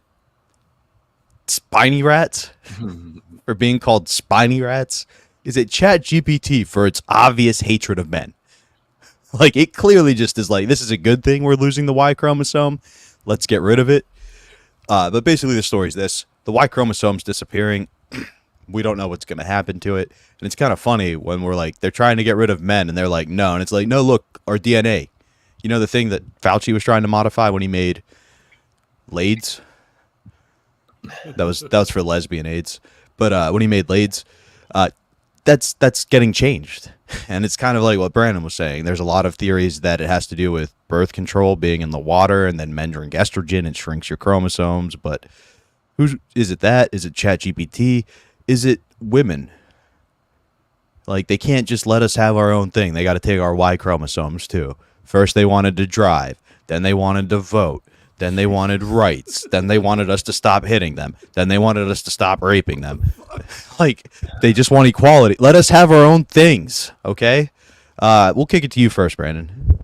Speaker 2: spiny rats for being called spiny rats? Is it ChatGPT for its obvious hatred of men? Like, it clearly just is like, this is a good thing we're losing the Y chromosome. Let's get rid of it. But basically the story is this. The Y chromosome's disappearing. We don't know what's going to happen to it. And it's kind of funny when we're like, they're trying to get rid of men, and they're like, no. And it's like, no, look, our DNA. You know the thing that Fauci was trying to modify when he made AIDS? That was for lesbian AIDS. But when he made AIDS, that's getting changed. And it's kind of like what Brandon was saying. There's a lot of theories that it has to do with birth control being in the water, and then men drink estrogen and shrinks your chromosomes. But is it that? Is it ChatGPT? Is it women? Like, they can't just let us have our own thing. They got to take our Y chromosomes too. First they wanted to drive, then they wanted to vote, then they wanted rights, then they wanted us to stop hitting them, then they wanted us to stop raping them. Like, they just want equality. Let us have our own things, okay? We'll kick it to you first, Brandon.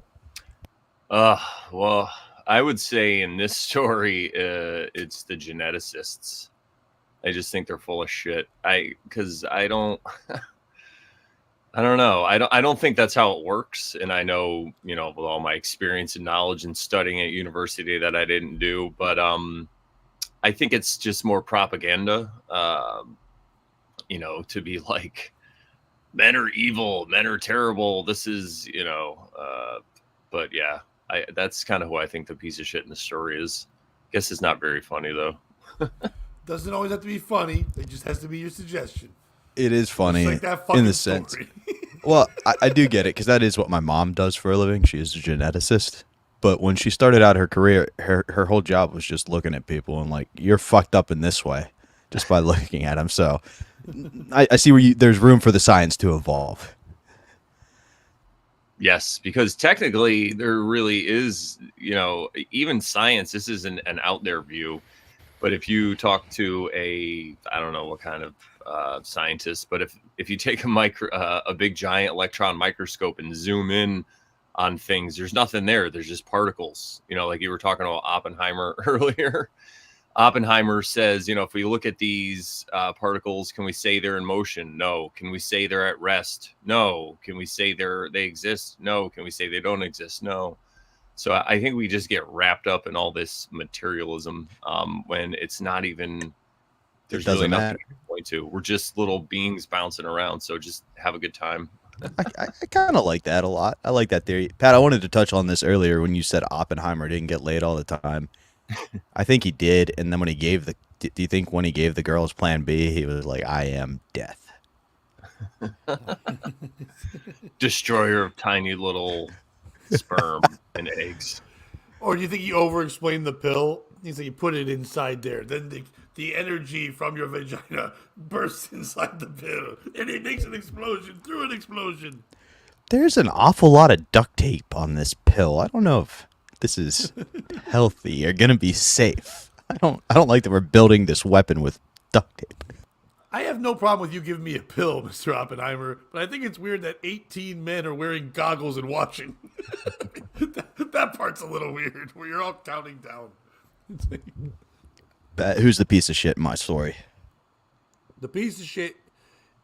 Speaker 4: Well, I would say in this story, it's the geneticists. I just think they're full of shit. Because I don't know. I don't think that's how it works. And I know, with all my experience and knowledge and studying at university that I didn't do, but I think it's just more propaganda. To be like, men are evil, men are terrible. This is, but yeah, that's kind of who I think the piece of shit in the story is. Guess it's not very funny though.
Speaker 1: Doesn't always have to be funny. It just has to be your suggestion.
Speaker 2: It is funny
Speaker 1: like that fucking
Speaker 2: in the
Speaker 1: story.
Speaker 2: sense. Well, I do get it, because that is what my mom does for a living. She is a geneticist. But when she started out her career, her whole job was just looking at people and like, you're fucked up in this way, just by looking at them. So I see where there's room for the science to evolve.
Speaker 4: Yes, because technically there really is, even science, this isn't an out there view. But if you talk to I don't know what kind of scientist, but if you take a big giant electron microscope and zoom in on things, there's nothing there. There's just particles. Like you were talking about Oppenheimer earlier. Oppenheimer says, if we look at these particles, can we say they're in motion? No. Can we say they're at rest? No. Can we say they exist? No. Can we say they don't exist? No. So I think we just get wrapped up in all this materialism when it's not even, there's really nothing to point to. We're just little beings bouncing around. So just have a good time.
Speaker 2: I kind of like that a lot. I like that theory. Pat, I wanted to touch on this earlier when you said Oppenheimer didn't get laid all the time. I think he did. And then when he gave do you think when he gave the girls plan B, he was like, I am death.
Speaker 4: Destroyer of tiny little sperm and eggs.
Speaker 1: Or do you think he over-explained the pill? He's like, you put it inside there. Then the energy from your vagina bursts inside the pill. And it makes an explosion through an explosion.
Speaker 2: There's an awful lot of duct tape on this pill. I don't know if this is healthy or going to be safe. I don't like that we're building this weapon with duct tape.
Speaker 1: I have no problem with you giving me a pill, Mr. Oppenheimer, but I think it's weird that 18 men are wearing goggles and watching. that part's a little weird, where you're all counting down.
Speaker 2: Who's the piece of shit in my story?
Speaker 1: The piece of shit,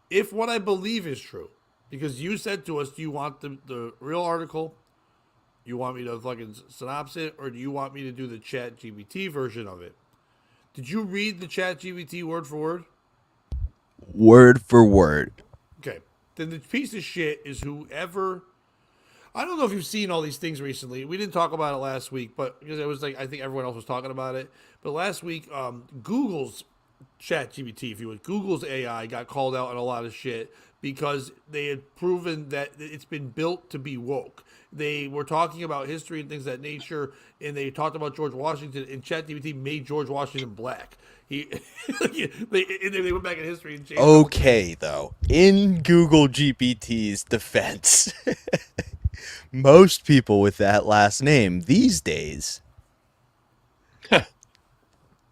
Speaker 1: if what I believe is true, because you said to us, do you want the real article? You want me to fucking synopsis it, or do you want me to do the ChatGPT version of it? Did you read the ChatGPT word for word?
Speaker 2: Word for word.
Speaker 1: Okay. Then the piece of shit is whoever. I don't know if you've seen all these things recently. We didn't talk about it last week, but because it was like I think everyone else was talking about it. But last week, Google's ChatGPT, if you would, Google's AI got called out on a lot of shit because they had proven that it's been built to be woke. They were talking about history and things of that nature, and they talked about George Washington, and ChatGPT made George Washington black. They went back in history and changed.
Speaker 2: Okay, though, in Google GPT's defense, most people with that last name these days,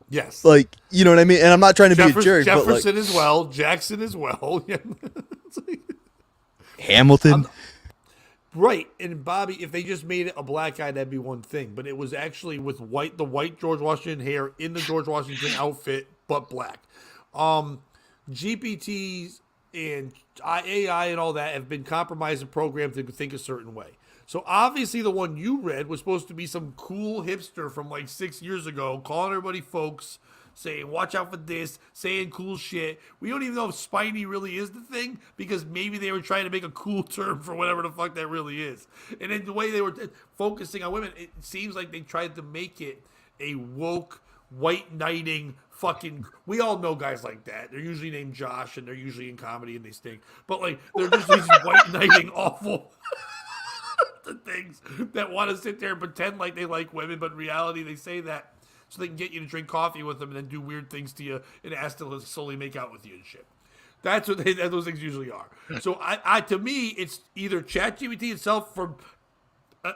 Speaker 1: yes,
Speaker 2: like, you know what I mean. And I'm not trying to be a jerk,
Speaker 1: Jefferson
Speaker 2: but like,
Speaker 1: as well, Jackson as well,
Speaker 2: Hamilton.
Speaker 1: Right, and Bobby, if they just made it a black guy, that'd be one thing. But it was actually with the white George Washington hair in the George Washington outfit, but black. GPTs and AI and all that have been compromised and programmed to think a certain way. So obviously the one you read was supposed to be some cool hipster from like 6 years ago, calling everybody folks, saying, watch out for this, saying cool shit. We don't even know if spiny really is the thing because maybe they were trying to make a cool term for whatever the fuck that really is. And then the way they were focusing on women, it seems like they tried to make it a woke, white knighting, fucking. We all know guys like that. They're usually named Josh, and they're usually in comedy, and they stink. But like, they're just these white knighting awful the things that want to sit there and pretend like they like women, but in reality they say that so they can get you to drink coffee with them and then do weird things to you and ask to slowly make out with you and shit. That's what those things usually are. So I to me, it's either ChatGPT itself from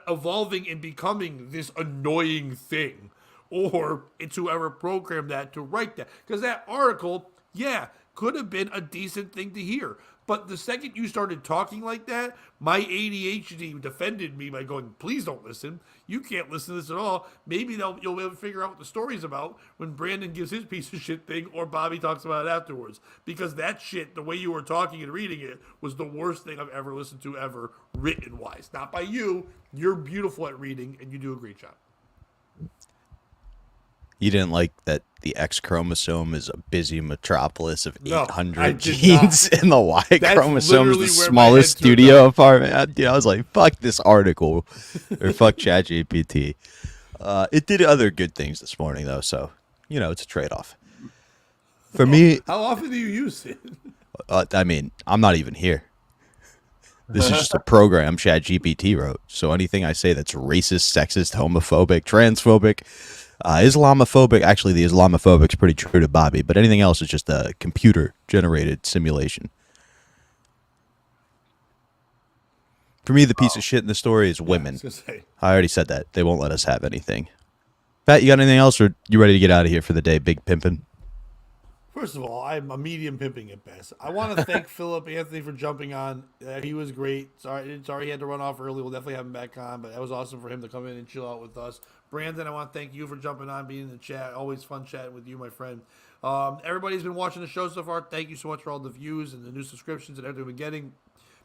Speaker 1: evolving and becoming this annoying thing, or it's whoever programmed that to write that. Because that article, yeah, could have been a decent thing to hear. But the second you started talking like that, my ADHD defended me by going, please don't listen. You can't listen to this at all. Maybe you'll be able to figure out what the story's about when Brandon gives his piece of shit thing or Bobby talks about it afterwards. Because that shit, the way you were talking and reading it, was the worst thing I've ever listened to ever, written-wise. Not by you. You're beautiful at reading, and you do a great job.
Speaker 2: You didn't like that the X chromosome is a busy metropolis of
Speaker 1: No,
Speaker 2: 800
Speaker 1: I did
Speaker 2: genes,
Speaker 1: not.
Speaker 2: and the Y
Speaker 1: That's
Speaker 2: chromosome is
Speaker 1: literally
Speaker 2: the
Speaker 1: where my
Speaker 2: smallest
Speaker 1: head turned
Speaker 2: studio
Speaker 1: up.
Speaker 2: apartment. I was like, fuck this article, or fuck ChatGPT. It did other good things this morning, though, so, it's a trade-off. For me,
Speaker 1: How often do you use it?
Speaker 2: I mean, I'm not even here. This is just a program ChatGPT wrote. So anything I say that's racist, sexist, homophobic, transphobic, Islamophobic, actually the Islamophobic's pretty true to Bobby, but anything else is just a computer-generated simulation. For me, the piece of shit in the story is women. I already said that. They won't let us have anything. Pat, you got anything else, or you ready to get out of here for the day, big pimpin'?
Speaker 1: First of all, I'm a medium pimping at best. I want to thank Phillip Anthony for jumping on. He was great. Sorry he had to run off early. We'll definitely have him back on, but that was awesome for him to come in and chill out with us. Brandon, I want to thank you for jumping on, being in the chat. Always fun chatting with you, my friend. Everybody's been watching the show so far. Thank you so much for all the views and the new subscriptions and everything we've been getting.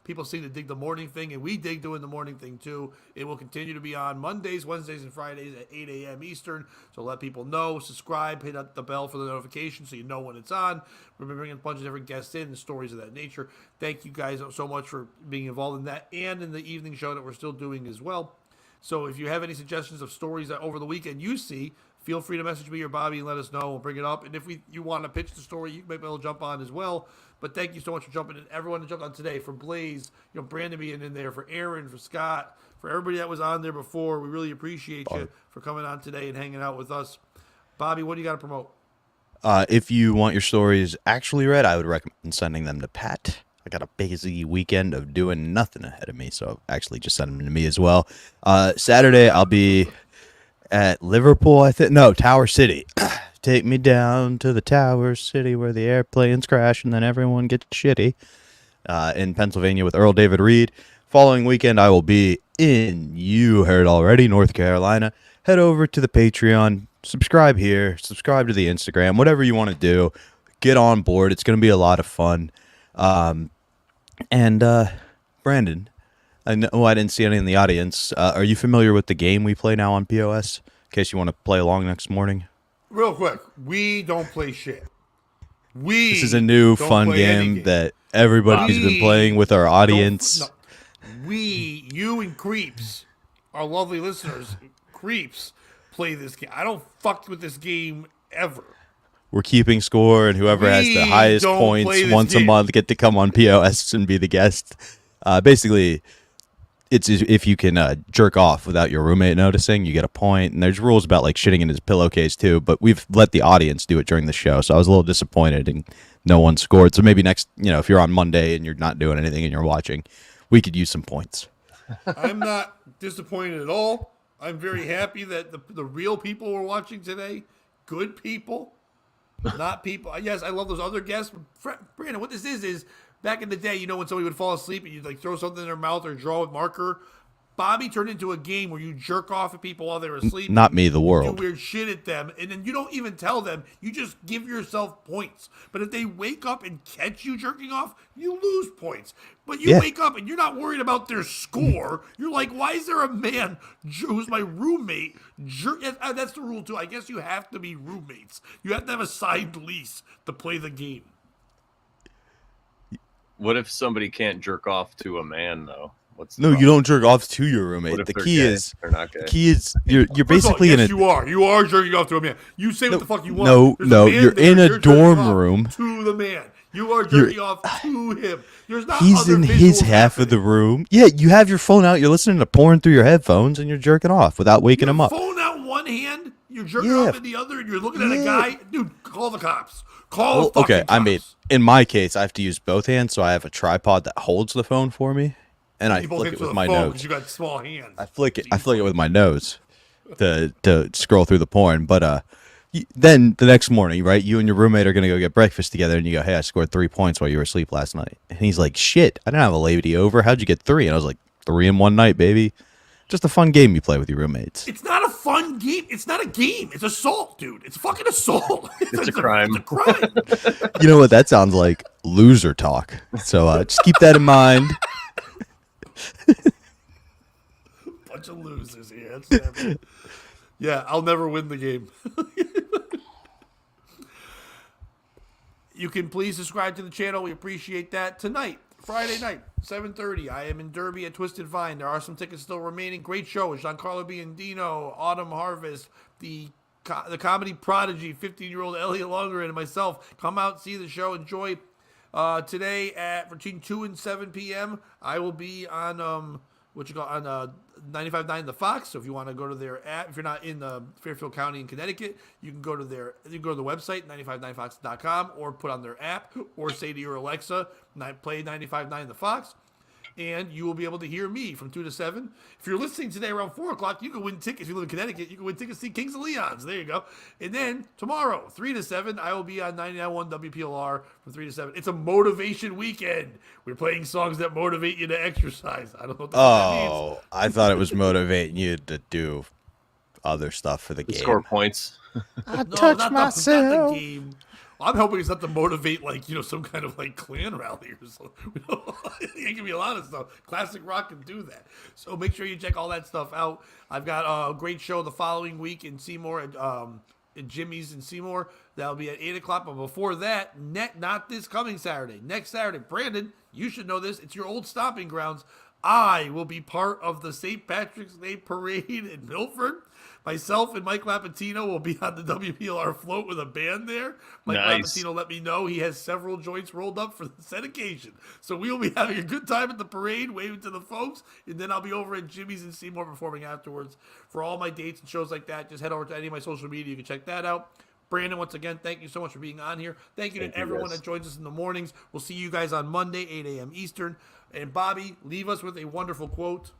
Speaker 1: People seem to dig the morning thing, and we dig doing the morning thing too. It will continue to be on Mondays, Wednesdays, and Fridays at 8 a.m. Eastern. So let people know. Subscribe, hit up the bell for the notification so you know when it's on. We're bringing a bunch of different guests in and stories of that nature. Thank you guys so much for being involved in that and in the evening show that we're still doing as well. So if you have any suggestions of stories that over the weekend you see, feel free to message me or Bobby and let us know. We'll bring it up. And if you want to pitch the story, you might be able to jump on as well. But thank you so much for jumping in. Everyone that jumped on today, for Blaze, Brandon being in there, for Aaron, for Scott, for everybody that was on there before. We really appreciate you for coming on today and hanging out with us. Bobby, what do you got to promote?
Speaker 2: If you want your stories actually read, I would recommend sending them to Pat. I got a busy weekend of doing nothing ahead of me, so actually just send them to me as well. Saturday, I'll be at Liverpool, I think. No, Tower City. Take me down to the Tower City where the airplanes crash and then everyone gets shitty. In Pennsylvania with Earl David Reed. Following weekend, I will be in, you heard already, North Carolina. Head over to the Patreon. Subscribe here. Subscribe to the Instagram. Whatever you want to do. Get on board. It's going to be a lot of fun. Brandon, I know I didn't see any in the audience. Are you familiar with the game we play now on POS? In case you want to play along next morning.
Speaker 1: Real quick, we don't play shit.
Speaker 2: This is a new fun game that everybody's been playing with our audience.
Speaker 1: You and Creeps, our lovely listeners, Creeps, play this game. I don't fuck with this game ever.
Speaker 2: We're keeping score, and whoever has the highest points once a month get to come on POS and be the guest. Basically, it's if you can jerk off without your roommate noticing, you get a point. And there's rules about like shitting in his pillowcase too. But we've let the audience do it during the show, so I was a little disappointed, and no one scored. So maybe next, if you're on Monday and you're not doing anything and you're watching, we could use some points.
Speaker 1: I'm not disappointed at all. I'm very happy that the real people were watching today. Good people, not people. Yes, I love those other guests. Brandon, what this is back in the day, when somebody would fall asleep and you'd like throw something in their mouth or draw with marker. Bobby turned into a game where you jerk off at people while they were asleep.
Speaker 2: Not me, the world.
Speaker 1: Do weird shit at them, and then you don't even tell them. You just give yourself points. But if they wake up and catch you jerking off, you lose points. But you wake up and you're not worried about their score. You're like, why is there a man who's my roommate? That's the rule too. I guess you have to be roommates. You have to have a signed lease to play the game.
Speaker 4: What if somebody can't jerk off to a man though? What's the
Speaker 2: No, you
Speaker 4: problem?
Speaker 2: don't jerk off to your
Speaker 4: What
Speaker 2: roommate.
Speaker 4: if
Speaker 2: The
Speaker 4: they're
Speaker 2: key
Speaker 4: gay?
Speaker 2: is
Speaker 4: They're not gay.
Speaker 2: you're
Speaker 1: First of all,
Speaker 2: basically
Speaker 1: yes,
Speaker 2: in a
Speaker 1: you are. You are jerking off to a man. You say
Speaker 2: No,
Speaker 1: what the fuck you want.
Speaker 2: no,
Speaker 1: There's
Speaker 2: no,
Speaker 1: a man
Speaker 2: you're
Speaker 1: there,
Speaker 2: in a
Speaker 1: you're jerking
Speaker 2: dorm
Speaker 1: off
Speaker 2: room.
Speaker 1: to the man. You are
Speaker 2: You're-
Speaker 1: jerking off to him. There's not
Speaker 2: He's
Speaker 1: other
Speaker 2: in his
Speaker 1: visuals
Speaker 2: half of the
Speaker 1: happening.
Speaker 2: room. Yeah, you have your phone out. You're listening to porn through your headphones, and you're jerking off without waking
Speaker 1: Your
Speaker 2: him up.
Speaker 1: phone out in one hand, you're jerking
Speaker 2: Yeah.
Speaker 1: off in the other, and you're looking at a
Speaker 2: Yeah.
Speaker 1: guy. Dude, call the cops. Call
Speaker 2: Well,
Speaker 1: the fucking
Speaker 2: okay,
Speaker 1: cops.
Speaker 2: I mean, in my case, I have to use both hands, so I have a tripod that holds the phone for me, and I
Speaker 1: you both
Speaker 2: flick
Speaker 1: hit
Speaker 2: it
Speaker 1: to
Speaker 2: with
Speaker 1: the
Speaker 2: my
Speaker 1: phone
Speaker 2: nose.
Speaker 1: because you got small hands.
Speaker 2: I flick it with my nose to scroll through the porn. But then the next morning, right, you and your roommate are gonna go get breakfast together, and you go, "Hey, I scored 3 points while you were asleep last night." And he's like, "Shit, I didn't have a lady over. How'd you get 3?" And I was like, 3 in one night, baby. Just a fun game you play with your roommates.
Speaker 1: It's not a fun game. It's not a game. It's assault, dude. It's fucking assault.
Speaker 4: It's a crime.
Speaker 1: It's a crime.
Speaker 2: You know what? That sounds like loser talk. So just keep that in mind.
Speaker 1: Bunch of losers here. That's what happened. Yeah, I'll never win the game. You can please subscribe to the channel. We appreciate that. Tonight, Friday night, 7:30, I am in Derby at Twisted Vine. There are some tickets still remaining. Great show with Giancarlo Biondino, Autumn Harvest, the comedy prodigy, 15-year-old Elliot Longer, and myself. Come out, see the show, enjoy. Today at between 2 and 7 p.m., I will be on on 95.9 The Fox. So if you want to go to their app, if you're not in Fairfield County in Connecticut, you can go to the website 959fox.com or put on their app or say to your Alexa, play 95.9 The Fox. And you will be able to hear me from 2 to 7. If you're listening today around 4 o'clock, you can win tickets. If you live in Connecticut, you can win tickets to see Kings of Leon's. There you go. And then tomorrow, 3 to 7, I will be on 99.1 WPLR from 3 to 7. It's a motivation weekend. We're playing songs that motivate you to exercise. I don't know what the fuck that means.
Speaker 2: Oh, I thought it was motivating you to do other stuff for the game.
Speaker 4: Score points.
Speaker 2: I
Speaker 1: No, not the game. I'm hoping it's not to motivate, some kind of Klan rally or something. It can be a lot of stuff. Classic rock can do that. So make sure you check all that stuff out. I've got a great show the following week in Seymour at Jimmy's in Seymour. That'll be at 8 o'clock. But before that, not this coming Saturday, next Saturday. Brandon, you should know this. It's your old stomping grounds. I will be part of the St. Patrick's Day Parade in Milford. Myself and Mike Lapatino will be on the WPLR float with a band there. Mike Lapatino let me know he has several joints rolled up for the said occasion. So we will be having a good time at the parade, waving to the folks, and then I'll be over at Jimmy's in Seymour performing afterwards. For all my dates and shows like that, just head over to any of my social media. You can check that out. Brandon, once again, thank you so much for being on here. Thank you to everyone that joins us in the mornings. We'll see you guys on Monday, 8 a.m. Eastern. And Bobby, leave us with a wonderful quote.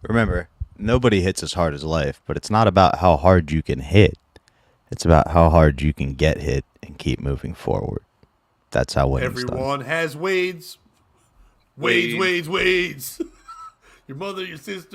Speaker 2: Remember, nobody hits as hard as life, but it's not about how hard you can hit. It's about how hard you can get hit and keep moving forward. That's how winning's done.
Speaker 1: Everyone has Wades. Wades. Your mother, your sister.